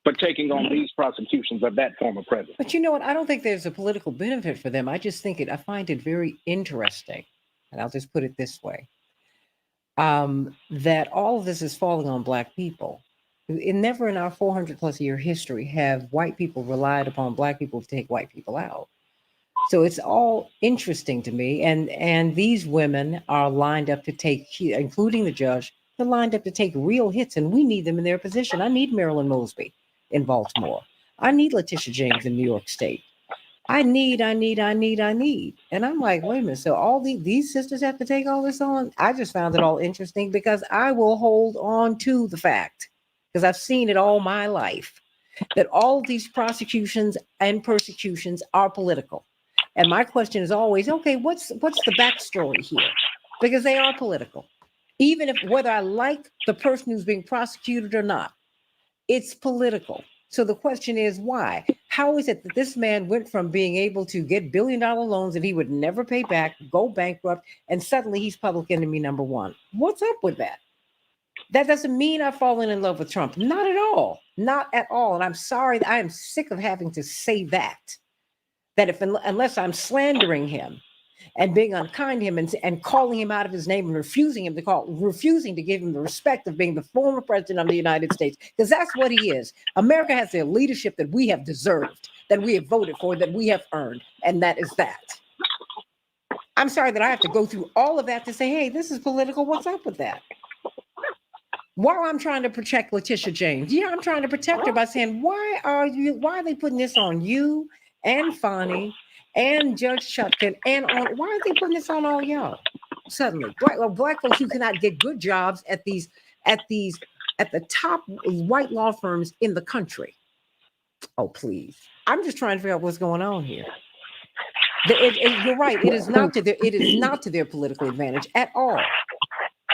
for taking on these prosecutions of that former president. But you know what? I don't think there's a political benefit for them. I just think I find it very interesting, and I'll just put it this way, that all of this is falling on Black people. Never in our 400 plus year history have white people relied upon Black people to take white people out. So it's all interesting to me. And these women are lined up to take, including the judge, they're lined up to take real hits, and we need them in their position. I need Marilyn Mosby in Baltimore. I need Letitia James in New York State. I need. And I'm like, wait a minute. So all these sisters have to take all this on? I just found it all interesting because I will hold on to the fact, because I've seen it all my life, that all of these prosecutions and persecutions are political. And my question is always, okay, what's the backstory here? Because they are political. Even if whether I like the person who's being prosecuted or not, it's political. So the question is, why? How is it that this man went from being able to get billion-dollar loans that he would never pay back, go bankrupt, and suddenly he's public enemy number one? What's up with that? That doesn't mean I've fallen in love with Trump. Not at all. Not at all. And I'm sorry. I am sick of having to say that. That unless I'm slandering him and being unkind to him and calling him out of his name and refusing to give him the respect of being the former president of the United States, because that's what he is. America has the leadership that we have deserved, that we have voted for, that we have earned, and that is that. I'm sorry that I have to go through all of that to say, hey, this is political. What's up with that? While I'm trying to protect Letitia James, I'm trying to protect her by saying, why are they putting this on you and Fonnie and Judge Chutkan why are they putting this on all y'all? Suddenly, black folks who cannot get good jobs at the top white law firms in the country. Oh, please. I'm just trying to figure out what's going on here. You're right. It is not to their political advantage at all.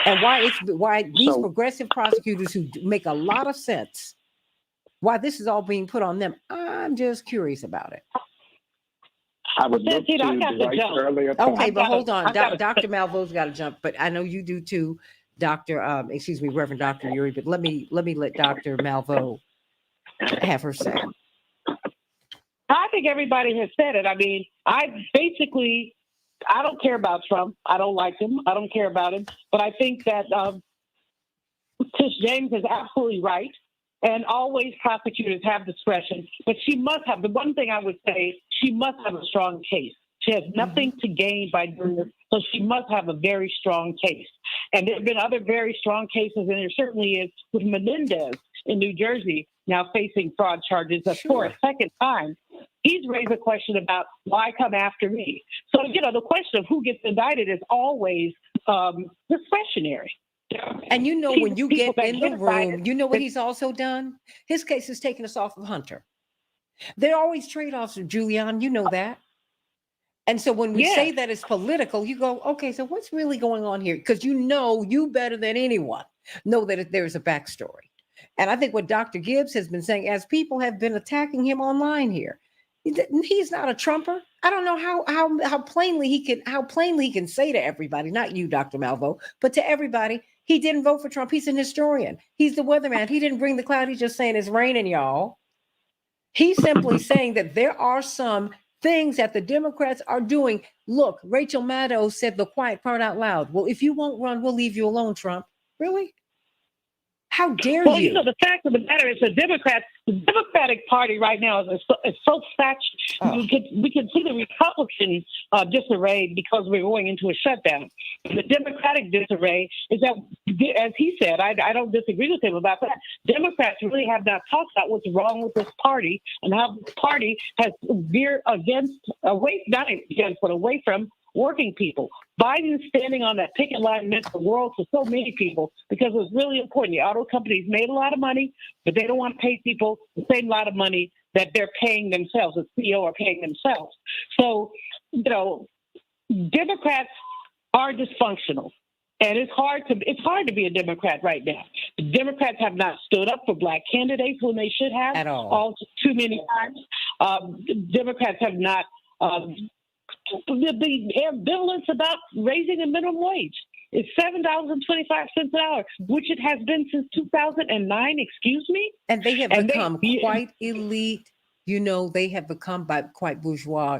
And why these progressive prosecutors who make a lot of sense, why this is all being put on them, I'm just curious about it. I would look to Dwight's earlier point. Okay, but hold on. Dr. Malvo's got to jump, but I know you do too, Reverend Dr. Uri, but let me let Dr. Malvo have her say. I think everybody has said it. I mean, I don't care about Trump. I don't like him. I don't care about him. But I think that Tish James is absolutely right. And always prosecutors have discretion. But she must have, the one thing I would say, she must have a strong case. She has nothing to gain by doing this. So she must have a very strong case. And there have been other very strong cases, and there certainly is with Menendez in New Jersey now facing fraud charges for a second time. He's raised a question about why come after me. So, the question of who gets indicted is always discretionary. And when you get in the room, you know what he's also done? His case has taken us off of Hunter. There are always trade-offs with Giuliani, you know that. And so when we say that it's political, you go, okay, so what's really going on here? Because you better than anyone know that there's a backstory. And I think what Dr. Gibbs has been saying, as people have been attacking him online here, he's not a Trumper. I don't know how plainly he can say to everybody, not you, Dr. Malvo, but to everybody, he didn't vote for Trump. He's an historian. He's the weatherman. He didn't bring the cloud. He's just saying it's raining, y'all. He's simply saying that there are some things that the Democrats are doing. Look, Rachel Maddow said the quiet part out loud. Well, if you won't run, we'll leave you alone, Trump. Really? How dare you? Well, the fact of the matter is the Democratic Party right now is so saturated. Oh. We can see the Republican disarray because we're going into a shutdown. The Democratic disarray is that, as he said, I don't disagree with him about that. Democrats really have not talked about what's wrong with this party and how this party has veered away from working people. Biden standing on that picket line meant the world to so many people because it was really important. The auto companies made a lot of money, but they don't want to pay people the same lot of money that they're paying themselves, the CEO are paying themselves. So, Democrats are dysfunctional. And it's hard to be a Democrat right now. The Democrats have not stood up for Black candidates when they should have. At all. Too many times. Democrats have not the ambivalence about raising the minimum wage. It's $7.25 an hour, which it has been since 2009. Excuse me. And they have become quite elite. They have become quite bourgeois.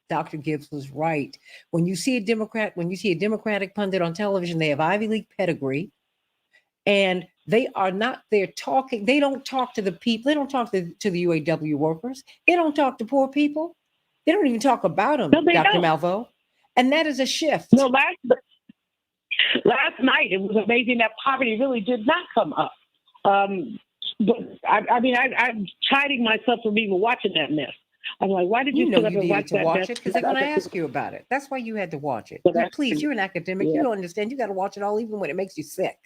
Dr. Gibbs was right. When you see a Democratic pundit on television, they have Ivy League pedigree, and they are not there talking. They don't talk to the people. They don't talk to the UAW workers. They don't talk to poor people. They don't even talk about them, no, Dr. Malvo. And that is a shift. No, last night, it was amazing that poverty really did not come up. But I'm chiding myself for even watching that mess. I'm like, why did you sit up and watch that mess? Because they're going to ask you about it. That's why you had to watch it. Please, you're an academic. Yeah. You don't understand. You got to watch it all, even when it makes you sick.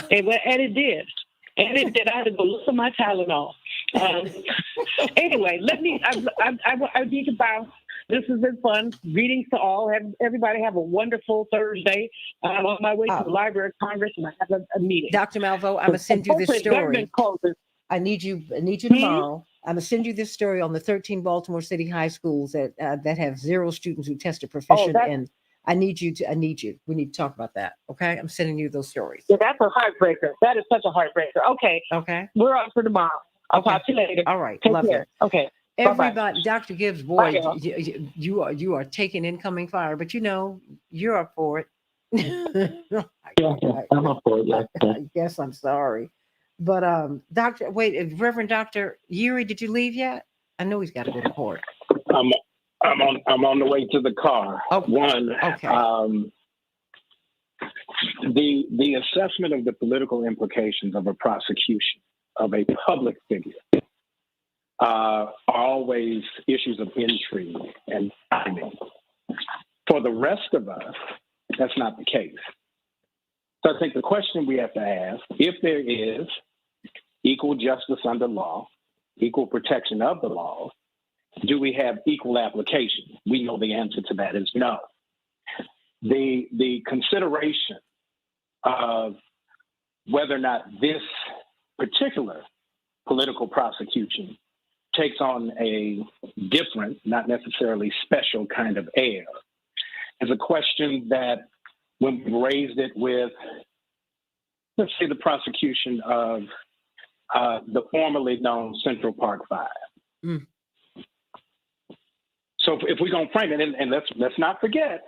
And it did. And it did. I had to go look at my Tylenol. Anyway, I need to bounce. This has been fun. Greetings to all. Everybody have a wonderful Thursday. I'm on my way to the Library of Congress, and I have a meeting. Dr. Malvo, I'm going to send you this story. I need you tomorrow. I'm gonna send you this story on the 13 Baltimore City high schools that have 0 students who tested proficient. And I need you. We need to talk about that. Okay, I'm sending you those stories. Yeah, that's a heartbreaker. That is such a heartbreaker. Okay. Okay. We're on for tomorrow. I'll talk to you later. All right. Take Love care. you. Okay. Everybody, Bye-bye. Dr. Gibbs, Bye, boy, y'all. you are taking incoming fire, but you're up for it. Yeah, I'm up for it. Yeah. I guess I'm sorry, but Reverend Dr. Yuri, did you leave yet? I know he's got a good report. I'm on the way to the car. Okay. The assessment of the political implications of a prosecution of a public figure are always issues of intrigue and timing. For the rest of us, that's not the case. So I think the question we have to ask, if there is equal justice under law, equal protection of the law, do we have equal application? We know the answer to that is no. The consideration of whether or not this particular political prosecution takes on a different, not necessarily special kind of air is a question that when we raised it with, let's say, the prosecution of the formerly known Central Park Five. Mm. So if we're going to frame it, and let's not forget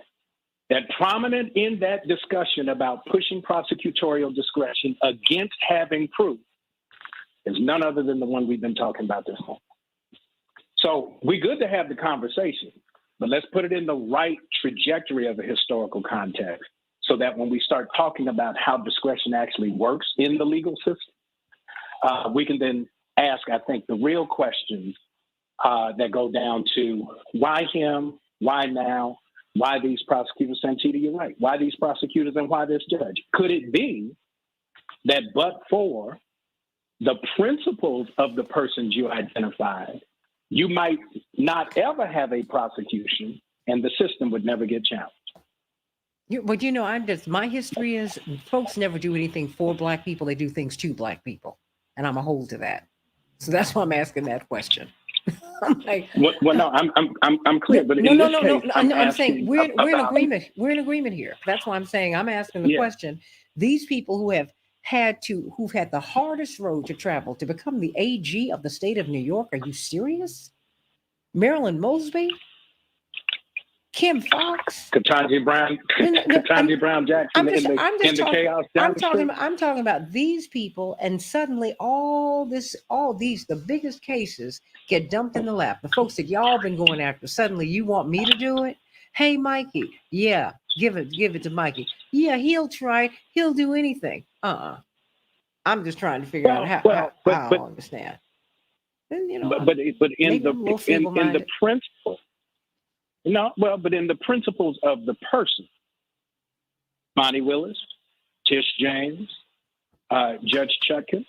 that prominent in that discussion about pushing prosecutorial discretion against having proof is none other than the one we've been talking about this morning. So we're good to have the conversation, but let's put it in the right trajectory of a historical context so that when we start talking about how discretion actually works in the legal system, we can then ask, I think, the real questions that go down to why him, why now, why these prosecutors. Santita, you're right. Why these prosecutors and why this judge? Could it be that but for the principles of the persons you identified, you might not ever have a prosecution and the system would never get challenged? But my history is folks never do anything for Black people. They do things to Black people. And I'm a hold to that. So that's why I'm asking that question. I'm like, well, no, I'm clear, but I'm saying we're in agreement. We're in agreement here. That's why I'm saying I'm asking the question. These people who've had the hardest road to travel to become the AG of the state of New York. Are you serious? Marilyn Mosby, Kim Foxx, Ketanji Brown Jackson in the chaos. I'm talking about these people, and suddenly all these the biggest cases get dumped in the lap. The folks that y'all been going after, suddenly you want me to do it? Hey, Mikey, yeah, give it to Mikey. Yeah, he'll try. He'll do anything. I'm just trying to figure out how I understand. And, but in the principle. No, well, but in the principles of the person, Bonnie Willis, Tish James, Judge Chutkan,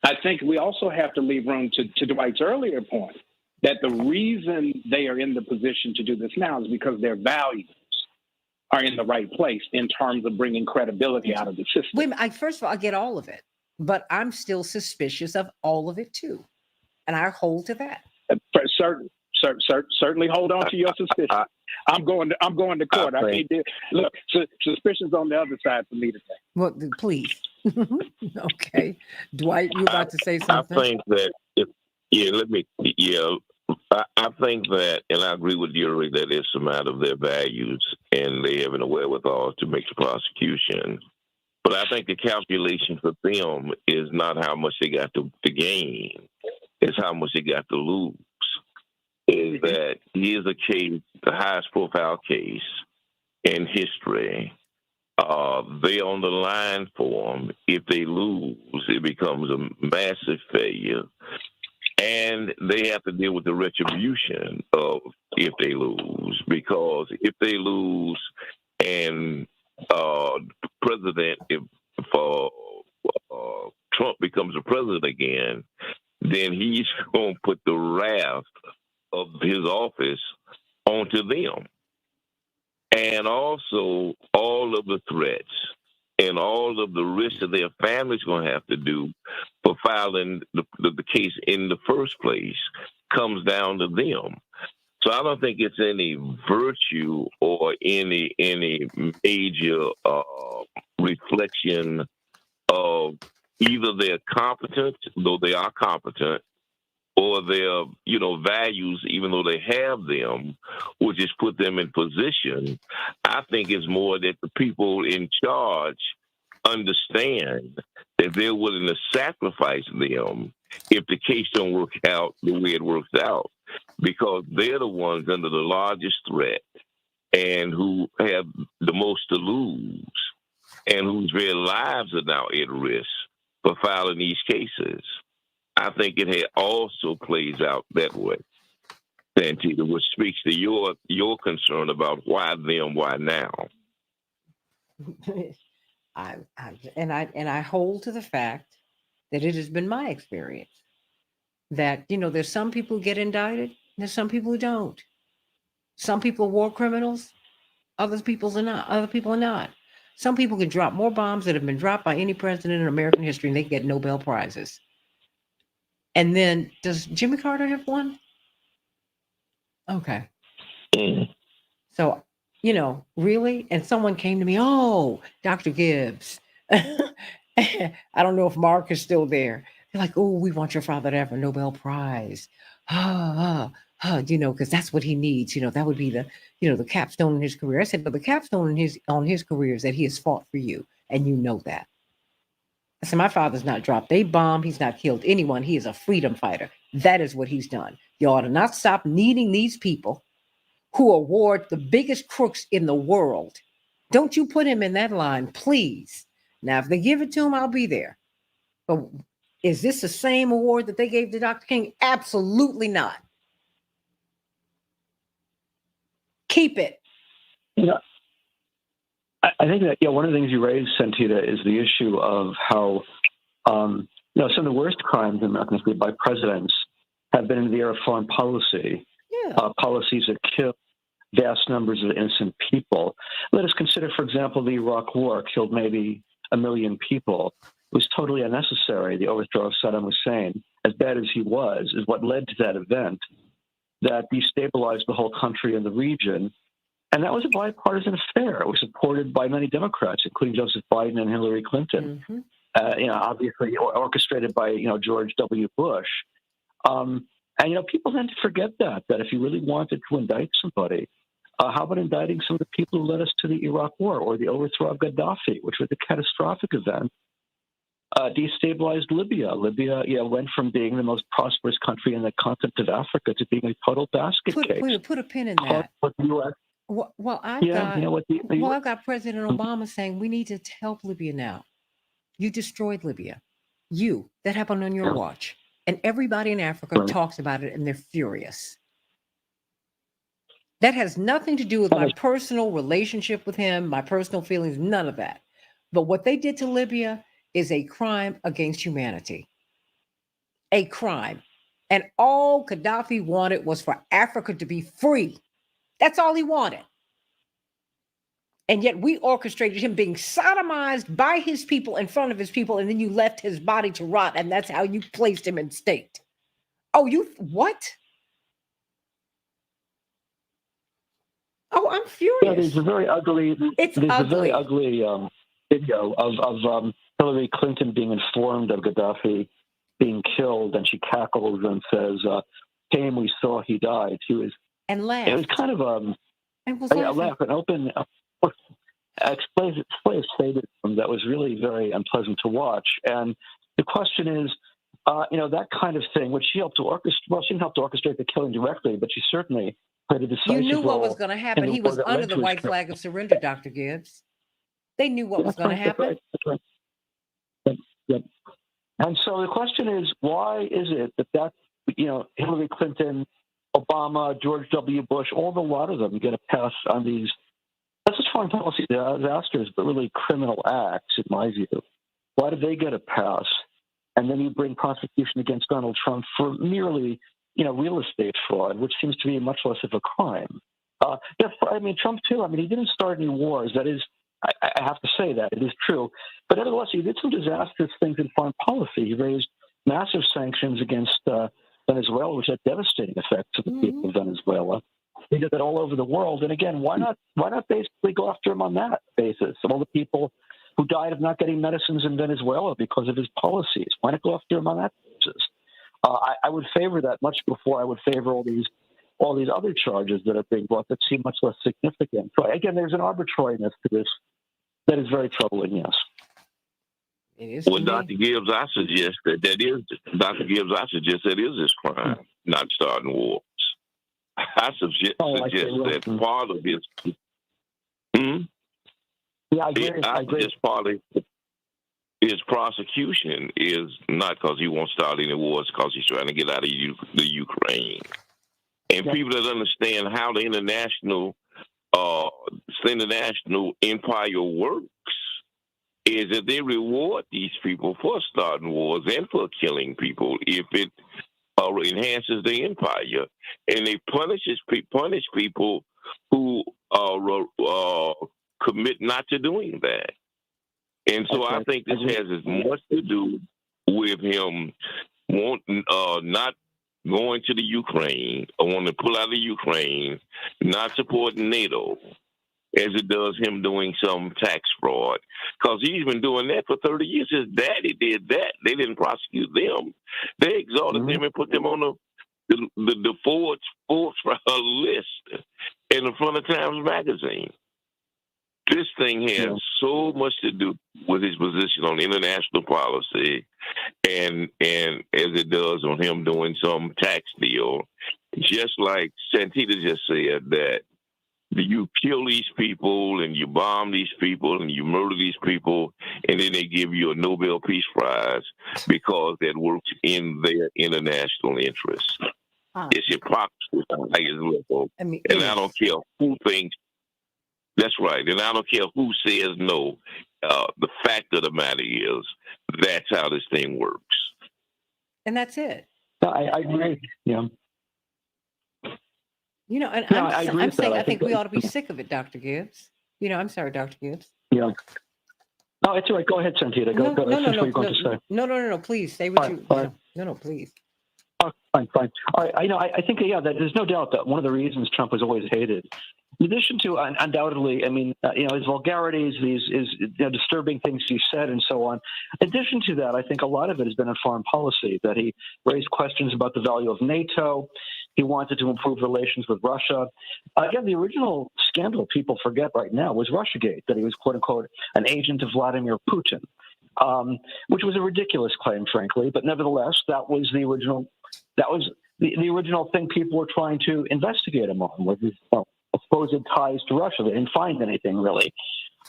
I think we also have to leave room to Dwight's earlier point that the reason they are in the position to do this now is because their values are in the right place in terms of bringing credibility out of the system. Wait, first of all, I get all of it, but I'm still suspicious of all of it too, and I hold to that. Certainly hold on to your suspicion. I'm going to court. I can't do. Look, suspicion's on the other side for me today. Well, please. Okay, Dwight, you about to say something? I think that I think that, and I agree with Yuri that it's a matter of their values and they having a wherewithal to make the prosecution. But I think the calculation for them is not how much they got to gain; it's how much they got to lose. Is that here's a case, the highest profile case in history. They're on the line for them. If they lose, it becomes a massive failure. And they have to deal with the retribution of if they lose. Because if they lose and president, if Trump becomes a president again, then he's going to put the wrath of his office onto them. And also all of the threats and all of the risks that their family's going to have to do for filing the case in the first place comes down to them. So I don't think it's any virtue or any major reflection of either their competence, though they are competent, or their values, even though they have them, which has put them in position. I think it's more that the people in charge understand that they're willing to sacrifice them if the case don't work out the way it works out, because they're the ones under the largest threat and who have the most to lose and whose very lives are now at risk for filing these cases. I think it also plays out that way, Santita, which speaks to your concern about why them, why now. I hold to the fact that it has been my experience that there's some people who get indicted, and there's some people who don't. Some people are war criminals, other people are not. Other people are not. Some people can drop more bombs that have been dropped by any president in American history, and they get Nobel prizes. And then, does Jimmy Carter have one? Okay. So, really? And someone came to me, oh, Dr. Gibbs. I don't know if Mark is still there. They're like, oh, we want your father to have a Nobel Prize. Because that's what he needs. That would be the capstone in his career. I said, but the capstone on his career is that he has fought for you, and you know that. I said, my father's not dropped a bomb. He's not killed anyone. He is a freedom fighter. That is what he's done. You ought to not stop needing these people who award the biggest crooks in the world. Don't you put him in that line, please. Now, if they give it to him, I'll be there. But is this the same award that they gave to Dr. King? Absolutely not. Keep it. I think that one of the things you raised, Santita, is the issue of how some of the worst crimes in American history by presidents have been in the area of foreign policy. Policies that kill vast numbers of innocent people. Let us consider, for example, the Iraq War killed maybe 1 million people. It was totally unnecessary. The overthrow of Saddam Hussein, as bad as he was, is what led to that event that destabilized the whole country and the region. And that was a bipartisan affair. It was supported by many Democrats, including Joseph Biden and Hillary Clinton. Obviously orchestrated by George W. Bush. And people tend to forget that if you really wanted to indict somebody, how about indicting some of the people who led us to the Iraq War or the overthrow of Gaddafi, which was a catastrophic event, destabilized Libya. Libya went from being the most prosperous country in the continent of Africa to being a total basket case. Put a pin in that. Well, I've got President Obama saying we need to help Libya now. You destroyed Libya. That happened on your watch. And everybody in Africa talks about it, and they're furious. That has nothing to do with my personal relationship with him, my personal feelings, none of that. But what they did to Libya is a crime against humanity. A crime. And all Gaddafi wanted was for Africa to be free. That's all he wanted. And yet we orchestrated him being sodomized by his people in front of his people, and then you left his body to rot, and that's how you placed him in state. Oh, what? Oh, I'm furious. Yeah, there's a very ugly. A very ugly video of Hillary Clinton being informed of Gaddafi being killed, and she cackles and says, "Came, we saw he died." She was and laughed. It was kind of laugh, an open, explicit statement that was really very unpleasant to watch. And the question is, that kind of thing, which she helped to orchestrate. Well, she didn't help to orchestrate the killing directly, but she certainly played a decisive role. You knew what was going to happen. He was under the white flag of surrender, Dr. Gibbs. They knew what was going to happen. Yep. And so the question is, why is it that Hillary Clinton, Obama, George W. Bush, a lot of them get a pass on these, not just foreign policy disasters, but really criminal acts, in my view. Why do they get a pass? And then you bring prosecution against Donald Trump for merely, real estate fraud, which seems to be much less of a crime. Trump too. He didn't start any wars. That is, I have to say that it is true. But nevertheless, he did some disastrous things in foreign policy. He raised massive sanctions against Venezuela, which had devastating effects on the people of Venezuela. He did that all over the world. And again, why not basically go after him on that basis? All the people who died of not getting medicines in Venezuela because of his policies. Why not go after him on that basis? I would favor that much before I would favor all these other charges that are being brought that seem much less significant. So again, there's an arbitrariness to this that is very troubling. Yes. It is. Well, Dr. Gibbs, I suggest that is his crime, not starting wars. I suggest that part of his. Yeah, I agree. Just part of his prosecution is not because he won't start any wars, because he's trying to get out of the Ukraine. And people that understand how the international empire works is that they reward these people for starting wars and for killing people if it enhances the empire, and they punish people who commit not to doing that. And so I think this has as much to do with him not going to the Ukraine, or wanting to pull out of the Ukraine, not supporting NATO, as it does him doing some tax fraud. Because he's been doing that for 30 years. His daddy did that. They didn't prosecute them. They exalted them and put them on the Forbes list in the front of Times Magazine. This thing has so much to do with his position on international policy, and as it does on him doing some tax deal. Just like Santita just said, that you kill these people and you bomb these people and you murder these people, and then they give you a Nobel Peace Prize because that works in their international interests. It's hypocrisy. And I don't care who thinks. That's right. And I don't care who says no. The fact of the matter is that's how this thing works. And that's it. I agree. Yeah. You know, and No, I'm saying I think we ought to be sick of it, Dr. Gibbs. You know, I'm sorry, Dr. Gibbs. Yeah. No, it's all right. Go ahead, Santita. Go. What you're going to say. No. Please say what you. No, please. Oh, fine. All right. I think, that there's no doubt that one of the reasons Trump was always hated, in addition to undoubtedly, his vulgarities, these disturbing things he said, and so on. In addition to that, I think a lot of it has been in foreign policy, that he raised questions about the value of NATO. He wanted to improve relations with Russia. Again, the original scandal people forget right now was Russiagate, that he was, quote unquote, an agent of Vladimir Putin, which was a ridiculous claim, frankly. But nevertheless, that was the original. That was the original thing people were trying to investigate him on, was his supposed ties to Russia. They didn't find anything really,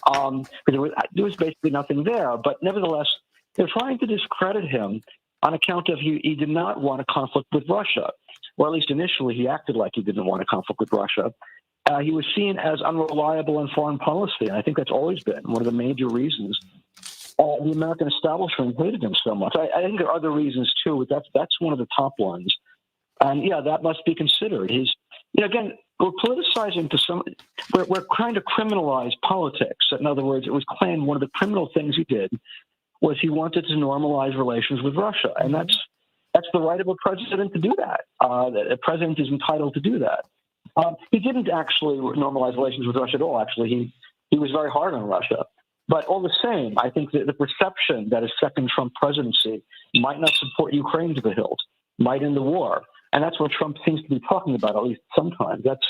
because there was basically nothing there. But nevertheless, they're trying to discredit him on account of he did not want a conflict with Russia, or at least initially he acted like he didn't want a conflict with Russia. He was seen as unreliable in foreign policy, and I think that's always been one of the major reasons the American establishment hated him so much. I think there are other reasons too, but that's one of the top ones. And that must be considered. Again, we're politicizing we're trying to criminalize politics. In other words, it was claimed one of the criminal things he did was he wanted to normalize relations with Russia, and that's the right of a president to do that. A president is entitled to do that. He didn't actually normalize relations with Russia at all. Actually, he was very hard on Russia. But all the same, I think that the perception that a second Trump presidency might not support Ukraine to the hilt, might end the war, and that's what Trump seems to be talking about, at least sometimes. That's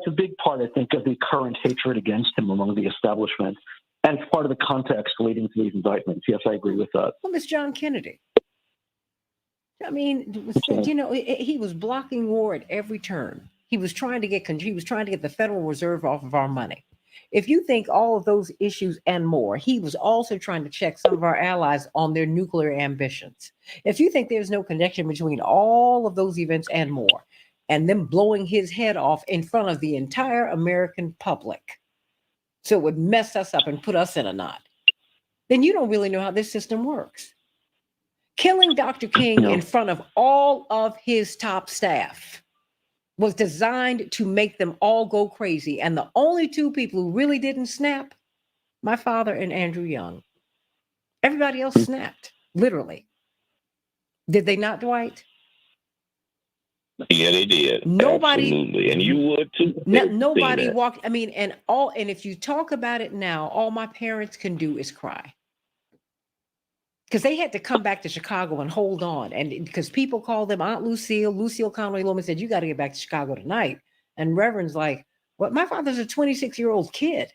a big part, I think, of the current hatred against him among the establishment, and it's part of the context leading to these indictments. Yes, I agree with that. Well, Miss John Kennedy. I mean, he was blocking war at every turn. He was trying to get the Federal Reserve off of our money. If you think all of those issues and more, he was also trying to check some of our allies on their nuclear ambitions. If you think there's no connection between all of those events and more, and them blowing his head off in front of the entire American public, so it would mess us up and put us in a knot, then you don't really know how this system works. Killing Dr. King in front of all of his top staff was designed to make them all go crazy. And the only two people who really didn't snap my father, and Andrew Young. Everybody else snapped, literally. Did they not, Dwight? Yeah, they did. Nobody, Absolutely. And you would too. nobody walked. I mean, and if you talk about it now, all my parents can do is cry. Because they had to come back to Chicago and hold on. And because people called them Aunt Lucille Conway Loman said, you got to get back to Chicago tonight. And Reverend's like, well, my father's a 26-year-old kid.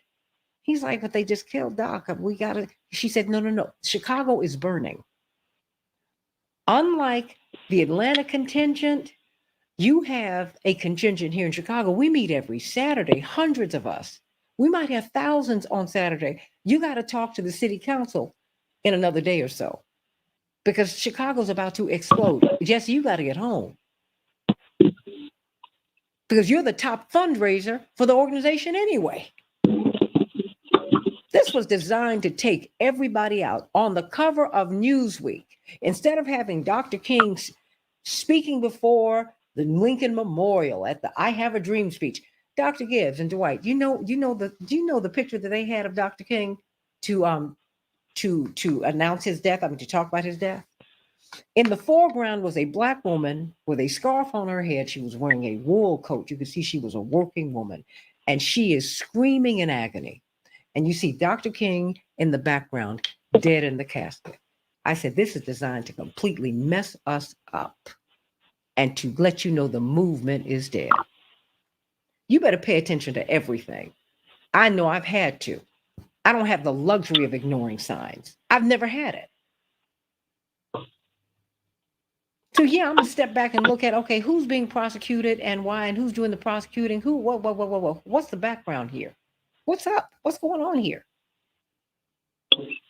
He's like, but they just killed Doc. We got to. She said, no. Chicago is burning. Unlike the Atlanta contingent, you have a contingent here in Chicago. We meet every Saturday, hundreds of us. We might have thousands on Saturday. You got to talk to the city council in another day or so because Chicago's about to explode. Jesse, you got to get home because you're the top fundraiser for the organization anyway. This was designed to take everybody out. On the cover of Newsweek, instead of having Dr. King speaking before the Lincoln Memorial at the I Have a Dream speech, Dr. Gibbs and Dwight, do you know the picture that they had of Dr. King to announce his death? I mean, to talk about his death. In the foreground was a Black woman with a scarf on her head. She was wearing a wool coat. You could see she was a working woman, and she is screaming in agony. And you see Dr. King in the background, dead in the casket. I said, this is designed to completely mess us up and to let you know the movement is dead. You better pay attention to everything. I know I've had to. I don't have the luxury of ignoring signs. I've never had it. So yeah, I'm gonna step back and look at, okay, who's being prosecuted and why, and who's doing the prosecuting, what's the background here? What's up? What's going on here?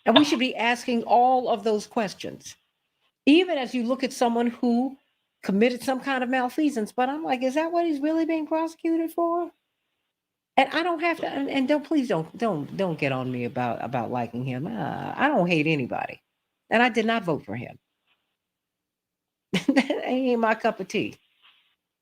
And we should be asking all of those questions. Even as you look at someone who committed some kind of malfeasance, but I'm like, is that what he's really being prosecuted for? And I don't have to, and please don't get on me about liking him. I don't hate anybody. And I did not vote for him. That ain't my cup of tea.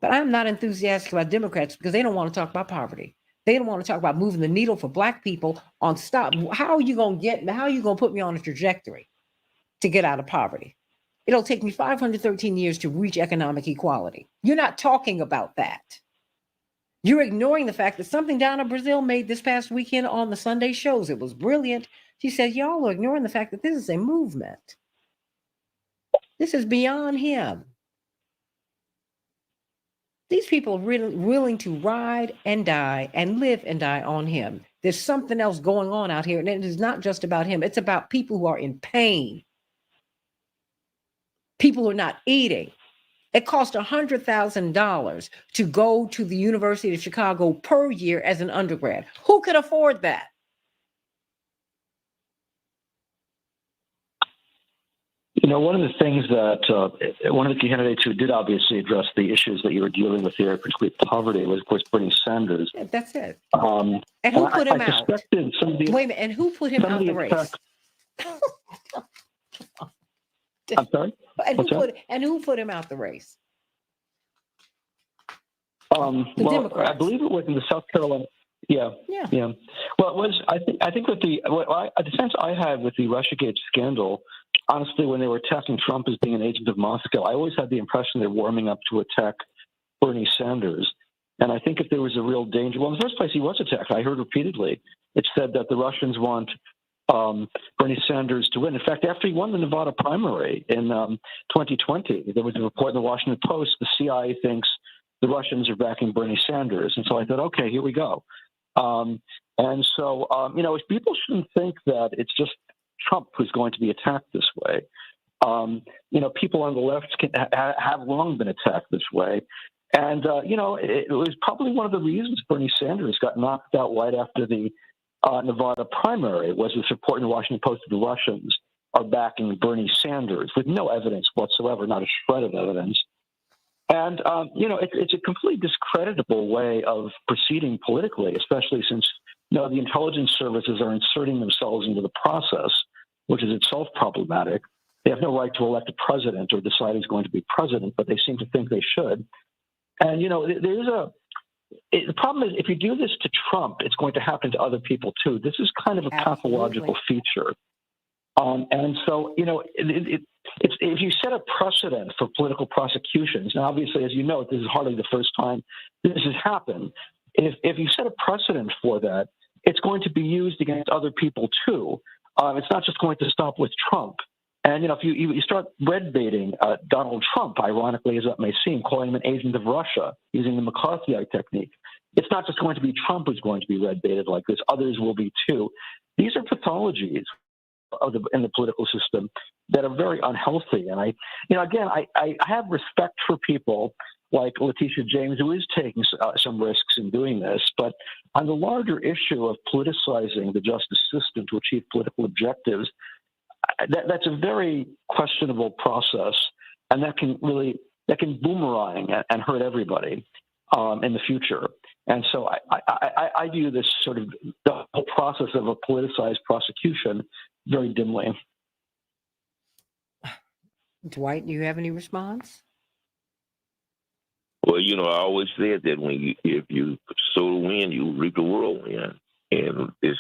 But I'm not enthusiastic about Democrats because they don't want to talk about poverty. They don't want to talk about moving the needle for Black people on stop. How are you going to put me on a trajectory to get out of poverty? It'll take me 513 years to reach economic equality. You're not talking about that. You're ignoring the fact that something down in Brazil made this past weekend on the Sunday shows. It was brilliant. She said, y'all are ignoring the fact that this is a movement. This is beyond him. These people are really willing to ride and die and live and die on him. There's something else going on out here, and it is not just about him. It's about people who are in pain. People who are not eating. It cost $100,000 to go to the University of Chicago per year as an undergrad. Who could afford that? You know, one of the things that one of the candidates who did obviously address the issues that you were dealing with here, particularly poverty, was, of course, Bernie Sanders. Yeah, that's it. And who put him out? Wait a minute, and who put him out the race? I'm sorry? And who put him out the race? Well, I believe it was in the South Carolina. Yeah. Well, it was. I think with the sense I had with the RussiaGate scandal, honestly, when they were attacking Trump as being an agent of Moscow, I always had the impression they're warming up to attack Bernie Sanders. And I think if there was a real danger, well, in the first place, he was attacked. I heard repeatedly it said that the Russians want Bernie Sanders to win. In fact, after he won the Nevada primary in 2020, there was a report in the Washington Post. The CIA thinks the Russians are backing Bernie Sanders. And so I thought, okay, here we go. If people shouldn't think that it's just Trump who's going to be attacked this way. People on the left have long been attacked this way. And, it was probably one of the reasons Bernie Sanders got knocked out right after the Nevada primary was this report in the Washington Post that the Russians are backing Bernie Sanders with no evidence whatsoever, not a shred of evidence. And, it's a completely discreditable way of proceeding politically, especially since, the intelligence services are inserting themselves into the process, which is itself problematic. They have no right to elect a president or decide who's going to be president, but they seem to think they should. And, there's the problem is if you do this to Trump, it's going to happen to other people too. This is kind of a pathological feature. And so, it's if you set a precedent for political prosecutions, and obviously, as you know, this is hardly the first time this has happened. If you set a precedent for that, it's going to be used against other people too. It's not just going to stop with Trump. And, if you start red baiting Donald Trump, ironically as that may seem, calling him an agent of Russia, using the McCarthyite technique, it's not just going to be Trump who's going to be red baited like this. Others will be too. These are pathologies in the political system that are very unhealthy. And I have respect for people like Letitia James, who is taking some risks in doing this. But on the larger issue of politicizing the justice system to achieve political objectives, that's a very questionable process, and that can boomerang and hurt everybody in the future. And so I view this sort of the whole process of a politicized prosecution very dimly. Dwight, do you have any response? Well, I always said that if you sow the wind, you reap the whirlwind, and it's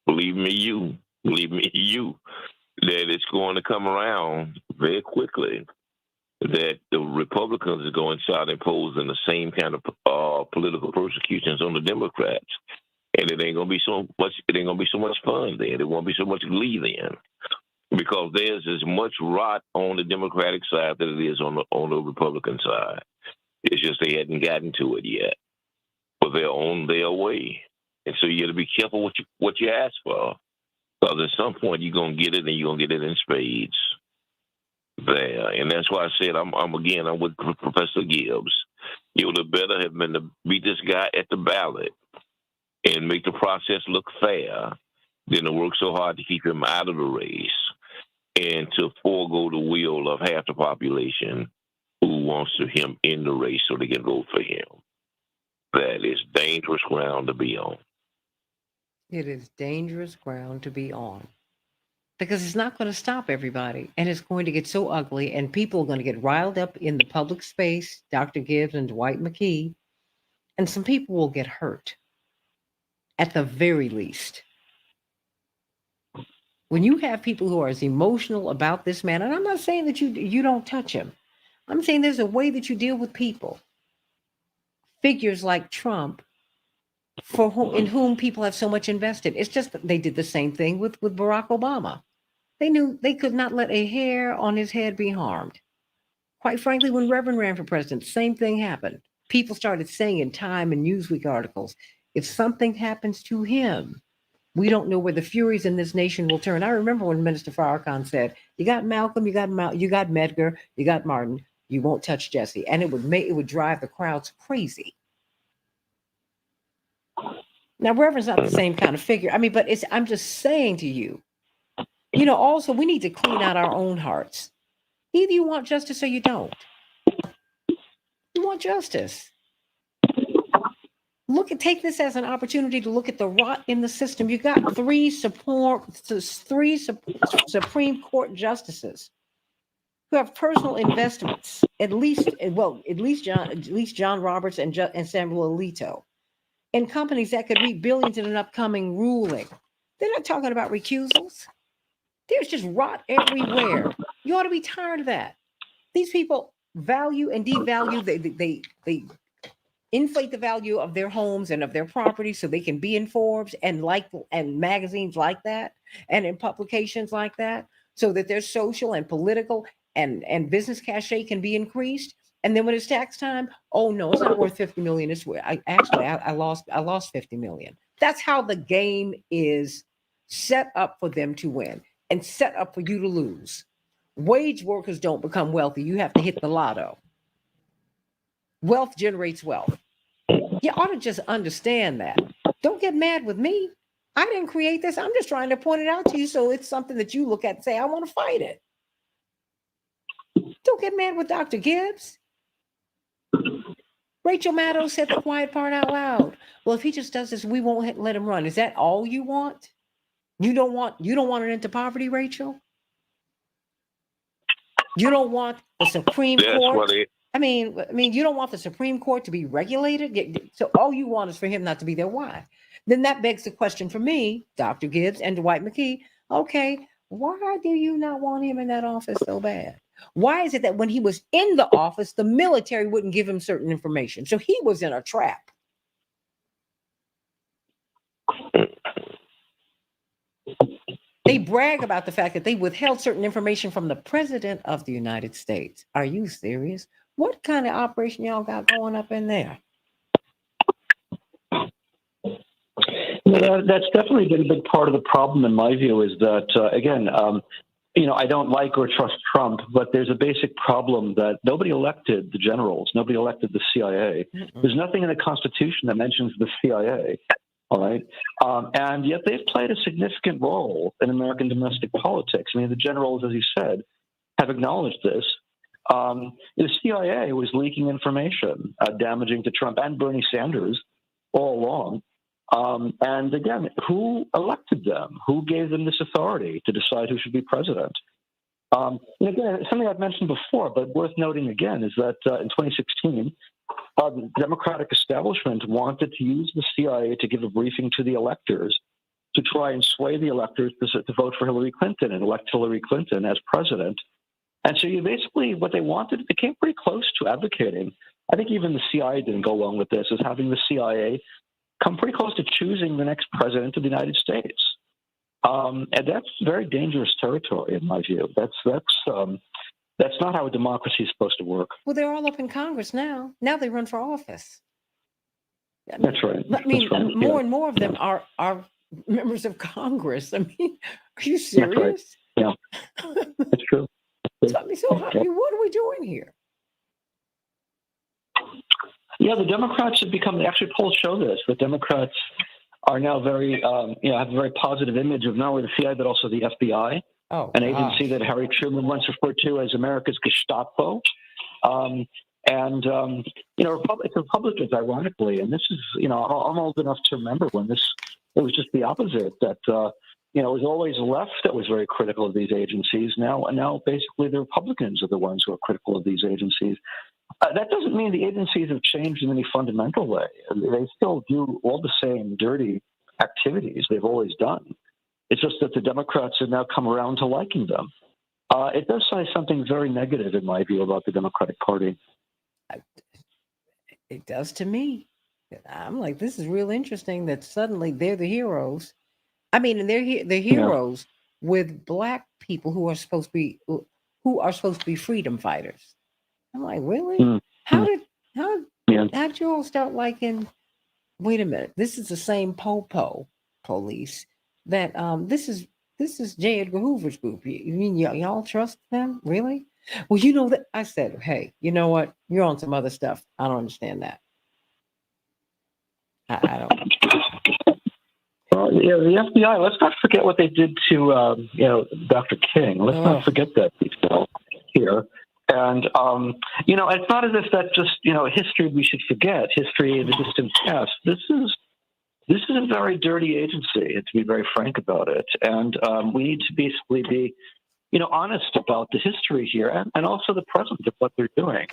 believe me, you, that it's going to come around very quickly. That the Republicans are going to start imposing the same kind of political persecutions on the Democrats, and it ain't gonna be so much. It ain't gonna be so much fun then. There won't be so much glee then, because there's as much rot on the Democratic side that it is on the Republican side. It's just they hadn't gotten to it yet, but they're on their way, and so you got to be careful what you ask for, because at some point you're gonna get it, and you're gonna get it in spades. There, and that's why I said I'm with Professor Gibbs. It would have better have been to beat this guy at the ballot and make the process look fair than to work so hard to keep him out of the race and to forego the will of half the population who wants him in the race so they can vote for him. That is dangerous ground to be on. It is dangerous ground to be on. Because it's not going to stop everybody, and it's going to get so ugly, and people are going to get riled up in the public space, Dr. Gibbs and Dwight McKee, and some people will get hurt, at the very least. When you have people who are as emotional about this man, and I'm not saying that you don't touch him, I'm saying there's a way that you deal with people. Figures like Trump, in whom people have so much invested. It's just that they did the same thing with Barack Obama. They knew they could not let a hair on his head be harmed. Quite frankly, when Reverend ran for president, same thing happened. People started saying in Time and Newsweek articles, if something happens to him, we don't know where the furies in this nation will turn. I remember when Minister Farrakhan said, you got Malcolm, you got Medgar, you got Martin, you won't touch Jesse. And it would drive the crowds crazy. Now, Reverend's not the same kind of figure. I mean, but I'm just saying to you, also we need to clean out our own hearts. Either you want justice or you don't. You want justice. Take this as an opportunity to look at the rot in the system. You got three Supreme Court justices who have personal investments, at least John Roberts and Samuel Alito, in companies that could reap billions in an upcoming ruling. They're not talking about recusals. There's just rot everywhere. You ought to be tired of that. These people value and devalue. They inflate the value of their homes and of their property so they can be in Forbes and magazines like that and in publications like that, so that their social and political and business cachet can be increased. And then when it's tax time, oh no, it's not worth 50 million. I lost 50 million. That's how the game is set up for them to win and set up for you to lose. Wage workers don't become wealthy. You have to hit the lotto. Wealth generates wealth. You ought to just understand that. Don't get mad with me. I didn't create this. I'm just trying to point it out to you so it's something that you look at and say, I want to fight it. Don't get mad with Dr. Gibbs. Rachel Maddow said the quiet part out loud. Well, if he just does this, we won't let him run. Is that all you want? You don't want an end to poverty, Rachel? You don't want the Supreme Court? I mean, you don't want the Supreme Court to be regulated, so all you want is for him not to be there. Why? Then that begs the question for me, Dr. Gibbs and Dwight McKee. Okay, why do you not want him in that office so bad? Why is it that when he was in the office, the military wouldn't give him certain information? So he was in a trap. They brag about the fact that they withheld certain information from the president of the United States. Are you serious? What kind of operation y'all got going up in there? Yeah, that's definitely been a big part of the problem, in my view, is that, again, I don't like or trust Trump, but there's a basic problem that nobody elected the generals, nobody elected the CIA. There's nothing in the Constitution that mentions the CIA. All right. And yet they've played a significant role in American domestic politics. I mean, the generals, as you said, have acknowledged this. The CIA was leaking information damaging to Trump and Bernie Sanders all along. And again, who elected them? Who gave them this authority to decide who should be president? And again, something I've mentioned before, but worth noting again, is that in 2016, the Democratic establishment wanted to use the CIA to give a briefing to the electors to try and sway the electors to vote for Hillary Clinton and elect Hillary Clinton as president. And so you basically, what they wanted, they came pretty close to advocating. I think even the CIA didn't go along with this, is having the CIA come pretty close to choosing the next president of the United States. And that's very dangerous territory, in my view. That's not how a democracy is supposed to work. Well, they're all up in Congress now. Now they run for office. That's right. I mean, That's right. more and more of them are members of Congress. I mean, are you serious? That's right. Yeah, that's true. So what are we doing here? Yeah, the Democrats have become, actually polls show this, the Democrats are now very, have a very positive image of not only the CIA, but also the FBI, an agency that Harry Truman once referred to as America's Gestapo. Republicans, ironically, and this is, I'm old enough to remember when it was just the opposite, that, it was always left that was very critical of these agencies. Now basically the Republicans are the ones who are critical of these agencies. That doesn't mean the agencies have changed in any fundamental way. They still do all the same dirty activities they've always done. It's just that the Democrats have now come around to liking them. It does say something very negative, in my view, about the Democratic Party. It does to me. I'm like, this is real interesting that suddenly they're the heroes. I mean, and they're the heroes with Black people who are supposed to be freedom fighters. I'm like, really? How did you all start liking? Wait a minute, this is the same Popo police that this is J. Edgar Hoover's group. You mean y'all trust them? Really? Well, you know that I said, hey, you know what? You're on some other stuff. I don't understand that. I don't. The FBI. Let's not forget what they did to Dr. King. Let's not forget that detail here. And it's not as if that's just history we should forget. History in the distant past. This is a very dirty agency, to be very frank about it. And we need to basically be honest about the history here and also the present of what they're doing.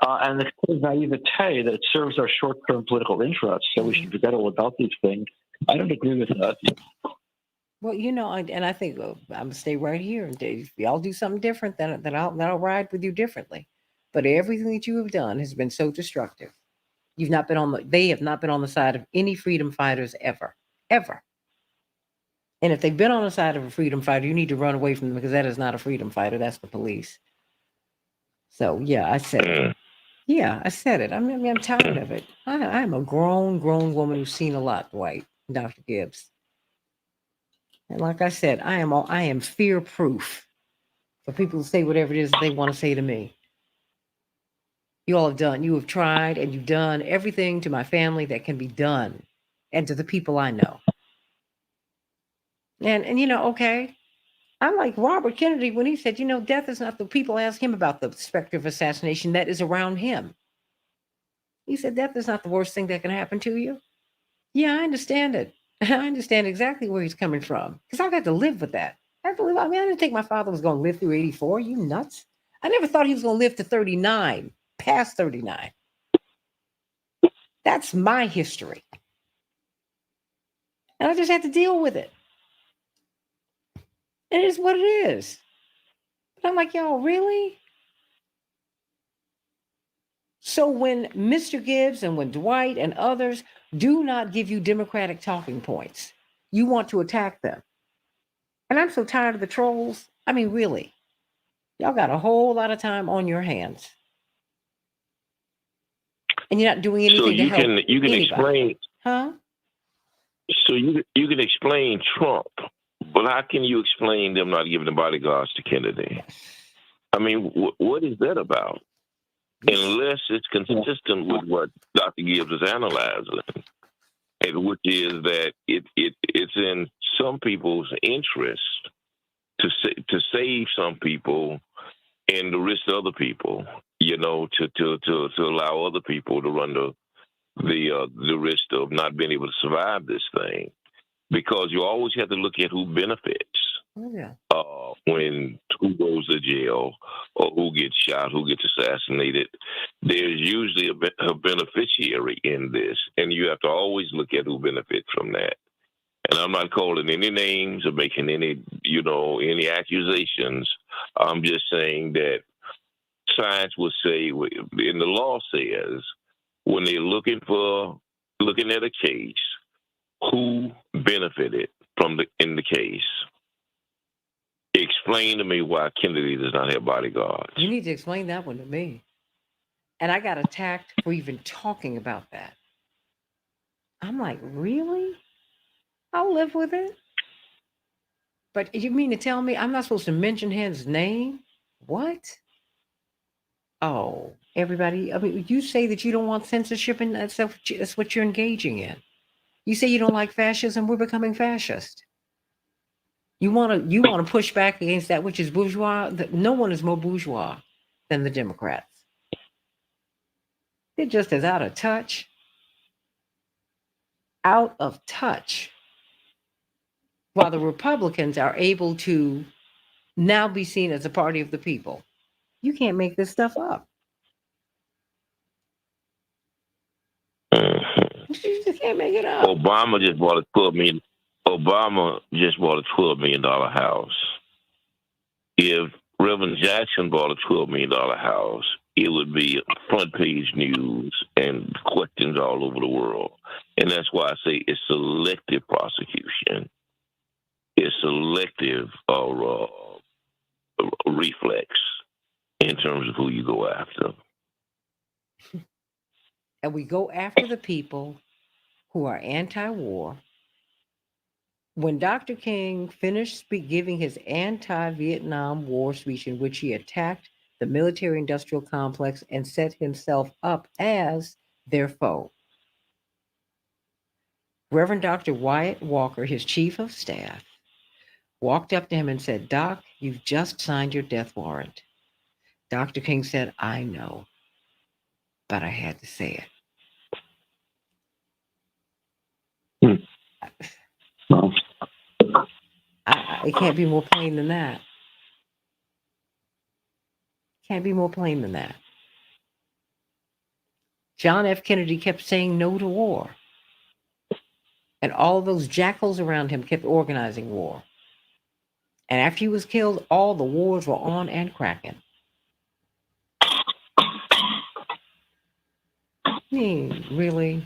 And the kind of naivete that it serves our short-term political interests, so we should forget all about these things. I don't agree with that. Well, I think I'm gonna stay right here. And if y'all do something different, then I'll ride with you differently. But everything that you have done has been so destructive. They have not been on the side of any freedom fighters ever. And if they've been on the side of a freedom fighter, you need to run away from them, because that is not a freedom fighter. That's the police. So yeah, I said it. Yeah, I said it. I'm tired of it. I'm a grown woman who's seen a lot, Dwight, Dr. Gibbs. And like I said, I am fear proof for people to say whatever it is they want to say to me. You have tried and you've done everything to my family that can be done, and to the people I know. And okay. I'm like Robert Kennedy when he said, death is not the people ask him about the specter of assassination that is around him. He said, death is not the worst thing that can happen to you. Yeah, I understand it. I understand exactly where he's coming from, because I've had to live with that. I didn't think my father was going to live through 84. You nuts? I never thought he was going to live to 39. past 39. That's my history. And I just had to deal with it. It is what it is. But I'm like, y'all, really? So when Mr. Gibbs and when Dwight and others do not give you Democratic talking points, you want to attack them. And I'm so tired of the trolls. I mean, really, y'all got a whole lot of time on your hands. And you're not doing anything So to help you can anybody. explain. Huh? So you can explain Trump, but how can you explain them not giving the bodyguards to Kennedy? I mean, what is that about? Unless it's consistent with what Dr. Gibbs is analyzing, and which is that it's in some people's interest to save some people and to risk other people, you know, to allow other people to run the risk of not being able to survive this thing, because you always have to look at who benefits. Oh, yeah. When who goes to jail or who gets shot, who gets assassinated, there's usually a beneficiary in this, and you have to always look at who benefits from that. And I'm not calling any names or making any accusations. I'm just saying that science would say, and the law says, when they're looking at a case, who benefited in the case. Explain to me why Kennedy does not have bodyguards. You need to explain that one to me. And I got attacked for even talking about that. I'm like, really? I'll live with it. But you mean to tell me I'm not supposed to mention his name? What? Oh, everybody. I mean, you say that you don't want censorship, and that's what you're engaging in. You say you don't like fascism. We're becoming fascist. You want to push back against that which is bourgeois. No one is more bourgeois than the Democrats. They're just as out of touch. Out of touch. While the Republicans are able to now be seen as a party of the people. You can't make this stuff up. You just can't make it up. Obama just bought a $12 million house. If Reverend Jackson bought a $12 million house, it would be front page news and questions all over the world. And that's why I say it's selective prosecution. It's selective reflex in terms of who you go after. And we go after the people who are anti-war. When Dr. King finished giving his anti-Vietnam War speech, in which he attacked the military-industrial complex and set himself up as their foe, Reverend Dr. Wyatt Walker, his chief of staff, walked up to him and said, "Doc, you've just signed your death warrant." Dr. King said, "I know, but I had to say it." Well, It can't be more plain than that. Can't be more plain than that. John F. Kennedy kept saying no to war. And all those jackals around him kept organizing war. And after he was killed, all the wars were on and cracking. I mean, really?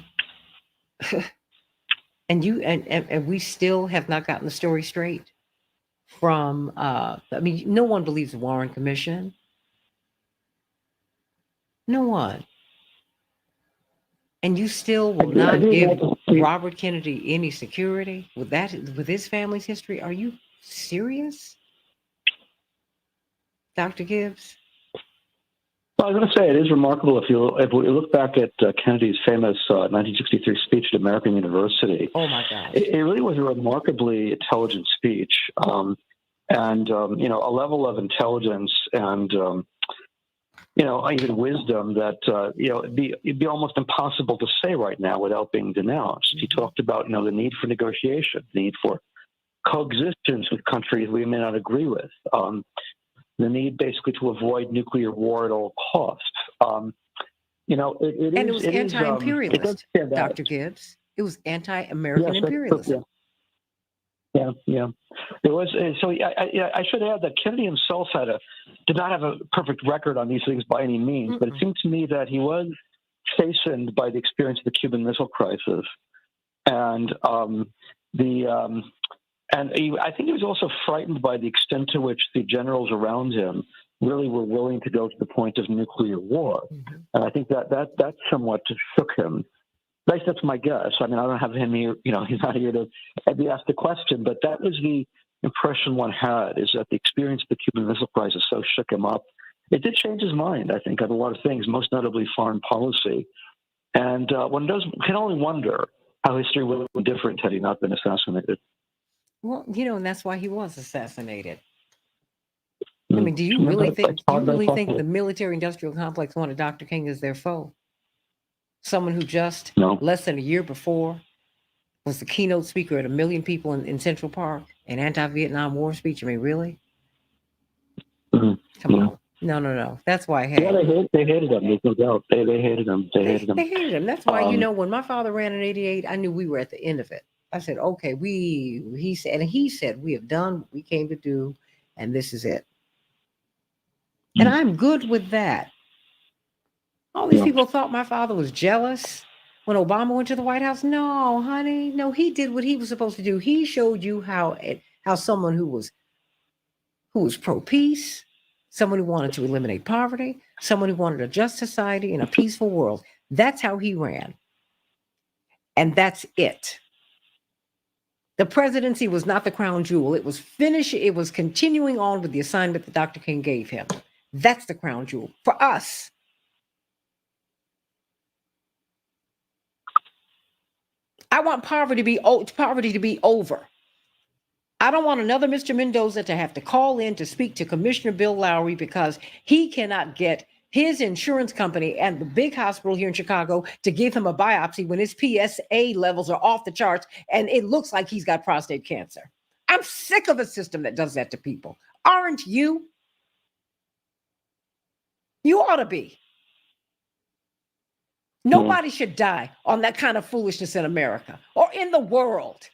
And we still have not gotten the story straight from, no one believes the Warren Commission. No one. And you still will not give Robert Kennedy any security with his family's history? Are you serious, Dr. Gibbs? Well, I was going to say it is remarkable if we look back at Kennedy's famous 1963 speech at American University. Oh my gosh! It really was a remarkably intelligent speech, and a level of intelligence and even wisdom that it'd be almost impossible to say right now without being denounced. He talked about the need for negotiation, the need for coexistence with countries we may not agree with. The need basically to avoid nuclear war at all costs. And it was it does anti-imperialist, stand out. Dr. Gibbs. It was anti-American Yes, imperialism. yeah. There was I should add that Kennedy himself did not have a perfect record on these things by any means, but it seemed to me that he was chastened by the experience of the Cuban Missile Crisis, and I think he was also frightened by the extent to which the generals around him really were willing to go to the point of nuclear war, and I think that somewhat shook him. At least that's my guess. I mean, I don't have him here. He's not here to be asked the question, but that was the impression one had, is that the experience of the Cuban Missile Crisis so shook him up. It did change his mind, I think, on a lot of things, most notably foreign policy. And one can only wonder how history would have been different had he not been assassinated. Well, and that's why he was assassinated. I mean, do you really think the military-industrial complex wanted Dr. King as their foe? Someone who just less than a year before was the keynote speaker at 1 million people in Central Park, an anti-Vietnam War speech. I mean, really? Come on. No. That's why, hey. Yeah, they hated him. There's no doubt. They hated him. They hated him. That's why, when my father ran in 88, I knew we were at the end of it. I said, okay, he said, we have done what we came to do, and this is it. And I'm good with that. All these people thought my father was jealous when Obama went to the White House. No, honey. No, he did what he was supposed to do. He showed you how someone who was pro-peace, someone who wanted to eliminate poverty, someone who wanted a just society and a peaceful world. That's how he ran. And that's it. The presidency was not the crown jewel. It was finished. It was continuing on with the assignment that Dr. King gave him. That's the crown jewel for us. I want poverty to be over. I don't want another Mr. Mendoza to have to call in to speak to Commissioner Bill Lowry because he cannot get his insurance company and the big hospital here in Chicago to give him a biopsy when his PSA levels are off the charts and it looks like he's got prostate cancer. I'm sick of a system that does that to people. Aren't you? You ought to be. Nobody should die on that kind of foolishness in America or in the world.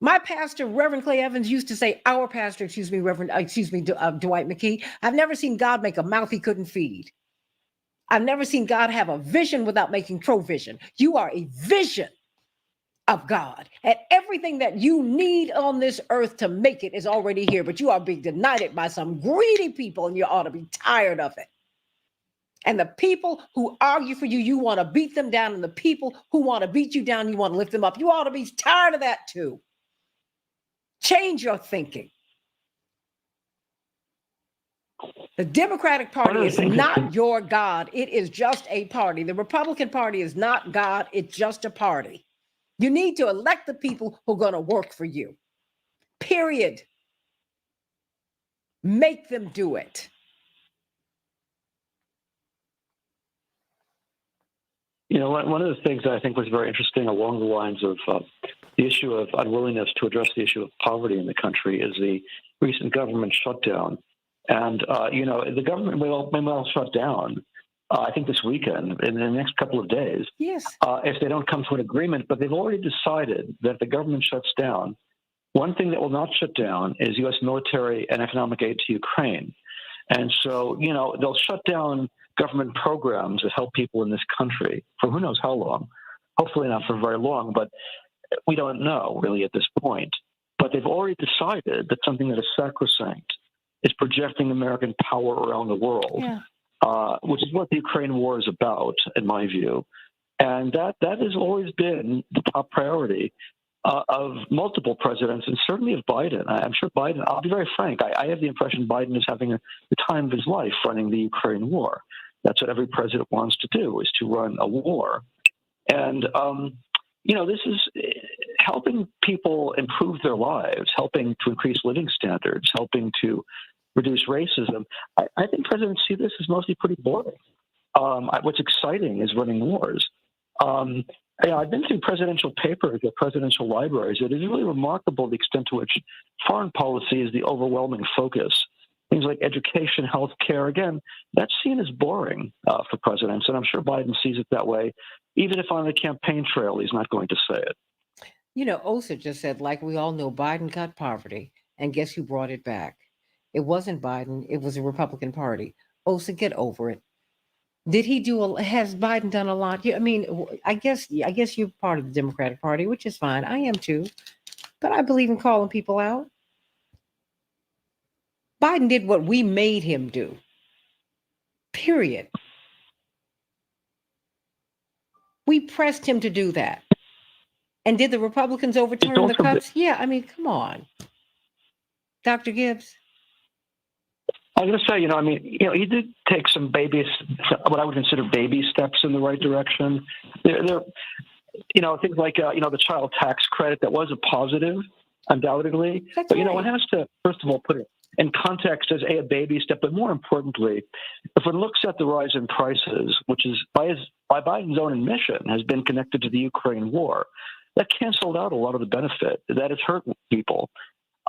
My pastor, Reverend Clay Evans, used to say, Dwight McKee, I've never seen God make a mouth he couldn't feed. I've never seen God have a vision without making provision. You are a vision of God. And everything that you need on this earth to make it is already here, but you are being denied it by some greedy people, and you ought to be tired of it. And the people who argue for you, you want to beat them down. And the people who want to beat you down, you want to lift them up. You ought to be tired of that too. Change your thinking. The Democratic Party is not your God. It is just a party. The Republican Party is not God. It's just a party. You need to elect the people who are going to work for you. Period. Make them do it. One of the things that I think was very interesting along the lines of the issue of unwillingness to address the issue of poverty in the country is the recent government shutdown. And, the government may well shut down, I think this weekend, in the next couple of days. Yes. If they don't come to an agreement. But they've already decided that if the government shuts down, one thing that will not shut down is U.S. military and economic aid to Ukraine. And so, they'll shut down government programs that help people in this country for who knows how long. Hopefully not for very long, but we don't know really at this point. But they've already decided that something that is sacrosanct is projecting American power around the world, which is what the Ukraine war is about, in my view. And that has always been the top priority of multiple presidents, and certainly of Biden. I'm sure Biden, I'll be very frank, I have the impression Biden is having the time of his life running the Ukraine war. That's what every president wants to do, is to run a war. And, this is helping people improve their lives, helping to increase living standards, helping to reduce racism. I think presidents see this as mostly pretty boring. What's exciting is running wars. I've been through presidential papers at presidential libraries. It is really remarkable the extent to which foreign policy is the overwhelming focus things like education, health care. Again, that's seen as boring for presidents, and I'm sure Biden sees it that way. Even if on the campaign trail, he's not going to say it. You know, Osa just said, like we all know, Biden cut poverty, and guess who brought it back? It wasn't Biden; it was the Republican Party. Osa, get over it. Did he do? Has Biden done a lot? I mean, I guess you're part of the Democratic Party, which is fine. I am too, but I believe in calling people out. Biden did what we made him do. Period. We pressed him to do that. And did the Republicans overturn the cuts? Yeah, I mean, come on. Dr. Gibbs? I was going to say, he did take some what I would consider baby steps in the right direction. There, things like, the child tax credit, that was a positive, undoubtedly. That's but, right. one has to, first of all, put it in context as a baby step, but more importantly, if one looks at the rise in prices, which is by Biden's own admission has been connected to the Ukraine war, that canceled out a lot of the benefit. That has hurt people.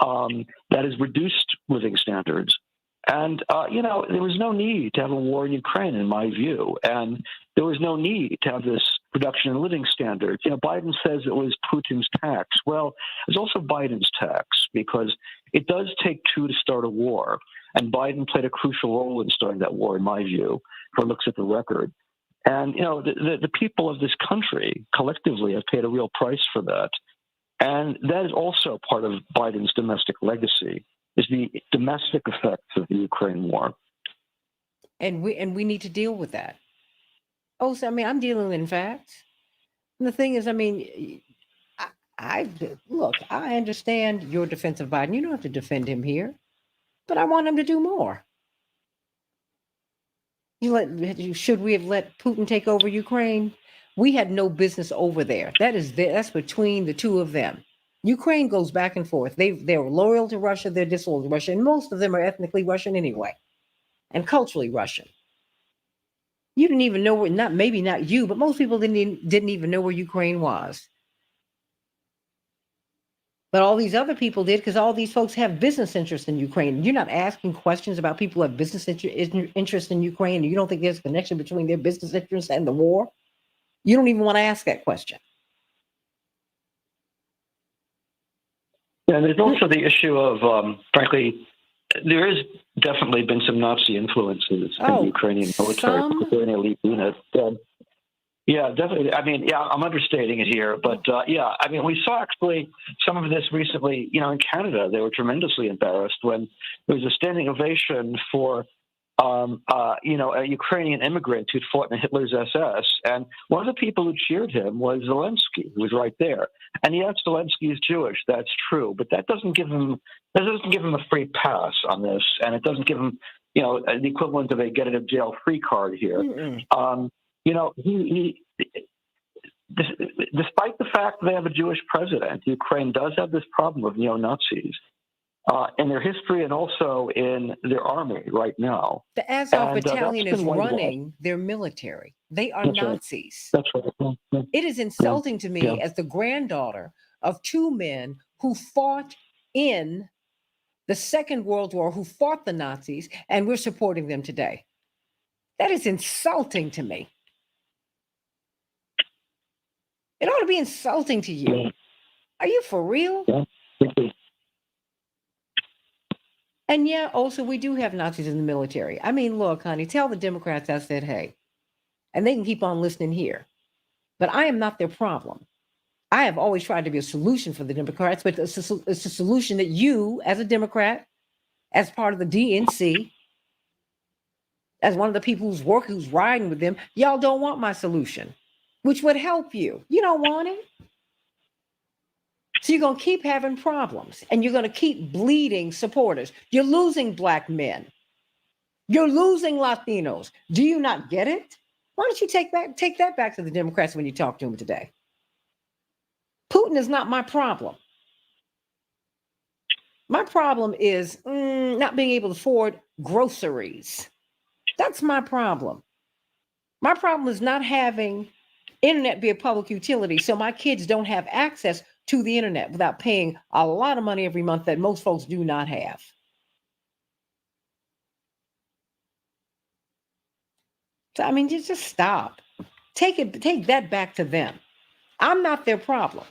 That has reduced living standards. And, there was no need to have a war in Ukraine, in my view. And there was no need to have this reduction in living standards. Biden says it was Putin's tax. Well, it's also Biden's tax, because it does take two to start a war. And Biden played a crucial role in starting that war, in my view, if one looks at the record. And, the people of this country collectively have paid a real price for that. And that is also part of Biden's domestic legacy, is the domestic effects of the Ukraine war. And we need to deal with that. Oh, so I mean, I'm dealing in facts. And the thing is, I mean, I look, I understand your defense of Biden. You don't have to defend him here, but I want him to do more. Should we have let Putin take over Ukraine? We had no business over there. That's between the two of them. Ukraine goes back and forth. They're loyal to Russia. They're disloyal to Russia, and most of them are ethnically Russian anyway, and culturally Russian. You didn't even know where. Maybe not you, but most people didn't even know where Ukraine was. But all these other people did, because all these folks have business interests in Ukraine. You're not asking questions about people who have business interest in Ukraine, and you don't think there's a connection between their business interests and the war. You don't even want to ask that question. And there's also the issue of, frankly, there has definitely been some Nazi influences in the Ukrainian military, particularly in the elite unit. Yeah, definitely. I mean, I'm understating it here, but I mean, we saw actually some of this recently, in Canada. They were tremendously embarrassed when there was a standing ovation for, a Ukrainian immigrant who'd fought in Hitler's SS. And one of the people who cheered him was Zelensky, who was right there. And yes, Zelensky is Jewish. That's true, but that doesn't give him a free pass on this, and it doesn't give him, the equivalent of a get out of jail free card here. He despite the fact that they have a Jewish president, Ukraine does have this problem of neo-Nazis in their history and also in their army right now. The Azov Battalion is running their military. They are Nazis. Right. That's right. Yeah. It is insulting to me as the granddaughter of two men who fought in the Second World War, who fought the Nazis, and we're supporting them today. That is insulting to me. It ought to be insulting to you. Yeah. Are you for real? Yeah. And also we do have Nazis in the military. I mean, look, honey, tell the Democrats I said, hey, and they can keep on listening here. But I am not their problem. I have always tried to be a solution for the Democrats, but it's a solution that you, as a Democrat, as part of the DNC, as one of the people who's riding with them, y'all don't want my solution, which would help you. You don't want it. So you're going to keep having problems, and you're going to keep bleeding supporters. You're losing Black men. You're losing Latinos. Do you not get it? Why don't you take that back to the Democrats when you talk to them today? Putin is not my problem. My problem is not being able to afford groceries. That's my problem. My problem is not having internet be a public utility, so my kids don't have access to the internet without paying a lot of money every month that most folks do not have. So, I mean, just stop. Take that back to them. I'm not their problem.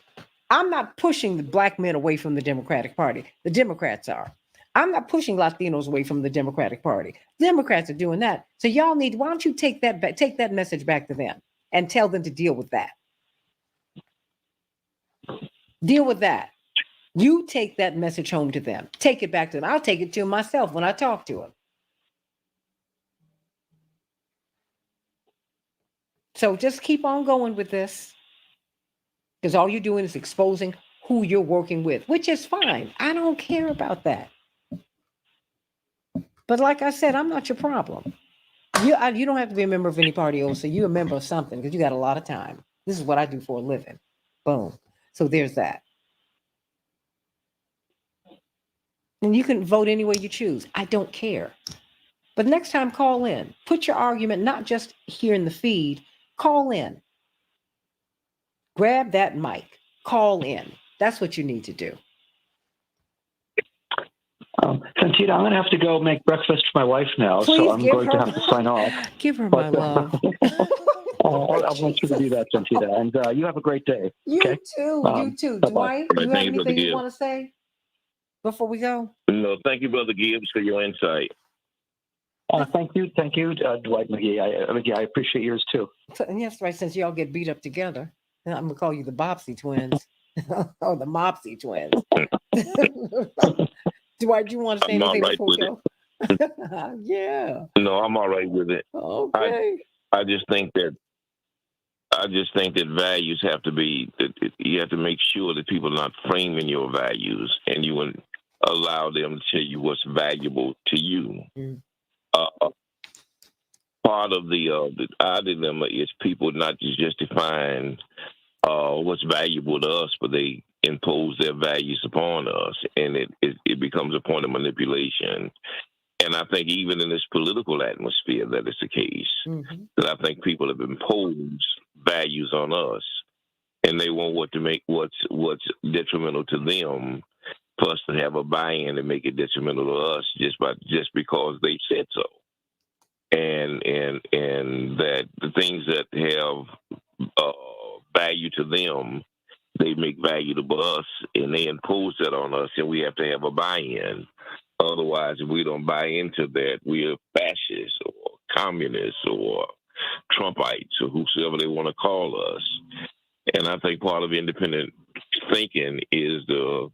I'm not pushing the black men away from the Democratic Party. The Democrats are. I'm not pushing Latinos away from the Democratic Party. Democrats are doing that. So y'all need, why don't you take that message back to them and tell them to deal with that. Deal with that. You take that message home to them. Take it back to them. I'll take it to them myself when I talk to them. So just keep on going with this, because all you're doing is exposing who you're working with, which is fine. I don't care about that. But like I said, I'm not your problem. You don't have to be a member of any party, so you're a member of something because you got a lot of time. This is what I do for a living. Boom. So there's that. And you can vote any way you choose. I don't care. But next time, call in. Put your argument not just here in the feed. Call in. Grab that mic. Call in. That's what you need to do. Santita, I'm going to have to go make breakfast for my wife now, Please so I'm going to have to sign off. Give her my love. I want you to do that, Santita. And you have a great day. You okay? too. You too. Bye-bye. Dwight, you have anything you want to say before we go? No, thank you, Brother Gibbs, for your insight. Thank you, Dwight McGee. I appreciate yours too. And yes, right. Since y'all get beat up together, I'm gonna call you the Bobsey twins or the Mopsy twins. Dwight, do you want to say anything before we go? Yeah. No, I'm all right with it. Okay. I just think that values have to be. You have to make sure that people are not framing your values, and you will allow them to tell you what's valuable to you. Mm. Part of the dilemma is people not just define what's valuable to us, but they impose their values upon us, and it becomes a point of manipulation. And I think even in this political atmosphere, that is the case. Mm-hmm. That I think people have imposed values on us, and they want what's detrimental to them, for us to have a buy-in and make it detrimental to us just because they said so. And that the things that have value to them, they make value to us, and they impose that on us, and we have to have a buy-in. Otherwise, if we don't buy into that, we are fascists or communists or Trumpites or whosoever they want to call us. And I think part of independent thinking is to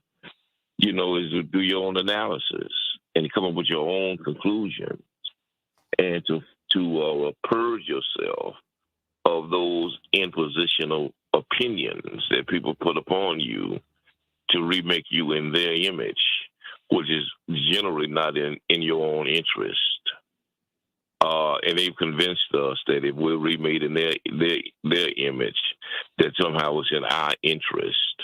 do your own analysis and come up with your own conclusions, and to purge yourself of those impositional opinions that people put upon you to remake you in their image, which is generally not in your own interest. And they've convinced us that if we're remade in their image, that somehow it's in our interest,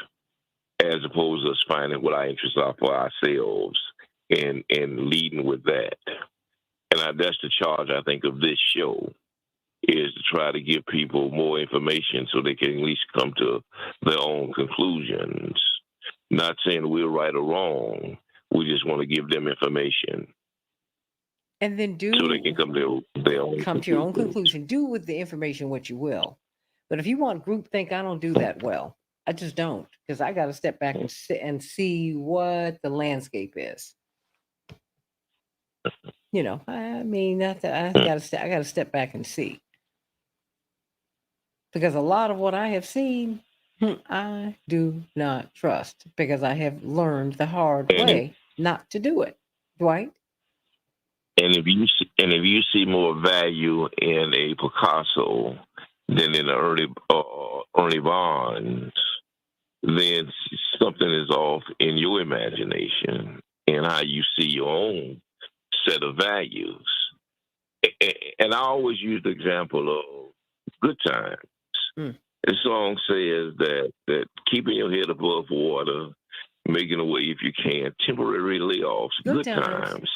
as opposed to us finding what our interests are for ourselves and leading with that. And that's the charge, I think, of this show, is to try to give people more information so they can at least come to their own conclusions. Not saying we're right or wrong. We just want to give them information. And then so they can come to their own to your own conclusion. Do with the information what you will. But if you want groupthink, I don't do that well. I just don't, because I got to step back and sit and see what the landscape is. I mean, I got to step back and see, because a lot of what I have seen, I do not trust, because I have learned the hard way not to do it. Dwight? And if you see more value in a Picasso than in the Ernie Bonds, then something is off in your imagination and how you see your own set of values. And I always use the example of Good Times. The song says that keeping your head above water, making a way if you can, temporary layoffs, good times.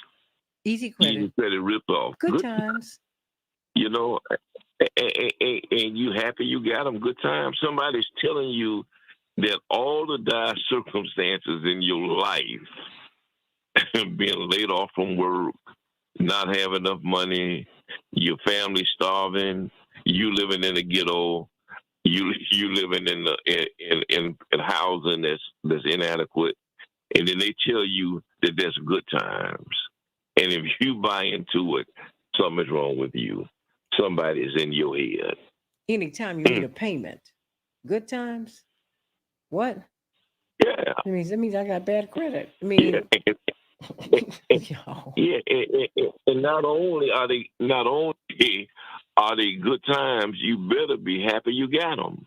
Easy credit ripped off. Good times. And you happy you got them. Good times. Somebody's telling you that all the dire circumstances in your life, being laid off from work, not having enough money, your family starving, you living in the ghetto, you living in the in housing that's inadequate, and then they tell you that there's good times, and if you buy into it, something's wrong with you. Somebody's in your head. Anytime you need a payment, good times. What? Yeah. That means I got bad credit. I mean, Yeah, and not only are they good times, you better be happy you got them.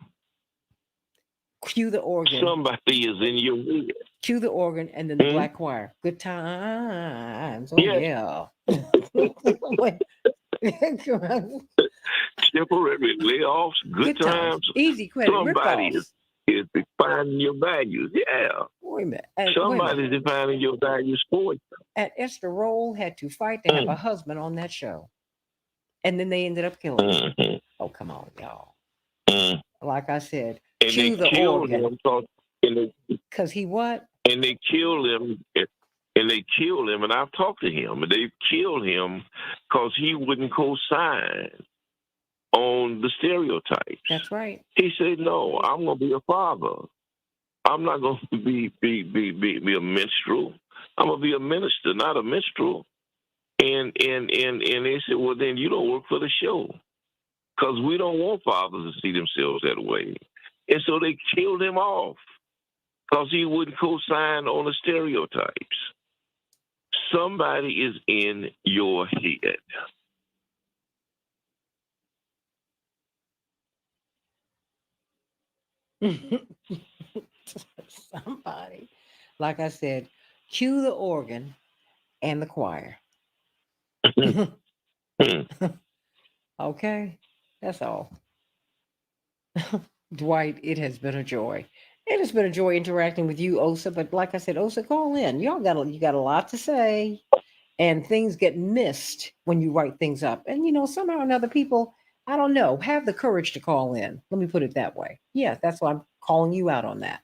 Cue the organ. Somebody is in your head. Cue the organ and then the black choir. Good times. Oh yeah. Temporary layoffs, good times. Easy credit. Somebody is defining your values. Yeah. Wait a minute. Somebody's defining your values for you. And Esther Roll had to fight to have a husband on that show. And then they ended up killing him. Oh, come on, y'all. Like I said, and cue the organ. Because he what? And they killed him. And they killed him. And I've talked to him. And they killed him because he wouldn't co-sign on the stereotypes. That's right. He said, "No, I'm going to be a father. I'm not going to be a minstrel. I'm going to be a minister, not a minstrel." And they said, "Well, then you don't work for the show, because we don't want fathers to see themselves that way." And so they killed him off because he wouldn't co-sign on the stereotypes. Somebody is in your head. Somebody, like I said, cue the organ and the choir. Okay, that's all. Dwight, it has been a joy. It has been a joy interacting with you, Osa. But like I said, Osa, call in. You got a lot to say, and things get missed when you write things up. And somehow or another, people, I don't know, have the courage to call in. Let me put it that way. Yeah, that's why I'm calling you out on that.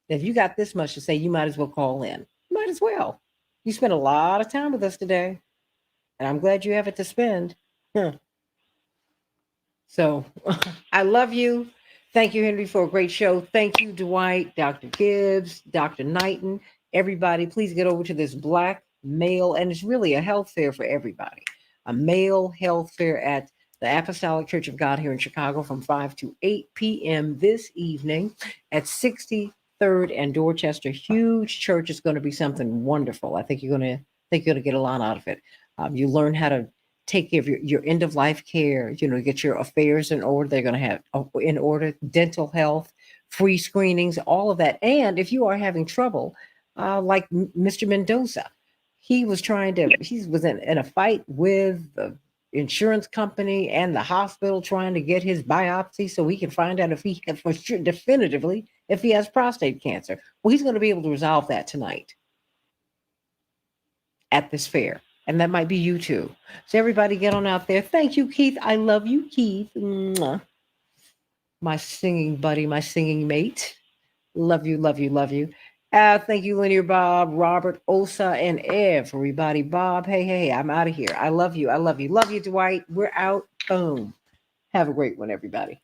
If you got this much to say, you might as well call in. Might as well. You spent a lot of time with us today, and I'm glad you have it to spend. So I love you. Thank you, Henry, for a great show. Thank you, Dwight, Dr. Gibbs, Dr. Knighton. Everybody, please get over to this Black male, and it's really a health fair for everybody. A male health fair at the Apostolic Church of God here in Chicago from 5 to 8 p.m. this evening at 63rd and Dorchester. Huge church. Is going to be something wonderful. I think you're going to get a lot out of it. You learn how to take care of your end of life care, get your affairs in order. They're going to have in order dental health, free screenings, all of that. And if you are having trouble, like Mr. Mendoza, he was in a fight with the insurance company and the hospital trying to get his biopsy so he can find out if he can for sure definitively if he has prostate cancer. Well, he's going to be able to resolve that tonight at this fair. And that might be you too. So everybody get on out there. Thank you, Keith. I love you, Keith. Mwah. My singing buddy, my singing mate. Love you, love you, love you. Thank you, Linear Bob, Robert, Osa, and everybody. Bob, hey, I'm out of here. I love you. I love you. Love you, Dwight. We're out. Boom. Have a great one, everybody.